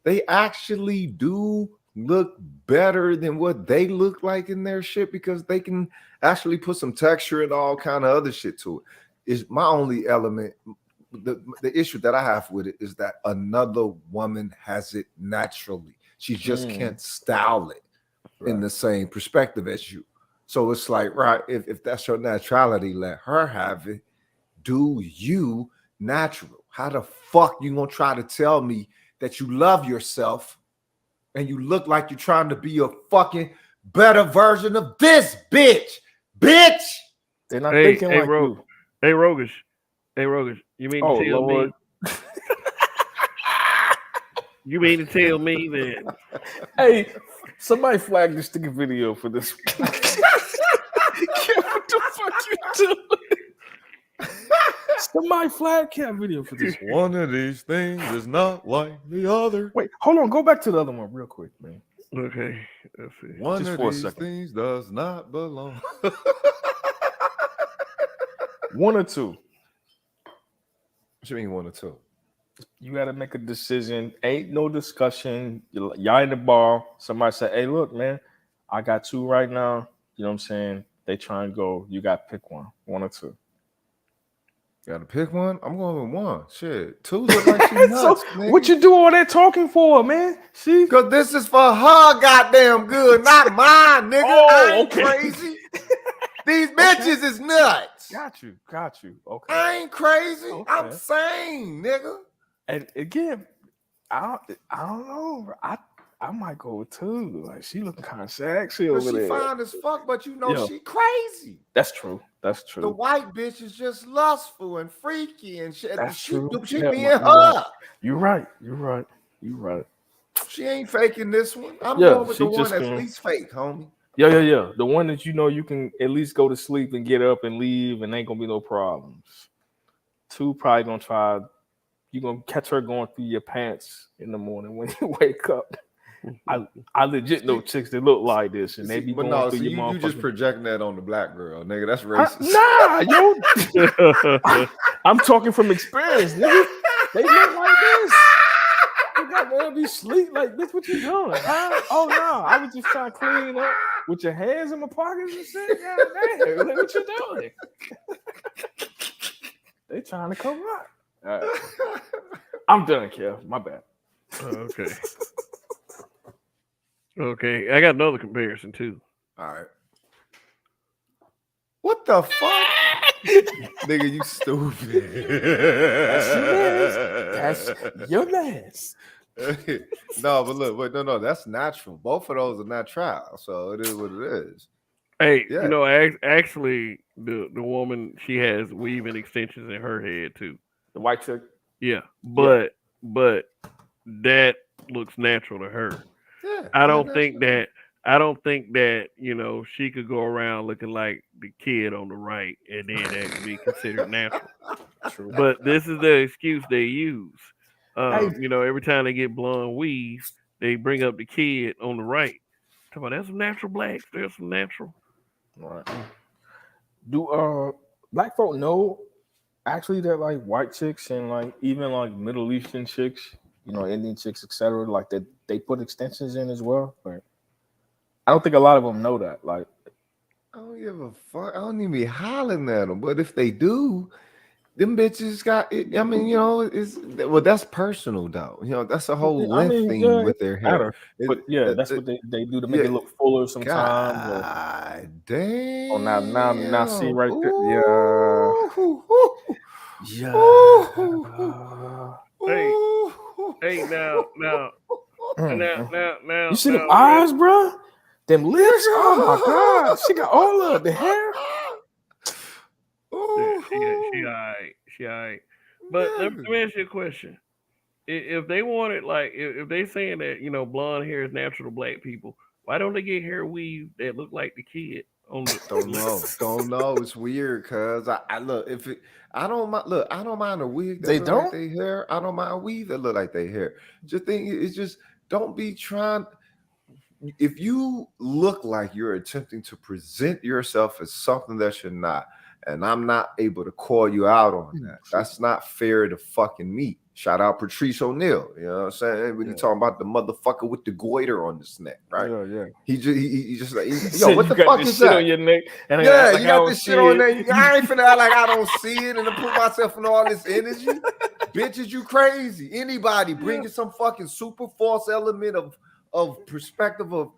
they actually do look better than what they look like in their shit because they can actually put some texture and all kind of other shit to it. Is my only element. The issue that I have with it is that another woman has it naturally. She just can't style it in the same perspective as you. So it's like, right, if that's your naturality, let her have it. Do you natural? How the fuck you gonna try to tell me that you love yourself and you look like you're trying to be a fucking better version of this bitch? Bitch! They're not thinking like you. Hey, Rogish. You mean to tell me? You mean to tell me that? Hey, somebody flag this sticky video for this. What the fuck you doing? Somebody flag cat video for this. One of these things is not like the other. Wait, hold on. Go back to the other one real quick, man. Okay, let's see. One just of these things does not belong. One or two. What you mean one or two? You got to make a decision. Ain't no discussion. Y'all in the bar. Somebody say, hey, look, man, I got two right now. You know what I'm saying? They try and go. You got to pick one or two. You got to pick one? I'm going with one. Shit. Two look like she nuts, so, what you do all that talking for, man? See? Because this is for her goddamn good, not mine, nigga. I ain't crazy. These bitches is nuts. Got you. Okay. I ain't crazy. Okay. I'm sane, nigga. And again, I don't know. I might go with two. Like she looking kind of sexy over there. She fine as fuck, but you know she crazy. That's true. The white bitch is just lustful and freaky and shit. That's true. She being her. You're right. She ain't faking this one. I'm going with the one that's least fake, homie. Yeah. The one that you know you can at least go to sleep and get up and leave and ain't gonna be no problems. Two probably gonna try. You gonna catch her going through your pants in the morning when you wake up. I legit know chicks that look like this and they be going through your you just projecting that on the black girl, nigga. That's racist. Yo. I'm talking from experience, nigga. They look like this. You got to be sleep like this. What you doing? Huh? Oh no, I was just trying to clean up with your hands in my pockets and shit. God damn, what you doing? They trying to come up. All right. I'm done, Kev. My bad. Okay. Okay, I got another comparison too. All right. What the fuck? Nigga, you stupid. That's your ass. No, but look, no, that's natural. Both of those are natural, so it is what it is. Hey, Yeah, actually, the woman, she has weaving extensions in her head too. The white chick. Yeah, Yeah. but that looks natural to her. yeah, I yeah. don't That's think true. that I don't think that she could go around looking like the kid on the right, and then that could be considered natural. True. But this is the excuse they use. Hey, Every time they get blonde weave, they bring up the kid on the right. Talk about there's some natural blacks. There's some natural. right. Do black folk know actually that like white chicks and like even like Middle Eastern chicks, Indian chicks, etc. Like that they put extensions in as well. Like I don't think a lot of them know that. Like I don't give a fuck. I don't even be hollering at them. But if they do, them bitches got it. I mean, that's personal though. That's a whole I length mean, thing yeah, with it their hair. matter. But yeah, that's what they do to make Yeah, it look fuller sometimes. Or God oh now see damn. right there. Yeah. Ooh, ooh, ooh, Yeah. ooh, ooh, Hey, ooh, hey, Mm. You see them now, eyes, bro? Them lips? Oh my god. She got all of the hair. yeah, ooh, she ooh. alright, she alright. But let Yeah. me ask you a question. If they wanted, like, if they saying that blonde hair is natural to black people, why don't they get hair weave that look like the kid on the Don't left? know. Don't know. It's weird, cuz I look if it I don't mind look, I don't mind a wig that They look like don't? they hair. I don't mind a weave that look like they hair. Just think it's just don't be trying if you look like you're attempting to present yourself as something that you're not, and I'm not able to call you out on that, that's not fair to fucking me. Shout out Patrice O'Neal, you know what I'm saying? When you Yeah, talking about the motherfucker with the goiter on his neck, right? yeah. He just like, You yo, said what you the got fuck this is shit on that? your neck, and I Yeah, act like you I got don't this shit see on it. there. I ain't finna act like I don't see it and to put myself in all this energy. Bitches, you crazy. Anybody Yeah. bringing some fucking super false element of perspective of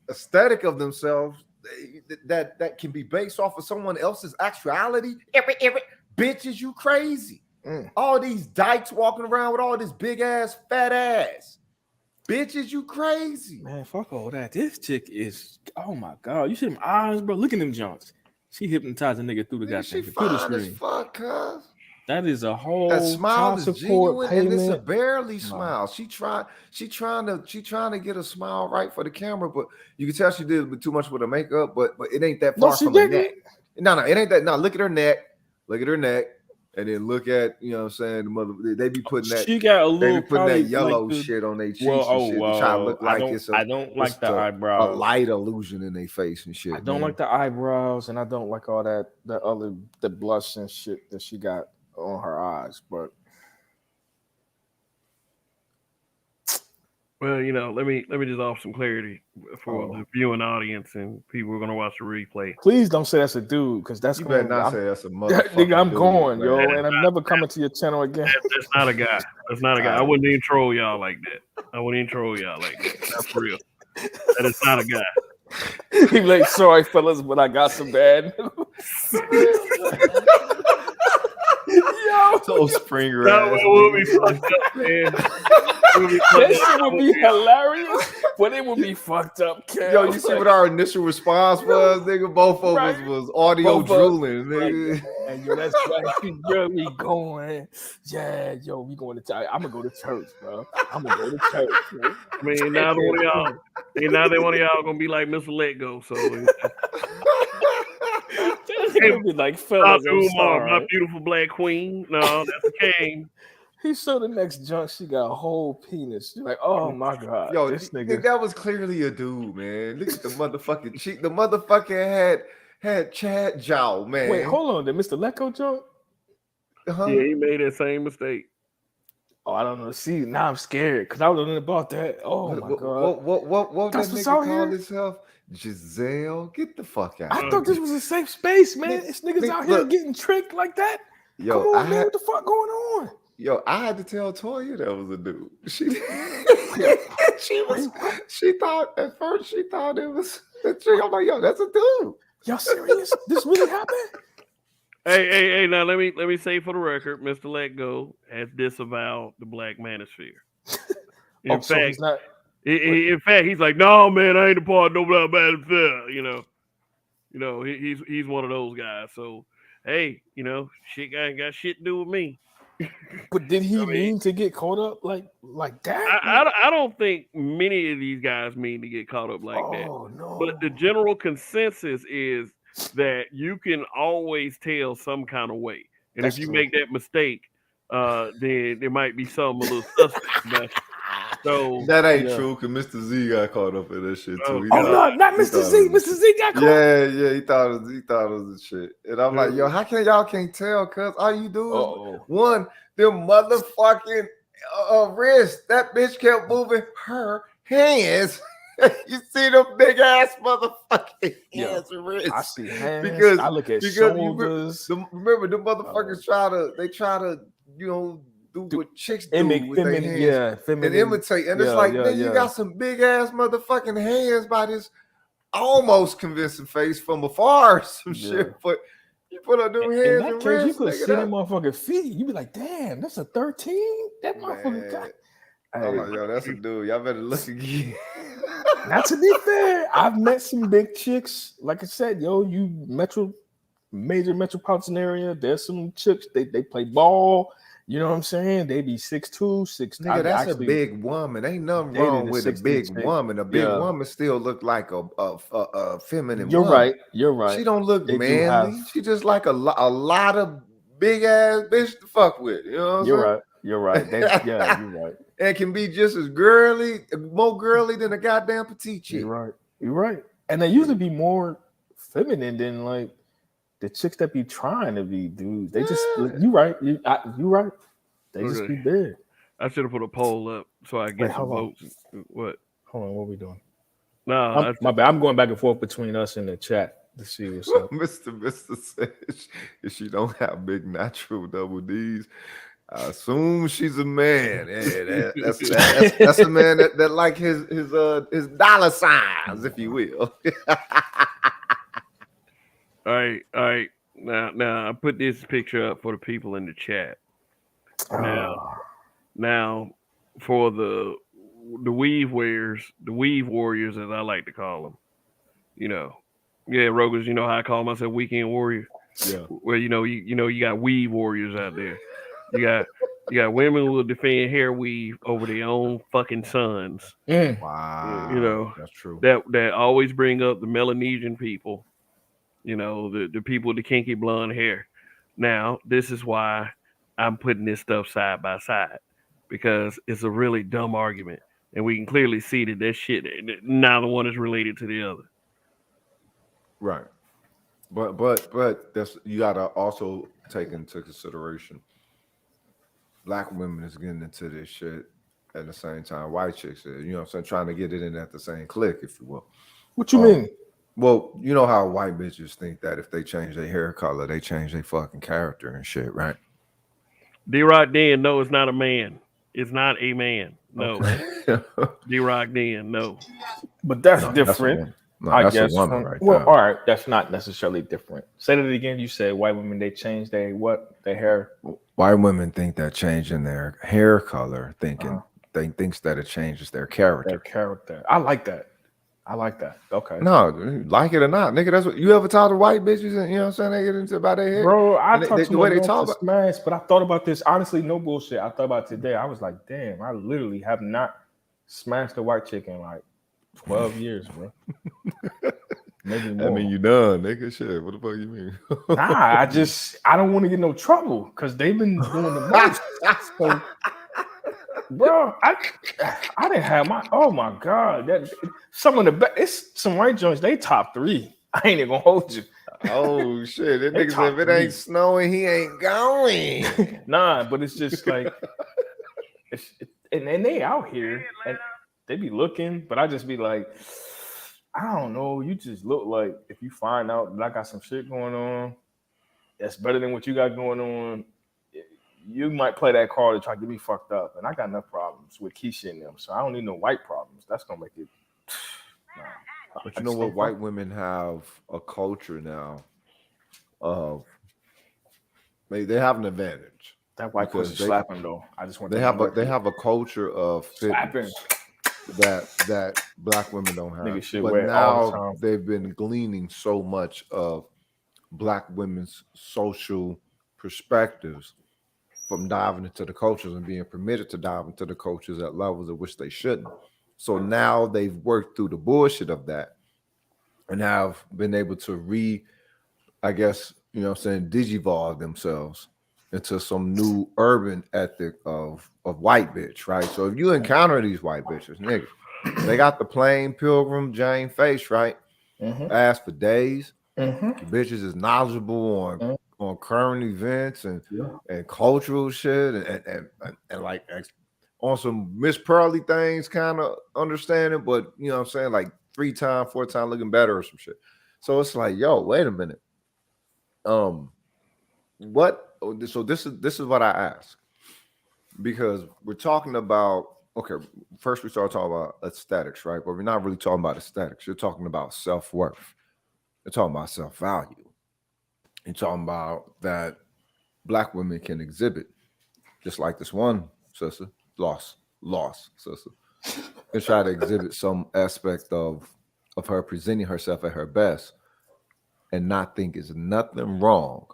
aesthetic of themselves that can be based off of someone else's actuality. Every bitches, you crazy. Mm. All these dykes walking around with all this big ass, fat ass. Bitches, you crazy. Man, fuck all that. This chick is, oh my god. You see them eyes, bro? Look at them joints. She hypnotized a nigga through the Man, she goddamn computer fine as screen. fuck, cuz. That is a That whole smile child is support genuine and it's a payment. barely No. smile. She trying to get a smile right for the camera, but you can tell she did a bit too much with her makeup, but it ain't that No, far she from a neck. didn't. No, it ain't that. No, look at her neck. Look at her neck. And then look at, you know what I'm saying, the mother they be putting She got a little that probably like yellow the shit on their cheeks and shit to try to look I like don't I don't it's like the a eyebrows. light illusion in their face and I shit, don't man. like the eyebrows, and I don't like all that other the blush and shit that she got on her eyes. But Well, let me just offer some clarity for oh, the viewing audience and people who are gonna watch the replay. please don't say that's a dude, because that's You better going. not say that's a Nigga, motherfucking I'm dude, going, man. yo, and I'm never coming to your channel again. That's not a guy. That's not a guy. I I, wouldn't even troll y'all like that. I wouldn't even troll y'all like that. Not for real. That is not a guy. He be like, sorry, fellas, but I got some bad news. Yo, so Springer No, ass it would be nigga. fucked up, man. It would be fucked that up. shit I would wouldn't be be hilarious, but it would be fucked up, Yo, Kel. you see Like, what our initial response was, nigga? Both of us right? was audio Both of us, drooling, like, nigga. and yo, that's right, bro. We going, yeah, yo, we going to church. I'm gonna go to church, bro. I'm gonna go to church. Bro. I mean, now the one of y'all, and now they one of y'all gonna be like Mr. Let Go. So, He hey, gonna be like, my fellas, I'm my sorry. beautiful black queen. No, that's a king. He showed the next junk. She got a whole penis. You're like, oh my god, Yo, this nigga, nigga. that was clearly a dude, man. Look at the motherfucking cheek. The motherfucker had Chad Jow, man. Wait, hold on. Did Mr. Lecco joke? Huh? Yeah, he made that same mistake. Oh, I don't know. See, now I'm scared because I don't know about that. Oh my god, What that's that what's nigga out called here. himself? Giselle. Get the fuck out I of thought here. this was a safe space, man. Nigga, It's niggas out here look, getting tricked like that. Come yo, on, man. What the fuck going on? I had to tell Toya that was a dude. Yeah. She thought at first she thought it was a chick. I'm like, yo, that's a dude. Y'all serious? This really happened? Hey! Now let me say for the record, Mr. Let Go has disavowed the black manosphere. In Oh, so fact, he's not. In fact, he's like, no, man, I ain't a part of no blah blah blah. He's one of those guys. So hey, shit ain't got shit to do with me. But did he I mean, mean to get caught up like that? I don't think many of these guys mean to get caught up like that. Oh no! But the general consensus is that you can always tell some kind of way, and That's if you true. make that mistake, then there might be something a little suspect about you. So That ain't Yeah. true, because Mr. Z got caught up in that shit too. He Oh thought- no, not he Mr. thought Z. it was- Mr. Z got caught. Yeah, he thought it was the shit. And I'm like, yo, how can y'all can't tell? Cause all you do is Uh-oh. one, them motherfucking wrist. That bitch kept moving her hands. You see them big ass motherfucking Yeah. hands and wrists. I see hands. Because- I look at because you shoulders. Remember, the motherfuckers try to do what chicks do Imitate, with their hands. And feminine. imitate, and it's like, then you got some big ass motherfucking hands by this almost convincing face from afar, or some shit. But you put up them In hands that and case, you wrists, could nigga, see them motherfucking feet. You be like, damn, that's a 13. That motherfucker got. I'm like, yo, that's a dude. Y'all better look again. Not to be fair, I've met some big chicks. Like I said, yo, major metropolitan area. There's some chicks. They play ball. You know what I'm saying? They be 6'2", 6'. Nigga, that's a big woman. Ain't nothing dated wrong a with a 6'3" big chick. woman. A big Yeah. woman still look like a feminine You're woman. right. You're right. She don't look They do manly. have- She just like a lot of big ass bitch to fuck with. You know what I'm You're saying? right. You're right. Yeah, you're right. And can be just as girly, more girly than a goddamn petite chick. You're right. You're right. And they usually be more feminine than like the chicks that be trying to be dudes. They just you right. You right. They just be big. I should have put a poll up so I get Wait, some hold on. votes. What? Hold on, what we doing? No, My bad. I'm going back and forth between us and the chat to see what's up. Mr. says if she don't have big natural double D's, I assume she's a man. Yeah, that's a man that like his dollar signs, if you will. all right. Now I put this picture up for the people in the chat. Now for the weave warriors, as I like to call them. Yeah, Rogers. You know how I call myself weekend warrior. Yeah. Well, you got weave warriors out there. You got women who will defend hair weave over their own fucking sons. Wow, that's true. That always bring up the Melanesian people. The people with the kinky blonde hair. Now, this is why I'm putting this stuff side by side, because it's a really dumb argument, and we can clearly see that shit, neither one is related to the other. Right. But that's, you gotta also take into consideration black women is getting into this shit at the same time white chicks is, you know what I'm saying, trying to get it in at the same click, if you will. What you mean? Well, you know how white bitches think that if they change their hair color, they change their fucking character and shit, right? D-Rock Den, no, it's not a man. It's not a man. No. Okay. D-Rock Den, no. But that's different. I guess. A woman right well, there. all right, that's not necessarily different. Say that again. You said white women, they change their hair. White women think that changing their hair color, thinks that it changes their character. Their character. I like that. Okay. No, like it or not, nigga. That's what you ever talk to white bitches, and you know what I'm saying, they get into about their hair. Bro, I talked to the way they talk about smash, but I thought about this. Honestly, no bullshit. I thought about it today. I was like, damn, I literally have not smashed a white chick in like 12 years, bro. Maybe more. I mean, you done, nigga. Shit, what the fuck you mean? Nah, I don't want to get no trouble because they've been doing the most. So, bro, I didn't have oh my god, that some of the best. It's some white joints. They top 3. I ain't even gonna hold you. Oh shit, that They nigga top said if it 3. ain't snowing, he ain't going. Nah, but it's just like, and they out here and they be looking, but I just be like, I don't know. You just look like, if you find out that I got some shit going on that's better than what you got going on, you might play that card to try to get me fucked up. And I got enough problems with Keisha and them, so I don't need no white problems. That's gonna make it. Nah. But you know what? White women have a culture now of they have an advantage. That white pussy slapping though. I just want they have a culture of slapping. that black women don't have. Nigga shit But wet all the now time. they've been gleaning so much of black women's social perspectives from diving into the cultures and being permitted to dive into the cultures at levels at which they shouldn't. So now they've worked through the bullshit of that and have been able to I guess, you know what I'm saying, digivolve themselves into some new urban ethic of white bitch, right? So if you encounter these white bitches, nigga, they got the plain Pilgrim Jane face, right? Ass for days. The bitches is knowledgeable on current events and cultural shit and like on some Miss Pearly things, kind of understanding, but you know what I'm saying, like 3 times, 4 times looking better or some shit. So it's like, yo, wait a minute. What? So this is what I ask, because we're talking about, okay, first we start talking about aesthetics, right? But we're not really talking about aesthetics. You're talking about self-worth. You're talking about self-value. You're talking about that black women can exhibit, just like this one sister, lost sister, can try to exhibit some aspect of her presenting herself at her best and not think is nothing wrong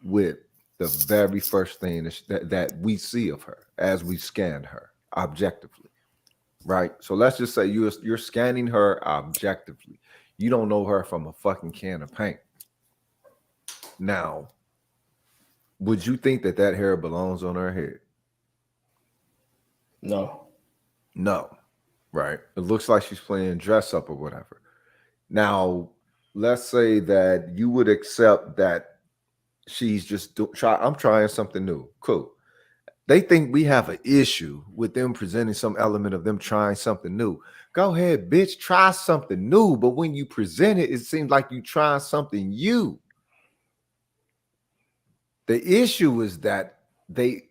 with the very first thing that we see of her as we scan her objectively, right? So let's just say you're scanning her objectively. You don't know her from a fucking can of paint. Now, would you think that hair belongs on her head? No, right? It looks like she's playing dress up or whatever. Now, let's say that you would accept that she's just I'm trying something new. Cool. They think we have an issue with them presenting some element of them trying something new. Go ahead, bitch, try something new. But when you present it, it seems like you trying something new. The issue is that they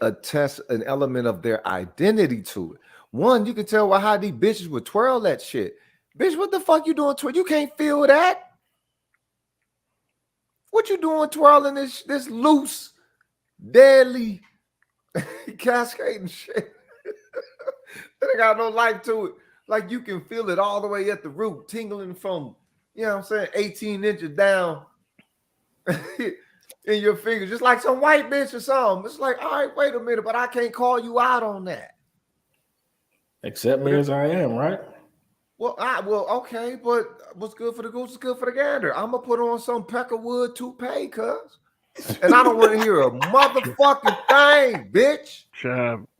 attest an element of their identity to it. One, you can tell how these bitches would twirl that shit. Bitch, what the fuck you doing twirl? You can't feel that. What you doing twirling this loose, deadly, cascading shit? That ain't got no life to it. Like you can feel it all the way at the root, tingling from, you know what I'm saying, 18 inches down in your fingers, just like some white bitch or something. It's like, all right, wait a minute, but I can't call you out on that. Accept me as I am, right? Well, okay, but what's good for the goose is good for the gander. I'm gonna put on some Peckerwood toupee, cuz. And I don't want to hear a motherfucking thing, bitch.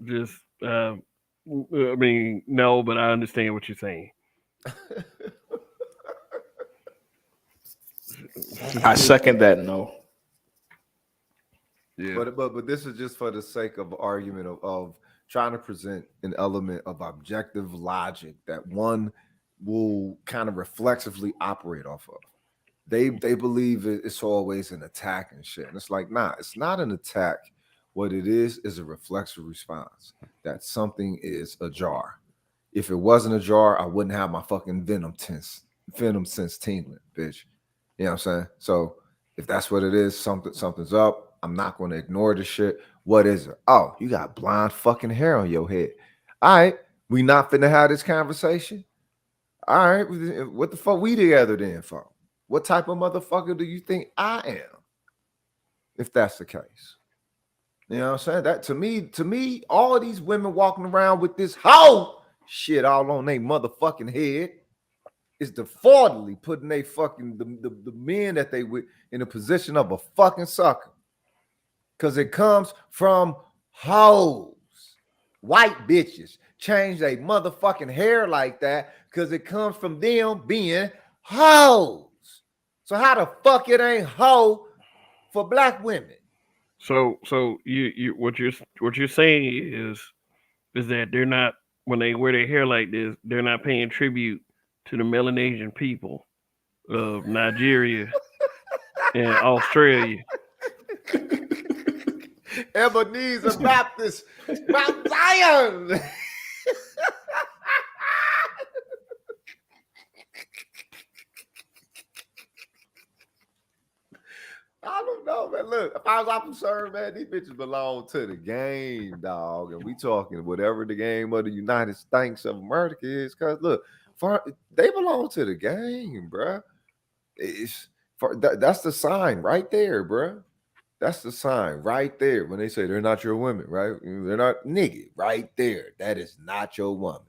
Just, I mean, no, but I understand what you're saying. I second that. No. Yeah. But this is just for the sake of argument of trying to present an element of objective logic that one will kind of reflexively operate off of. They believe it's always an attack and shit. And it's like, nah, it's not an attack. What it is a reflexive response that something is ajar. If it wasn't ajar, I wouldn't have my fucking venom sense tingling, bitch. You know what I'm saying? So if that's what it is, something's up. I'm not going to ignore the shit. What is it? Oh, you got blonde fucking hair on your head. All right, we not finna have this conversation. All right, what the fuck we together then for? What type of motherfucker do you think I am? If that's the case. You know what I'm saying? That to me, all these women walking around with this hoe shit all on their motherfucking head is defaultly putting they fucking the men that they with in a position of a fucking sucker. Cause it comes from hoes. White bitches change their motherfucking hair like that because it comes from them being hoes. So how the fuck it ain't hoe for black women? So you what you're saying is that they're not, when they wear their hair like this, they're not paying tribute to the Melanesian people of Nigeria and Australia. Ebenezer Baptist, Mount Zion. I don't know, man. look, if I was concerned, man, these bitches belong to the game, dog. And we talking whatever the game of the United States of America is. Cause look, they belong to the game, bruh. That's the sign right there, bruh. That's the sign right there. When they say they're not your women, right? They're not nigga, right there. That is not your woman.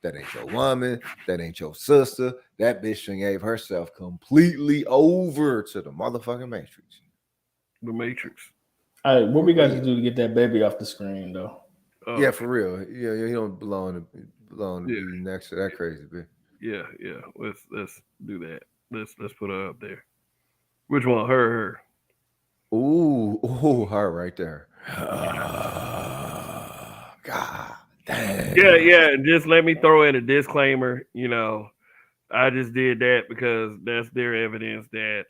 That ain't your woman. That ain't your sister. That bitch gave herself completely over to the motherfucking Matrix. The Matrix. All right, what we got to real. do to get that baby off the screen, though? Yeah, for real. Yeah, he don't belong to Yeah. be next to that crazy bitch. Yeah. Let's do that. Let's put her up there. Which one? Her. Ooh, her right there. God damn. Yeah. Just let me throw in a disclaimer. I just did that because that's their evidence that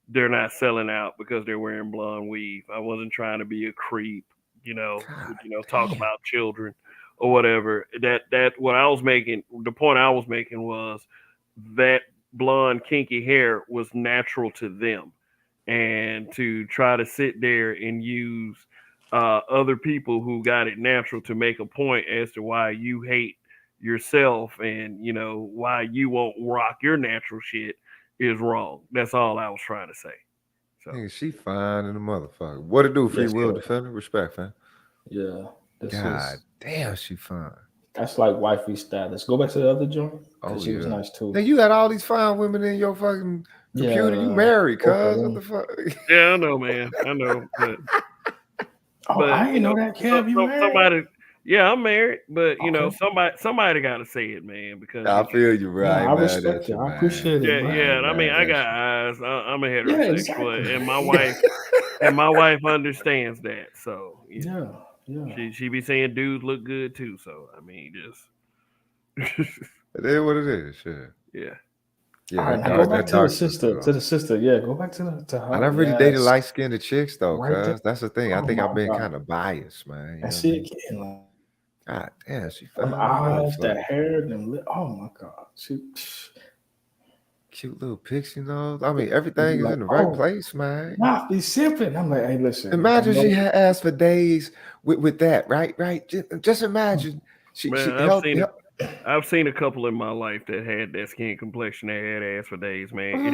they're not selling out because they're wearing blonde weave. I wasn't trying to be a creep, God talk damn. about children or whatever. That what I was making, the point I was making was that blonde kinky hair was natural to them, and to try to sit there and use other people who got it natural to make a point as to why you hate yourself and why you won't rock your natural shit is wrong. That's all I was trying to say. So Nigga, she fine in the motherfucker. What it do, free Yes, will sir. defender? Respect, fam. Yeah, this God is damn, she fine. that's like wifey status. Go back to the other joint Oh because she was yeah. nice too. Now you got all these fine women in your fucking computer. You Yeah, married, both of cuz. What the them. fuck? yeah, I know, man. I know, but Oh, I you didn't know, know that, Kev. You married? somebody. Yeah, I'm married, but Okay. somebody got to say it, man, because I feel you, bro. No, I I ain't mad respect at it. you, I man. appreciate it, yeah, bro. I yeah. ain't I mean, mad I at got you. eyes. I'm a Yeah, heterosexual, exactly. and my wife understands that. So Yeah, yeah. she be saying dudes look good too. So I mean, just It is what it is. Shit. yeah. Yeah, All right, that now go dark, back that to the dark sister sister. though. To the sister. Yeah, go back to I her. never really dated Yes, light skinned chicks though, right there. cuz that's the thing. I Oh think I've my been god. kind of biased, man. You And know what I see mean? again, like God damn, she them fine in the eyes, that motherfucker. hair, them lip. Oh my god. She Cute little pixie nose. I mean, you be everything is like, in the right oh, place, man. not be sipping. I'm like, hey, listen, I Imagine know. she had asked for days with that, right? Right. Just imagine she Man, I've seen a couple in my life that had that skin complexion that had ass for days, man. It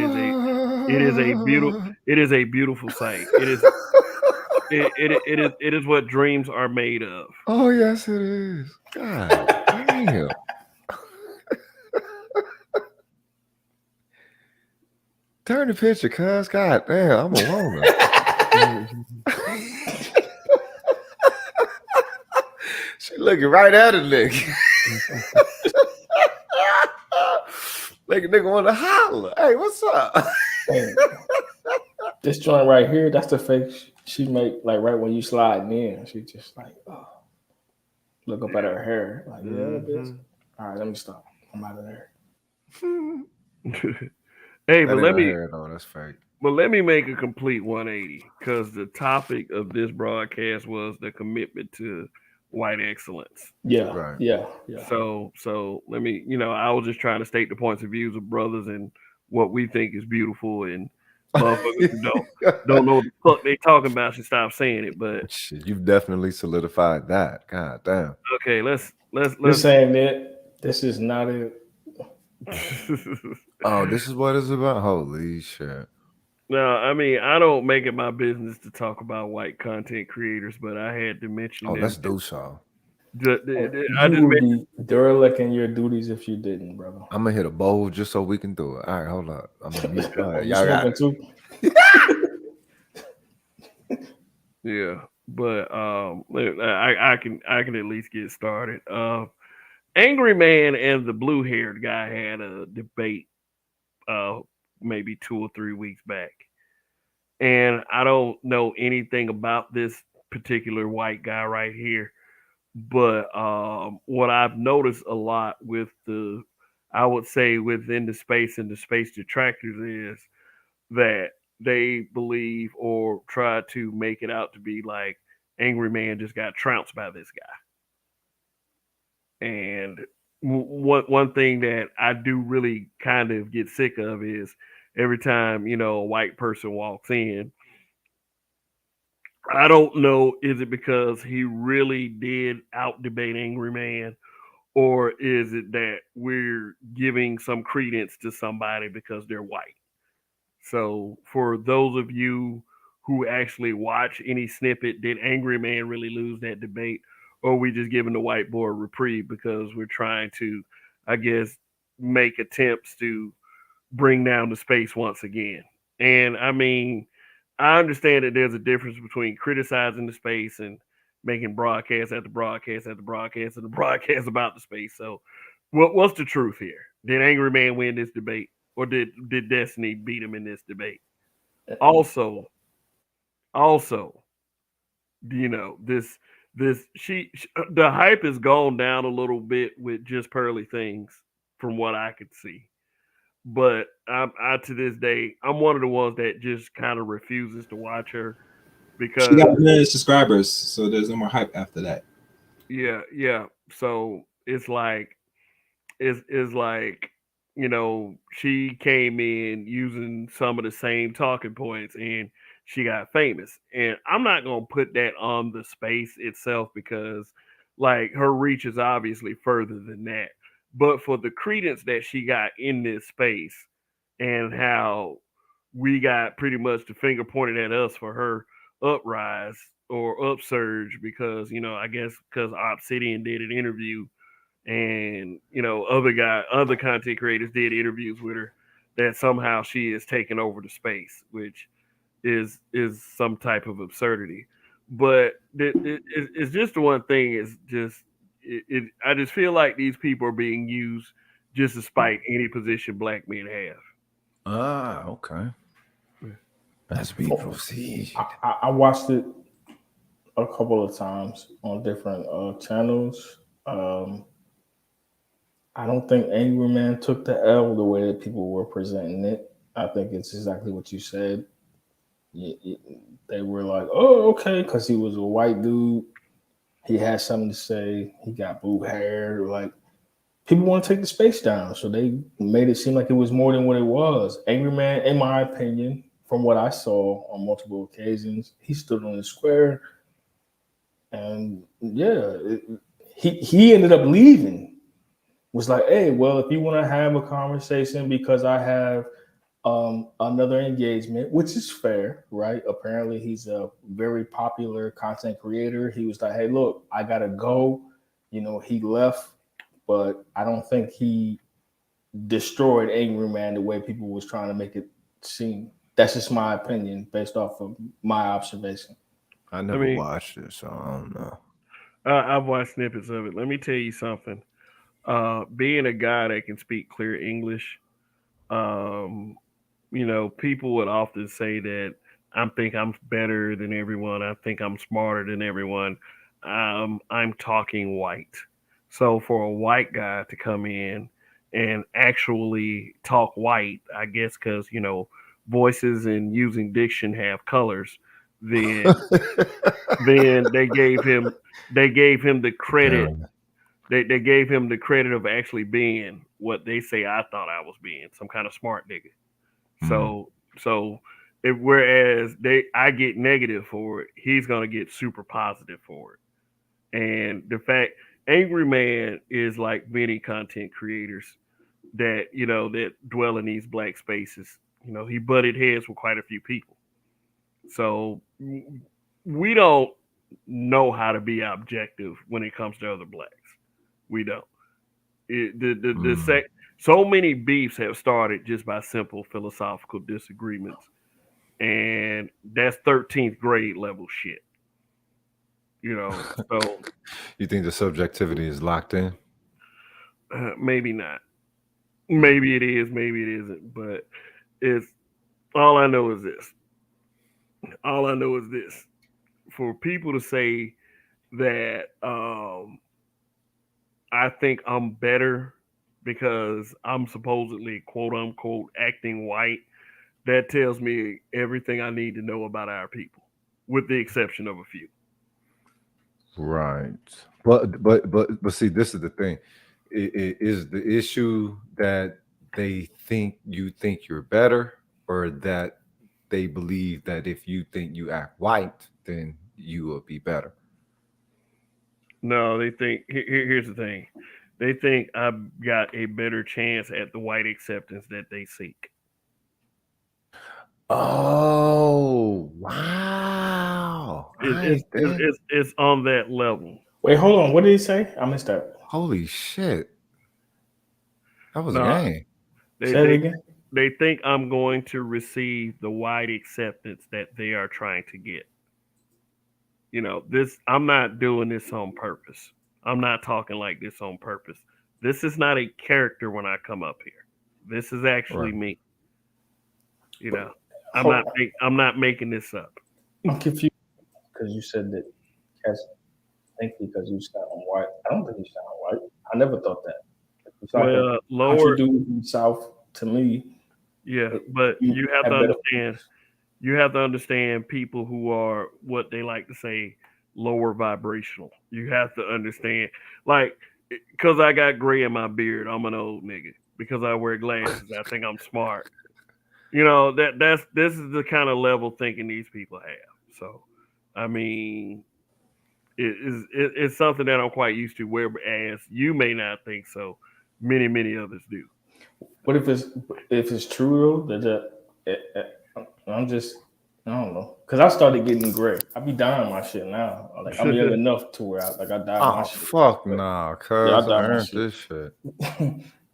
is a beautiful sight. It is what dreams are made of. Oh yes, it is. God damn. Turn the picture, cuz. God damn, I'm a loner. She looking right at a nigga. Like a nigga want to holler. Hey, what's up? Hey, this joint right here, that's the face she make like right when you sliding in. She just like, oh, look up at her hair. Like, yeah, bitch. Mm-hmm. All right, let me stop. I'm out of there. Hey, That ain't no hair though. That's fake. let me make a complete 180 because the topic of this broadcast was the commitment to white excellence. Yeah, Right. yeah, yeah. So let me, I was just trying to state the points of views of brothers and what we think is beautiful, and motherfuckers who don't know what the fuck they talking about should stop saying it. But Shit, you've definitely solidified that. God damn. okay, let's This ain't it. This is not it. Oh, this is what it's about. Holy shit. No, I mean, I don't make it my business to talk about white content creators, but I had to mention Oh, them. let's do so. I You just would mentioned. be derelict in your duties if you didn't, brother. I'm gonna hit a bowl just so we can do it. All right, hold up. I'm gonna mute. Go Oh, ahead. you Y'all got smoking it. too? Yeah, but I can at least get started. Angry Man and the blue haired guy had a debate uh maybe 2 or 3 weeks back. And I don't know anything about this particular white guy right here, but what I've noticed a lot with I would say within the space and the space detractors is that they believe or try to make it out to be like Angry Man just got trounced by this guy. And one thing that I do really kind of get sick of is every time a white person walks in, I don't know. Is it because he really did out debate Angry Man, or is it that we're giving some credence to somebody because they're white? So, for those of you who actually watch any snippet, did Angry Man really lose that debate, or are we just giving the white boy a reprieve because we're trying to, I guess, make attempts to bring down the space once again? And I mean, I understand that there's a difference between criticizing the space and making broadcast after broadcast after broadcast and the broadcast about the space. So, what's the truth here? Did Angry Man win this debate, or did Destiny beat him in this debate? Also, also, this the hype has gone down a little bit with just Pearly Things, from what I could see. But I to this day, I'm one of the ones that just kind of refuses to watch her She got because a million subscribers, so there's no more hype after that. yeah. So it's like, she came in using some of the same talking points and she got famous. And I'm not gonna put that on the space itself because like her reach is obviously further than that. But for the credence that she got in this space and how we got pretty much the finger pointed at us for her uprise or upsurge because, I guess because Obsidian did an interview and other content creators did interviews with her, that somehow she is taking over the space, which is some type of absurdity. But it's just the one thing is just I just feel like these people are being used just to spite any position black men have. Ah, okay. As we proceed. I watched it a couple of times on different channels. Um, I don't think Angry Man took the L the way that people were presenting it. I think it's exactly what you said. They were like, "Oh, okay," because he was a white dude. He had something to say. He got blue hair. Like people want to take the space down, so they made it seem like it was more than what it was. Angry Man, in my opinion, from what I saw on multiple occasions, he stood on the square, and yeah, he ended up leaving. Was like, hey, well, if you want to have a conversation because I have another engagement, which is fair, right? Apparently, he's a very popular content creator. He was like, hey, look, I gotta go. He left, but I don't think he destroyed Angry Man the way people was trying to make it seem. That's just my opinion based off of my observation. I I never mean, watched it, so I don't know. I've watched snippets of it. Let me tell you something. Being a guy that can speak clear English, um, people would often say that I think I'm better than everyone. I think I'm smarter than everyone. I'm talking white. So for a white guy to come in and actually talk white, I guess because, voices and using diction have colors, then they gave him the credit. Yeah. They gave him the credit of actually being what they say I thought I was being, some kind of smart nigga. Mm. So if whereas I get negative for it, he's gonna get super positive for it. And the fact Angry Man is like many content creators that dwell in these black spaces. He butted heads with quite a few people. So we don't know how to be objective when it comes to other blacks. We don't. The Mm. so many beefs have started just by simple philosophical disagreements, and that's 13th grade level shit. So You think the subjectivity is locked in? maybe not. Mm. Maybe it is. Maybe it isn't. But it's all I know is this. All I know is this. For people to say that I think I'm better because I'm supposedly quote unquote acting white, that tells me everything I need to know about our people, with the exception of a few. Right. But see, this is the thing. It is the issue that they think you're better, or that they believe that if you think you act white, then you will be better. No, they think here's the thing. They think I've got a better chance at the white acceptance that they seek. Oh wow! It, I ain't there. it's on that level. Wait, hold on. What did he say? I missed that. Holy shit! That was a No, game. they Say it they again. they think I'm going to receive the white acceptance that they are trying to get. This I'm not doing this on purpose. I'm not talking like this on purpose. This is not a character when I come up here. This is actually Right. me. But I'm hold not I'm not making this up. on. I'm confused because you said that cats think because you sound white. I don't think you sound white. I never thought that. It's like a Well, country lower, dude from the South to me. yeah, but You you have have to better. understand. You have to understand people who are what they like to say lower vibrational. You have to understand, like, because I got gray in my beard, I'm an old nigga. Because I wear glasses, I think I'm smart. This is the kind of level thinking these people have. So, I mean, it's something that I'm quite used to. Whereas you may not think so, many others do. What if it's true though I'm just I don't know because I started getting gray. I be dyeing my shit now. Like I'm young enough to where I dye my Oh shit. fuck But nah, yeah, I cuz I dye my earned shit. this shit.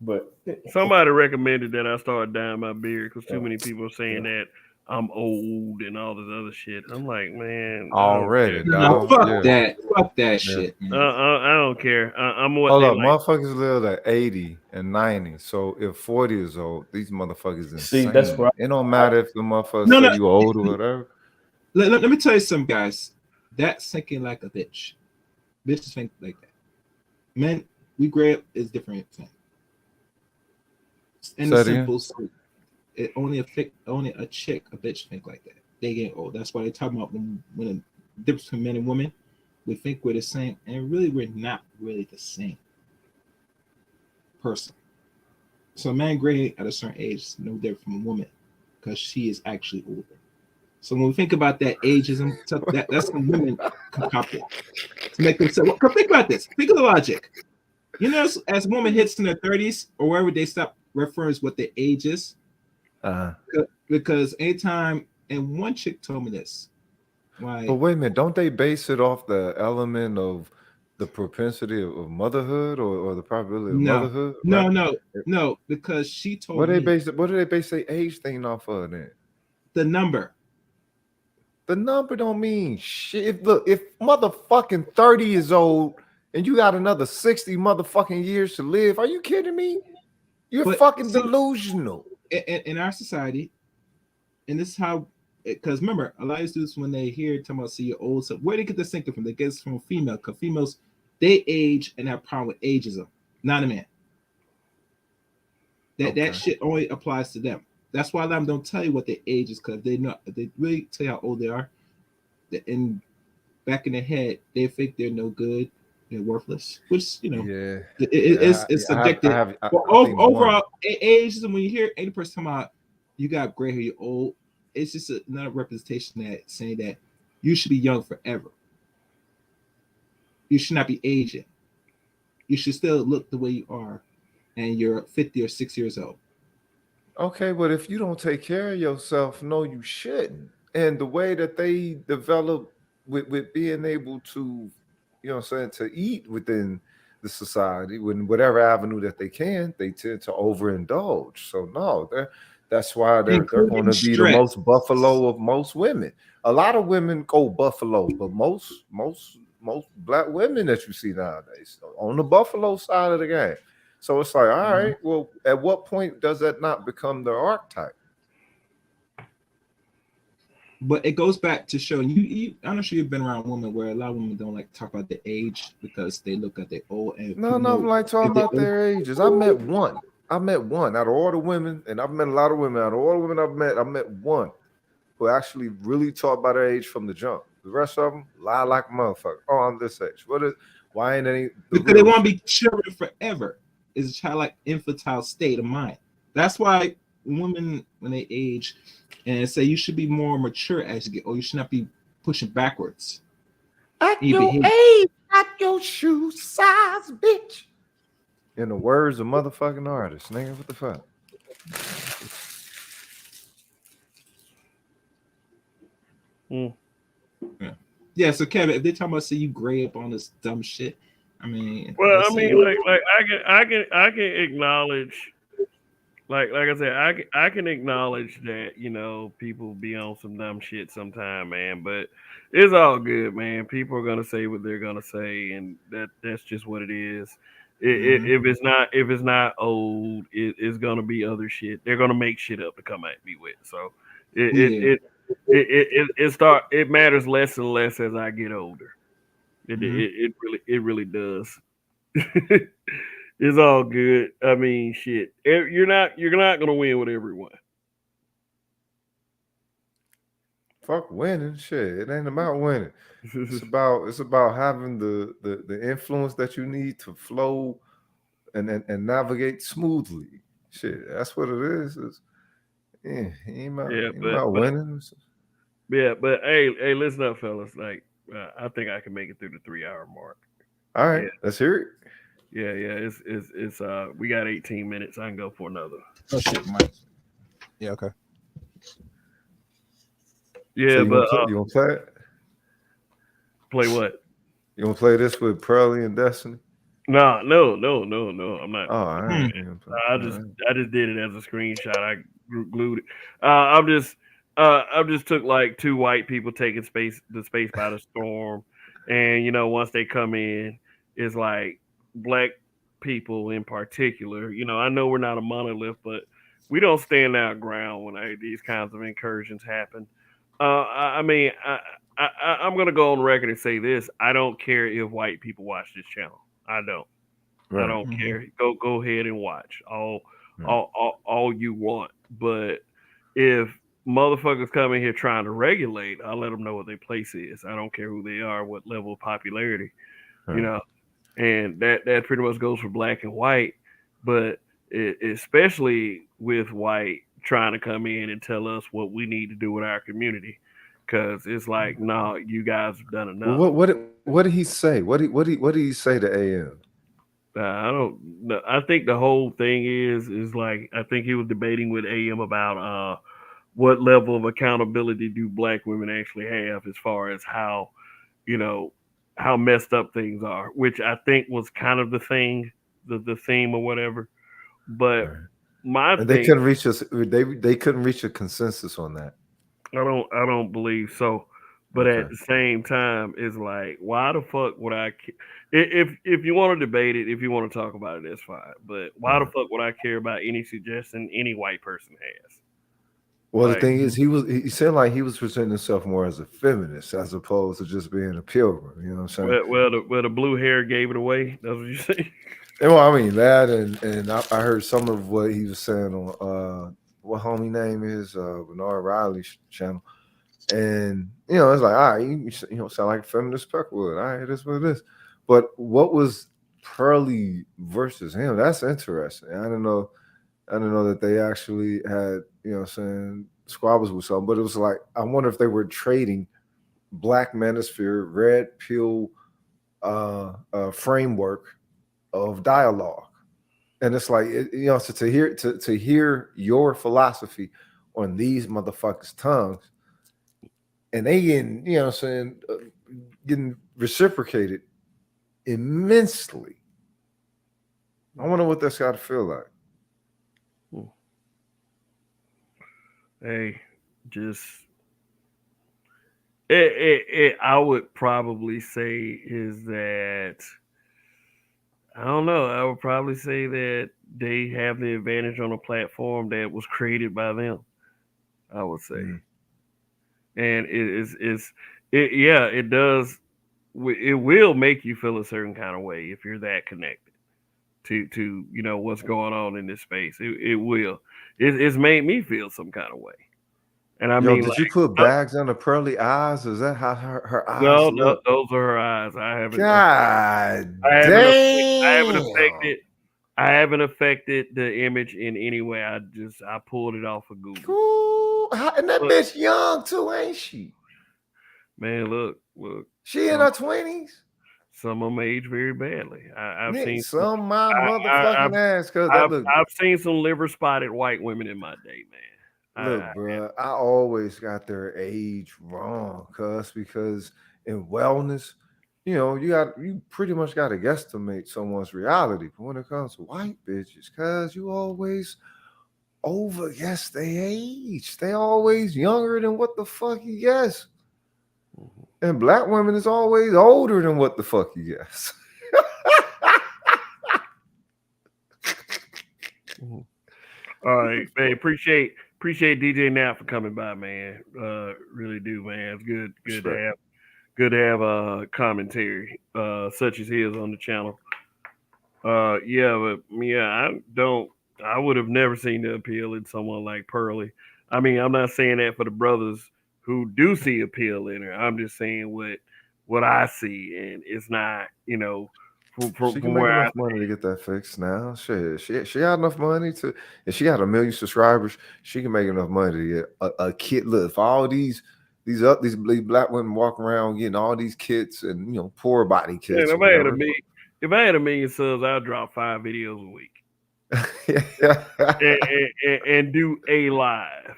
But Somebody recommended that I start dyeing my beard because too yeah, many people are saying yeah. that I'm old and all this other shit. I'm like, man, I don't Already, care. No, dog. fuck Yeah, that. Fuck that yeah. shit, man. I don't care. I'm what Hold they up, like. motherfuckers live at 80 and 90. So if 40 is old, these motherfuckers See, that's insane. where It don't matter if the motherfuckers No, say no. you old or whatever. Let me tell you something, guys. That's thinking like a bitch. Bitches think like that. Men, we gray up is different thing. And the Say it again. simple truth. It only a chick, a bitch think like that. They get old. That's why they talk about when the difference between men and women. We think we're the same, and really we're not really the same person. So a man gray at a certain age is no different from a woman because she is actually older. So when we think about that ageism, that's when women concoct it to make them say, well, think about this. Think of the logic. As a woman hits in their 30s or wherever they stop referring to what their age is, Uh-huh. because anytime, and one chick told me this, But why? wait a minute, don't they base it off the element of the propensity of motherhood or the probability of No, motherhood, no, right? no, no, because she What told they me base it? What do they base their age thing off of then? the number. The number don't mean shit. If motherfucking 30 is old and you got another 60 motherfucking years to live, are you kidding me? You're But fucking see, delusional. in our society, and this is how, because remember, a lot of students when they hear talking about see you're old, so where they get this thinking from? They get it from a female, because females they age and have problem with ageism, not a man. That Okay. shit only applies to them. That's why a lot of them don't tell you what their age is, because they know if they really tell you how old they are. In back in their head, they think they're no good, they're worthless, which Yeah. it's subjective. But I think one. overall, age is when you hear any person talking about you got gray hair, you're old. It's just another representation that saying that you should be young forever. You should not be aging. You should still look the way you are, and you're 50 or 6 years old. Okay, but if you don't take care of yourself, no, you shouldn't. And the way that they develop with being able to, what I'm saying, to eat within the society, with whatever avenue that they can, they tend to overindulge. So no, that's why they're going Including to be the stress. most buffalo of most women. A lot of women go buffalo, but most black women that you see nowadays on the buffalo side of the game. So it's like, all right, well, at what point does that not become the archetype? But it goes back to showing you. I'm not sure you've been around women where a lot of women don't like to talk about their age because they look at their old and None of them like talking about their ages. I met one out of all the women, and I've met a lot of women. Out of all the women I met one who actually really talked about her age from the jump. The rest of them lie like a motherfucker. Oh, I'm this age. Why ain't any because they want to be children forever. It's a childlike infantile state of mind. That's why women, when they age, and say you should be more mature as you get old, you should not be pushing backwards. At You your behave. age, at your shoe size, bitch. In the words of motherfucking artists, nigga, what the fuck? Yeah, so Kevin, if they're talking about say you gray up on this dumb shit, I mean, Well, let's I say mean, like I can acknowledge, like I said, I can acknowledge that people be on some dumb shit sometime, man. But it's all good, man. People are gonna say what they're gonna say, and that's just what it is. If it's not old, it's gonna be other shit. They're gonna make shit up to come at me with. So it it yeah. it it matters less and less as I get older. It really does. It's all good. I mean, shit. You're not gonna win with everyone. Fuck winning, shit. It ain't about winning. It's about having the influence that you need to flow and navigate smoothly. Shit, that's what it is. Yeah, Yeah, ain't about winning. but hey, listen up, fellas. Like, I think I can make it through the 3 hour mark. All right, Yeah, let's hear it. yeah. It's we got 18 minutes. I can go for another. Oh shit, Mike. Yeah, okay. Yeah, So you but gonna play it? play what? You gonna play this with Pearly and Destiny? No. I'm not. Oh, all right. You gonna I play- just all right. I just did it as a screenshot. I glued it. I just took like two white people taking the space by the storm, and once they come in, it's like black people in particular. I know we're not a monolith, but we don't stand our ground when these kinds of incursions happen. I mean, I'm gonna go on record and say this: I don't care if white people watch this channel. I don't. I Right. don't care. Go ahead and watch Right. all you want. But if motherfuckers come in here trying to regulate, I'll let them know what their place is. I don't care who they are, what level of popularity, you Right. know. And that pretty much goes for black and white, but especially with white trying to come in and tell us what we need to do with our community, because it's like, no, you guys have done enough. Well, what did he say? What did he say to AM? I don't know. I think the whole thing is like, I think he was debating with AM about what level of accountability do black women actually have as far as how you know how messed up things are, which I think was kind of the thing, the theme or whatever. But Right. my And they thing, couldn't reach us. They couldn't reach a consensus on that. I don't believe so. But Okay. at the same time, it's like, why the fuck would if you want to debate it, if you want to talk about it, that's fine. But why the Right. fuck would I care about any suggestion any white person has? Well, the Like, thing is, he said like he was presenting himself more as a feminist as opposed to just being a pilgrim. You know what I'm saying? well, the blue hair gave it away. That's what you say. And, well, I mean that, and I heard some of what he was saying on what homie name is Bernard Riley's channel, and it's like, all right, you sound like a feminist Peckwood. All right, that's what it is. But what was Pearly versus him? That's interesting. I don't know that they actually had, saying squabbles with something, but it was like, I wonder if they were trading Black Manosphere, Red Pill framework of dialogue. And it's like, so to hear your philosophy on these motherfuckers' tongues, and they getting, getting reciprocated immensely. I wonder what that's got to feel like. Hey, just I would probably say is that, I don't know. I would probably say that they have the advantage on a platform that was created by them. I would say, and yeah, it does. It will make you feel a certain kind of way if you're that connected to what's going on in this space. It will. It's made me feel some kind of way, and I Yo, mean, did like, you put bags on the Pearly eyes? Is that how her eyes no, look? those are her eyes. I haven't. God I haven't. I haven't damn. affected. I haven't affected the image in any way. I pulled it off of Google. Ooh, and that But bitch young too, ain't she? Man, look. She in her 20s. Some of them age very badly. I've Nick, seen some. some my I, motherfucking ass, cause that I've look. I've seen some liver spotted white women in my day, man. Look, bro, I always got their age wrong, because in wellness, you pretty much got to guesstimate someone's reality. But when it comes to white bitches, cause you always over guess their age. They always younger than what the fuck you guess. And black women is always older than what the fuck you guess. All right, man. Appreciate DJ Nap for coming by, man. Really do, man. It's good to have commentary such as his on the channel. I would have never seen the appeal in someone like Pearly. I mean, I'm not saying that for the brothers who do see appeal in her. I'm just saying what I see, and it's not, She from can make where I enough money to get that fixed now. She got enough money to, if she got 1 million subscribers, she can make enough money to get a kit. Look, for all these black women walking around getting all these kits and poor body kits man, or whatever. if I had 1 million subs, I'd drop 5 videos a week and do a live.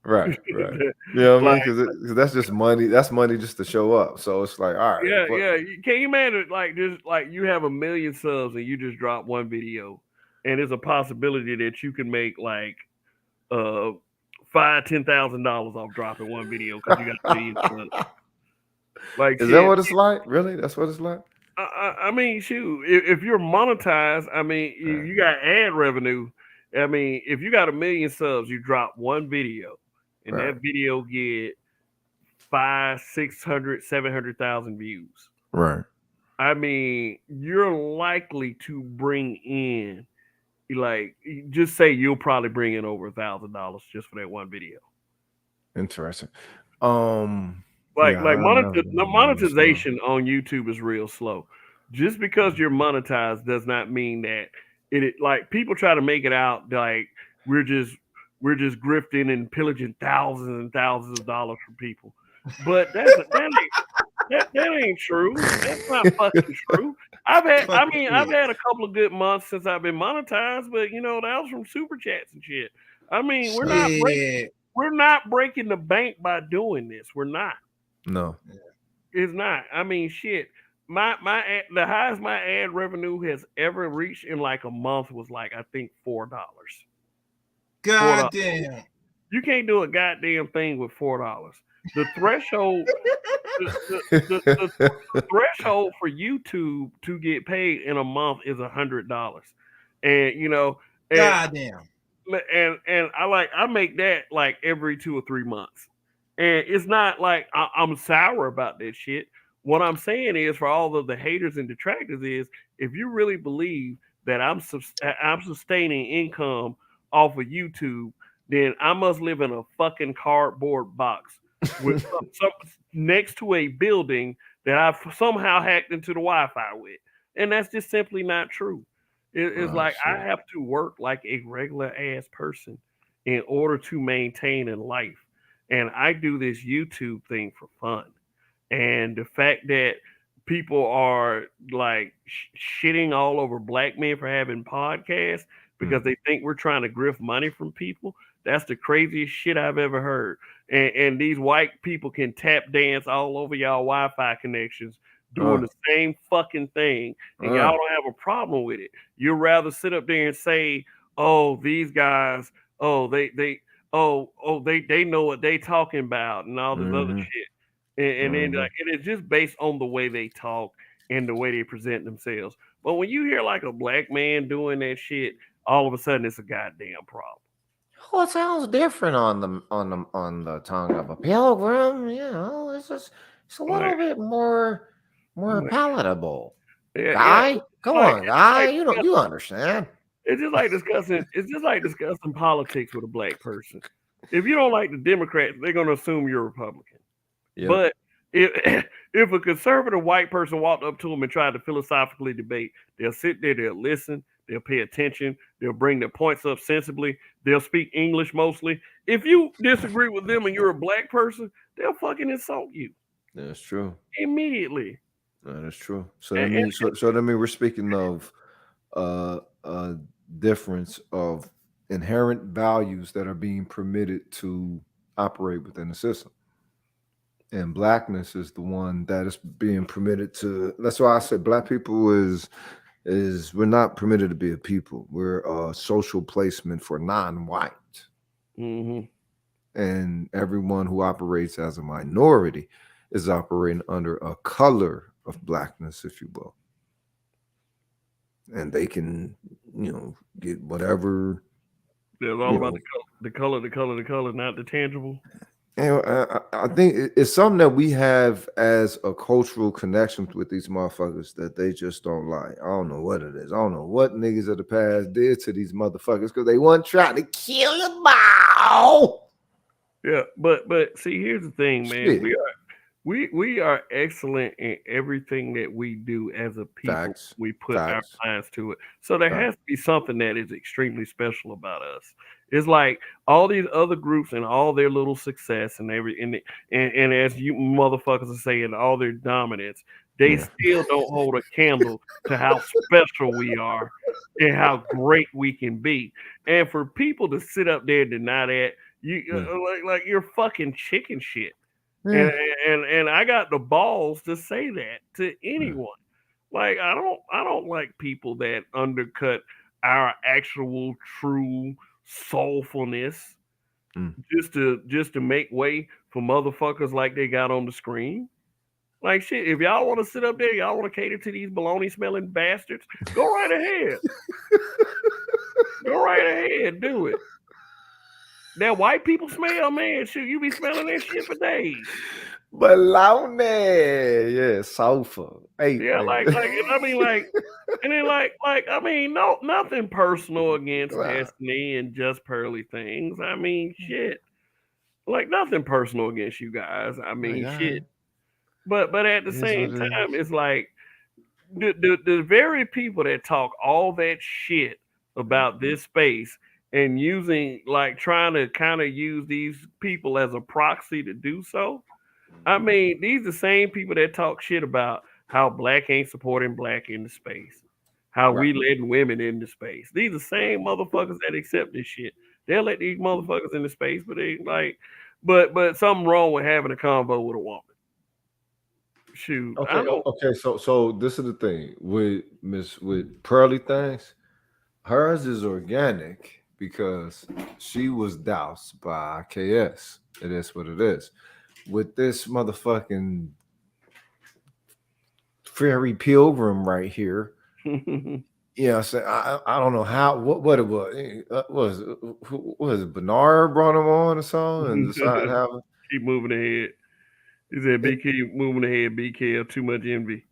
Right. You know what I mean? Like, Because that's just money. That's money just to show up. So it's like, all right. yeah. Can you imagine, like, just like you have 1 million subs and you just drop one video, and there's a possibility that you can make like $5,000-$10,000 off dropping one video because you got 1 million subs. Like, is that what it's like? Really? That's what it's like? I mean, shoot, if you're monetized, I mean, you got ad revenue. I mean, if you got 1 million subs, you drop one video, and that video get 500, 600, 700,000 views. Right. I mean, you're likely to bring in, like, just say you'll probably bring in over $1,000 just for that one video. Interesting. The monetization on YouTube is real slow. Just because you're monetized does not mean that it like people try to make it out like we're just grifting and pillaging thousands and thousands of dollars from people. But that ain't true. That's not fucking true. I've had a couple of good months since I've been monetized, but that was from super chats and shit. I mean, we're not breaking the bank by doing this. We're not. No, it's not. I mean, shit. The highest my ad revenue has ever reached in like a month was like I think $4. God damn. You can't do a goddamn thing with $4. The threshold, the threshold for YouTube to get paid in a month is $100, and goddamn. And I make that like every 2 or 3 months. And it's not like I'm sour about that shit. What I'm saying is, for all of the haters and detractors, is if you really believe that I'm sustaining income off of YouTube, then I must live in a fucking cardboard box with some next to a building that I've somehow hacked into the Wi-Fi with, and that's just simply not true. It's like shit. I have to work like a regular ass person in order to maintain in life. And I do this YouTube thing for fun. And the fact that people are like shitting all over black men for having podcasts because they think we're trying to grift money from people, that's the craziest shit I've ever heard. And these white people can tap dance all over y'all Wi-Fi connections doing the same fucking thing, and y'all don't have a problem with it. You'd rather sit up there and say, oh, these guys, they know what they talking about and all this other shit. And then and it's just based on the way they talk and the way they present themselves. But when you hear like a black man doing that shit, all of a sudden it's a goddamn problem. Well, it sounds different on the tongue of a pilgrim. It's a little bit more palatable. Guy, come on, guy. You understand. It's just like discussing politics with a black person. If you don't like the Democrats, they're gonna assume you're a Republican. Yep. But if a conservative white person walked up to them and tried to philosophically debate, they'll sit there, they'll listen, they'll pay attention, they'll bring their points up sensibly, they'll speak English mostly. If you disagree with them and you're a black person, they'll fucking insult you. That's true. Immediately. That is true. So And, that and means that means we're speaking of a difference of inherent values that are being permitted to operate within the system. And blackness is the one that is being permitted to. That's why I said black people is we're not permitted to be a people. We're a social placement for non-white. mhm. And everyone who operates as a minority is operating under a color of blackness, if you will. And they can, get whatever. It's all about the color, not the tangible. And I think it's something that we have as a cultural connection with these motherfuckers that they just don't like. I don't know what it is. I don't know what niggas of the past did to these motherfuckers because they weren't trying to kill them all. Yeah, but see, here's the thing, man. Shit. We are excellent in everything that we do as a people. Facts. We put our Facts. minds to it. So there Facts. has to be something that is extremely special about us. It's like all these other groups and all their little success and and as you motherfuckers are saying, all their dominance, they Yeah. still don't hold a candle to how special we are and how great we can be. And for people to sit up there and deny that, you like you're fucking chicken shit. Yeah. And I got the balls to say that to anyone. Like I don't like people that undercut our actual true soulfulness Mm. just to make way for motherfuckers like they got on the screen. Like shit, if y'all want to sit up there, y'all want to cater to these baloney smelling bastards, go right ahead. Go right ahead, do it. That white people smell, man. Shoot, you be smelling that shit for days. Baloney. Yeah, sofa. Hey, Yeah, I mean, and then I mean, no, nothing personal against Destiny and Just Pearly Things. I mean, shit, like nothing personal against you guys. I mean, shit, but at the same time, it's like the very people that talk all that shit about this space and trying to kind of use these people as a proxy to do so. I mean, these the same people that talk shit about how black ain't supporting black into space, how we letting women into space. These the same motherfuckers that accept this shit. They'll let these motherfuckers into space, but they like, but something wrong with having a convo with a woman. Shoot, I Okay, don't. okay. So this is the thing with Pearly Things. Hers is organic because she was doused by KS. It is what it is. With this motherfucking fairy pilgrim right here. Yeah, so I don't know how what it was it Bernard brought him on or something and decided to have keep moving ahead. He said, "Be keep moving ahead, BK. Too much envy."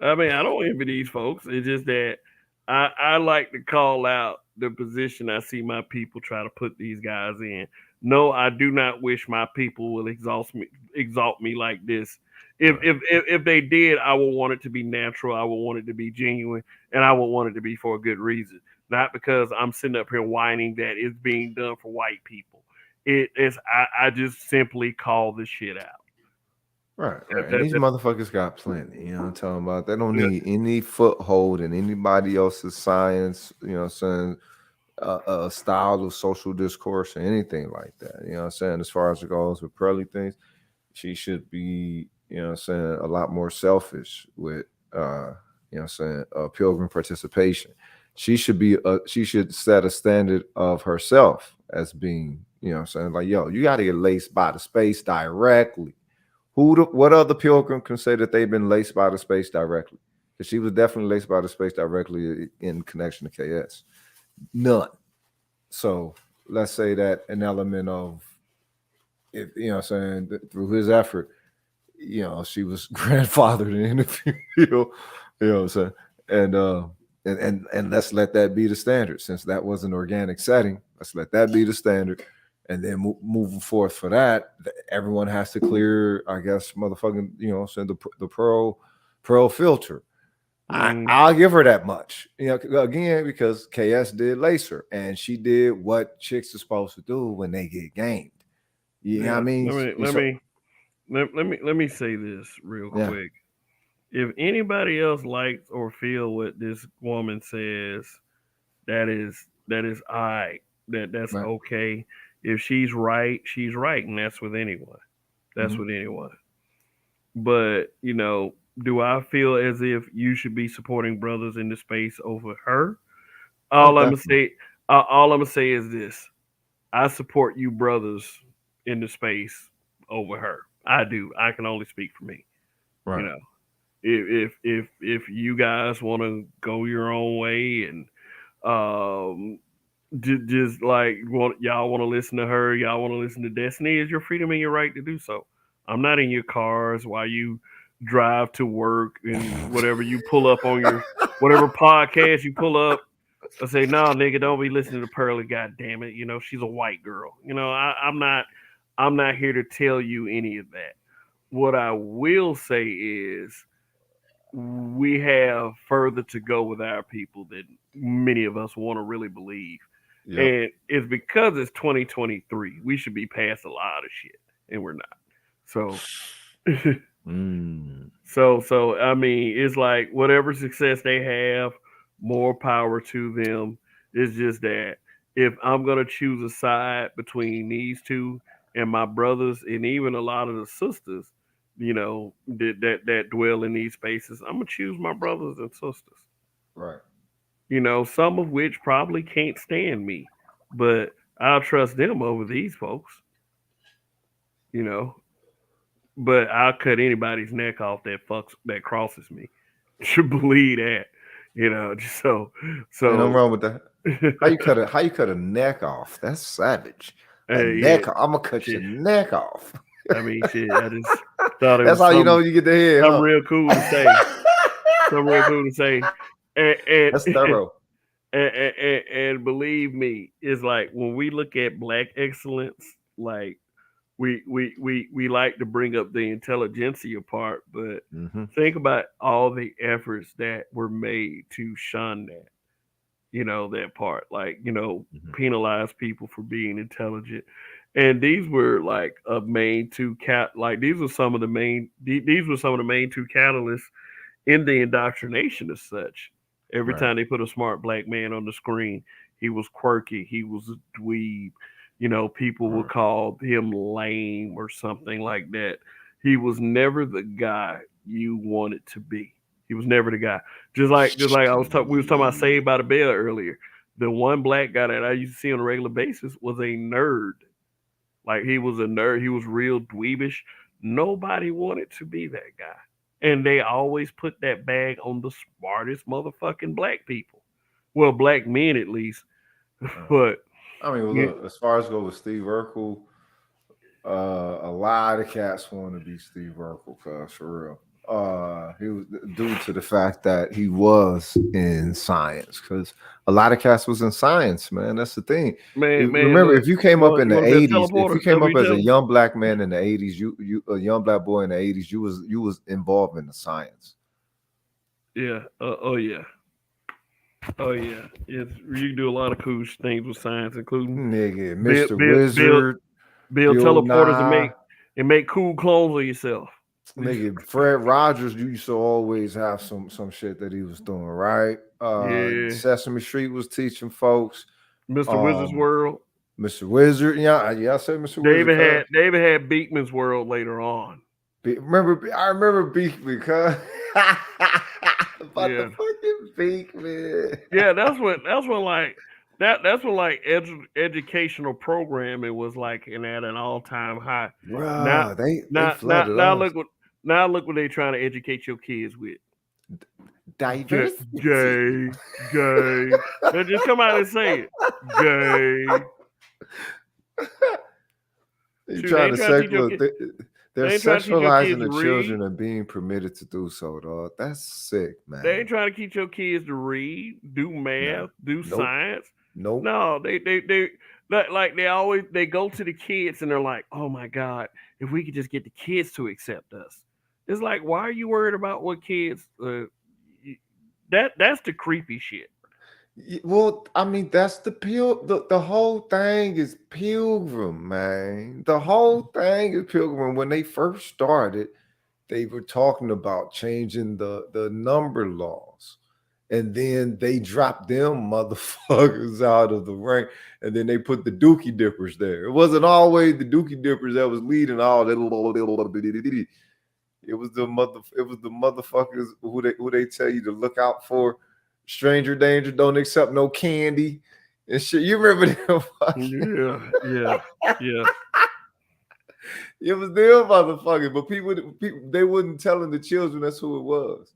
I mean, I don't envy these folks. It's just that I like to call out the position I see my people try to put these guys in. No, I do not wish my people will exalt me like this. If they did, I would want it to be natural. I would want it to be genuine, and I would want it to be for a good reason, not because I'm sitting up here whining that it's being done for white people. It is. I just simply call the shit out. Right. And these motherfuckers got plenty. You know what I'm talking about? They don't need any foothold in anybody else's science, you know what I'm saying, a style of social discourse or anything like that. You know what I'm saying? As far as it goes with Pearly Things, she should be, you know what I'm saying, a lot more selfish with, you know what I'm saying, pilgrim participation. She should set a standard of herself as being, you know what I'm saying, like, yo, you got to get laced by the space directly. What other pilgrim can say that they've been laced by the space directly? Because she was definitely laced by the space directly in connection to KS. None. So let's say that an element of, if you know what I'm saying, through his effort, you know, she was grandfathered in the field, you know what I'm saying? And let's let that be the standard. Since that was an organic setting, let's let that be the standard. And then moving forth for that, everyone has to clear, I guess, motherfucking, you know, send the pearl filter. I'll give her that much, you know, again, because KS did lace her, and she did what chicks are supposed to do when they get gamed. You know what I mean? let me say this real Yeah. quick. If anybody else likes or feel what this woman says, that is I. That's Right. okay. If she's right, she's right, and that's with anyone. That's Mhm. with anyone. But do I feel as if you should be supporting brothers in the space over her? Oh, All I'm gonna definitely. say, all I'm gonna say is this: I support you brothers in the space over her. I do. I can only speak for me. You Right. know, if you guys want to go your own way and um just like y'all want to listen to her, y'all want to listen to Destiny, is your freedom and your right to do so. I'm not in your cars while you drive to work and whatever you pull up on your whatever podcast you pull up. I say, no, nigga, don't be listening to Pearly. God damn it, she's a white girl. I'm not here to tell you any of that. What I will say is we have further to go with our people than many of us want to really believe. Yep. And it's because it's 2023. We should be past a lot of shit, and we're not. So, Mm. so I mean, it's like whatever success they have, more power to them. It's just that if I'm gonna choose a side between these two and my brothers, and even a lot of the sisters, that dwell in these spaces, I'm gonna choose my brothers and sisters. Right. Some of which probably can't stand me, but I'll trust them over these folks. You know, but I'll cut anybody's neck off that crosses me. Should believe that, just Ain't nothing so. wrong with that. How you cut a neck off? That's savage. A Yeah, neck. I'm gonna cut your shit. neck off. I mean, shit. I just thought it That's was how you know some you get the head, some huh? real cool to say. Some real cool to say, and and That's thorough. and believe me, it's like when we look at black excellence, like we like to bring up the intelligentsia part, but Hmm. think about all the efforts that were made to shun that part, like Hmm. penalize people for being intelligent. And these were like a main two like these were some of the main these were some of the main two catalysts in the indoctrination as such. Every Right. time they put a smart black man on the screen, he was quirky, he was a dweeb. People would Right. call him lame or something like that. He was never the guy you wanted to be. He was never the guy. Just like we was talking about Saved by the Bell earlier. The one black guy that I used to see on a regular basis was a nerd. Like he was a nerd. He was real dweebish. Nobody wanted to be that guy. And they always put that bag on the smartest motherfucking black people. Well, black men at least. Right. But I mean, well, yeah, look. As far as go with Steve Urkel, a lot of cats want to be Steve Urkel, cause for real. He was due to the fact that he was in science, because a lot of cats was in science, man. That's the thing. man, Remember, look, if you came you up want in you the want to be a '80s, if you teleporter? came That what up you as a tell young black man in the '80s, you a young black boy in the '80s, you was involved in the science. Yeah. Oh yeah. Oh yeah. It's you can do a lot of cool things with science, including Nigga, build Mr. build build Wizard, build Bill teleporters and Nye. make cool clones of yourself. Nigga, Fred Rogers used to always have some shit that he was doing, right? Yeah. Sesame Street was teaching folks. Mr. Wizard's Um, World. Mr. Wizard, yeah, I said Mr. Wizard. Cuz. David had Beekman's World later on. I remember Beakman, cuz. About the Yeah. fucking Beakman. Yeah, that's when like educational programming was like at an all time high. Now Bruh, they now now flooded now us. look what they're trying to educate your kids with. Gay, Diversity. gay, gay. Now just come out and say it. Gay. You Shoot, they trying ain't to trying to teach your secular? kids. They're They ain't trying to teach your sexualizing kids to the read. children and being permitted to do so, dog. That's sick, They ain't man. trying to teach your kids to read, do Nah, math, do nope, science. nope. No, they like they go to the kids and they're like, oh my god, if we could just get the kids to accept us. It's like, why are you worried about what kids? That's the creepy shit. Well, I mean, that's the whole thing is Pilgrim, man. The whole thing is Pilgrim. When they first started, they were talking about changing the number laws. And then they dropped them motherfuckers out of the rank. And then they put the Dookie Dippers there. It wasn't always the Dookie Dippers that was leading all that. It was the motherfuckers who they tell you to look out for. Stranger danger, don't accept no candy and shit. You remember them? Yeah. It was them motherfuckers, but people they wasn't telling the children that's who it was.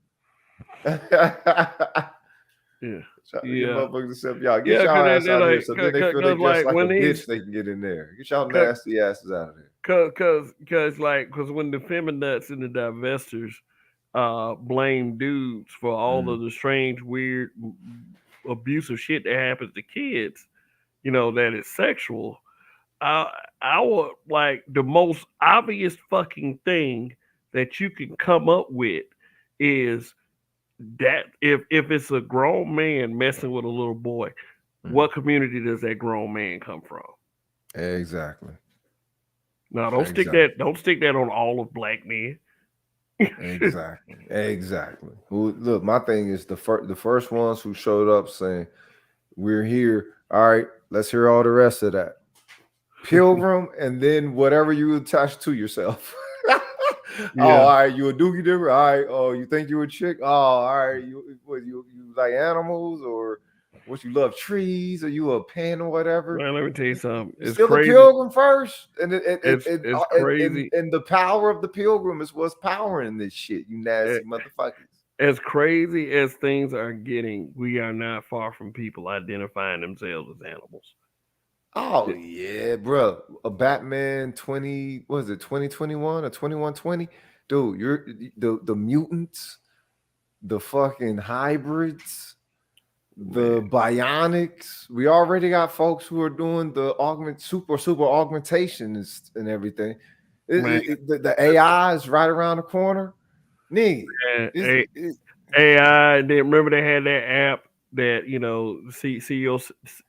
Yeah. You motherfuckers accept y'all. Get Yeah, y'all because ass out of here. like, So then they feel they dress like a bitch, they can get in there. Get y'all nasty asses out of there. Because when the feminists and the divestors blame dudes for all of the strange, weird, abusive shit that happens to kids, that is sexual. Our like the most obvious fucking thing that you can come up with is that if it's a grown man messing with a little boy, what community does that grown man come from? Exactly. No, don't stick that on all of black men. Exactly. Look, my thing is the first ones who showed up saying, "We're here." All right, let's hear all the rest of that. Pilgrim, and then whatever you attach to yourself. Oh, all right, you a dookie dipper? All right. Oh, you think you a chick? Oh, all right. You like animals, or what, you love trees, or you a pen or whatever? Man, let me tell you something. It's still crazy. The pilgrim first, and it's crazy. And the power of the pilgrim is what's powering this shit. You nasty motherfuckers. As crazy as things are getting, we are not far from people identifying themselves as animals. Oh yeah, bro. A Batman 2021 or 2120? Dude, you're the mutants, the fucking hybrids, the bionics. We already got folks who are doing the super augmentations and everything. The AI is right around the corner. Nigga. AI, remember they had that app that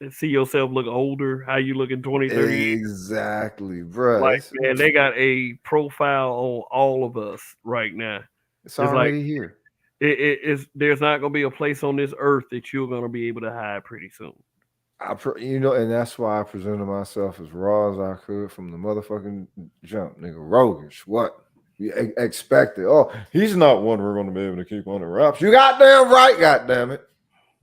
see yourself look older, how you look in 20, 30 years. Exactly, bro. Like, man, they got a profile on all of us right now. It's already like, here. There's not gonna be a place on this earth that you're gonna be able to hide pretty soon. And that's why I presented myself as raw as I could from the motherfucking jump, nigga. Roguish, what? You expected. Oh, he's not one we're going to be able to keep on the wraps. You goddamn right, goddamn it.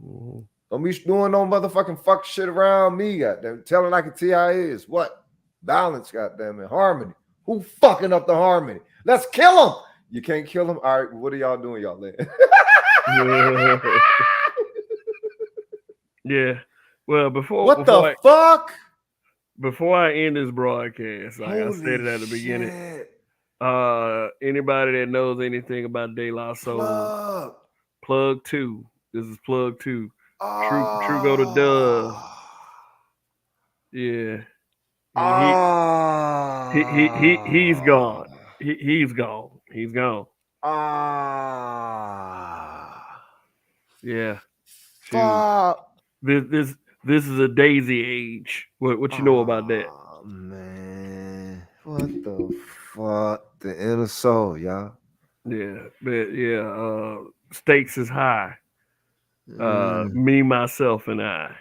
Mm-hmm. Don't be doing no motherfucking fuck shit around me, goddamn. Telling like a TI is what? Balance, goddamn it. Harmony. Who fucking up the harmony? Let's kill him. You can't kill him. All right, what are y'all doing, y'all land? Yeah. Well, before I end this broadcast, like I said it at the beginning, anybody that knows anything about De La Soul, plug 2. This is plug 2. Trugoy to Dove. Yeah. He's gone. He's gone. He's gone. Yeah. This is a daisy age. What you know about that? Man, what the fuck? The inner soul, y'all. Yeah, but stakes is high. Me, myself, and I.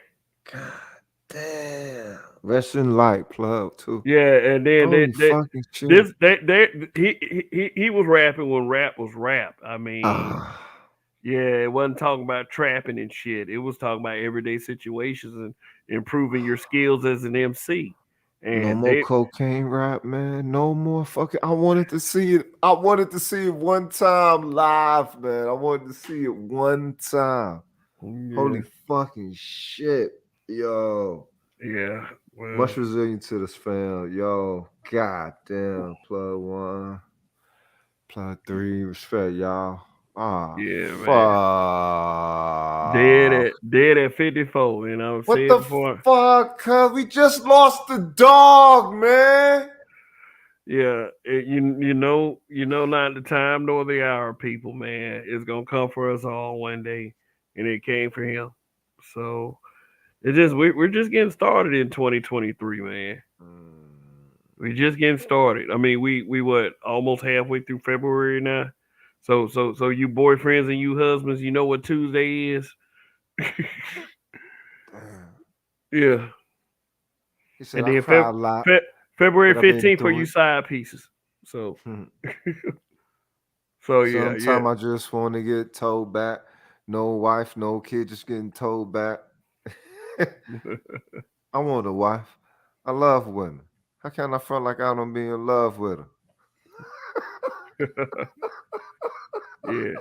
God damn. Rest in light, plug too. Yeah, and then he was rapping when rap was rap. I mean, yeah, it wasn't talking about trapping and shit. It was talking about everyday situations and improving your skills as an MC. And no more cocaine rap, man. No more fucking. I wanted to see it. I wanted to see it one time live, man. I wanted to see it one time. Yeah. Holy fucking shit, yo. Yeah. Well, much resilience to this fam, yo. God damn. Plug 1, plug 3. Respect, y'all. Yeah, fuck. Man. Dead at 54. You know what the fuck? Cuz we just lost the dog, man. Yeah, you know not the time nor the hour, people, man. It's gonna come for us all one day, and it came for him. So it's just we're just getting started in 2023, man. We're just getting started. I mean, we what almost halfway through February now. So you boyfriends and you husbands, you know what Tuesday is? Yeah. He said, And I then cry a lot, February but I've been 15th for through you it. side pieces. So so yeah, yeah. Sometimes I just want to get told back. No wife, no kid, just getting told back. I want a wife. I love women. How can I front like I don't be in love with Yeah.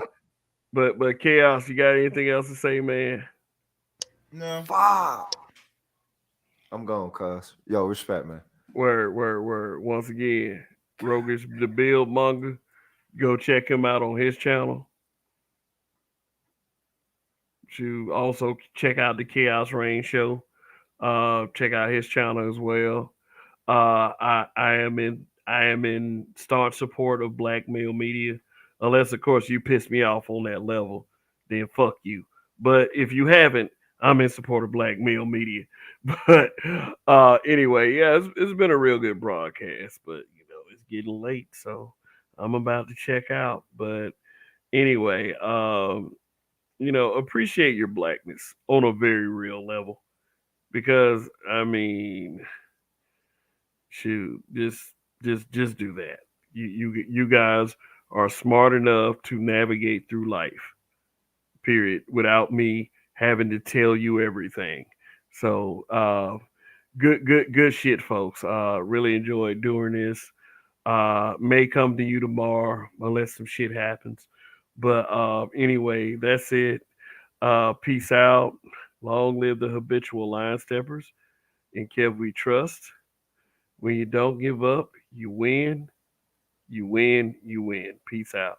But chaos, you got anything else to say, man? No. her? Fuck. I'm gone, cuz. Yo, respect, man. Where once again, Rogish the Build Monger. Go check him out on his channel. To also check out the Chaos Rain show. Check out his channel as well. I am in staunch support of black male media, unless of course you piss me off on that level, then fuck you. But if you haven't, I'm in support of black male media. But anyway, yeah, it's been a real good broadcast, but it's getting late, so I'm about to check out. But anyway, appreciate your blackness on a very real level because I mean shoot, just do that. You guys are smart enough to navigate through life. Period. Without me having to tell you everything. So good shit, folks. Really enjoyed doing this. May come to you tomorrow unless some shit happens. But anyway, that's it. Peace out. Long live the habitual line steppers. In Kev we trust. When you don't give up, you win. You win. You win. Peace out.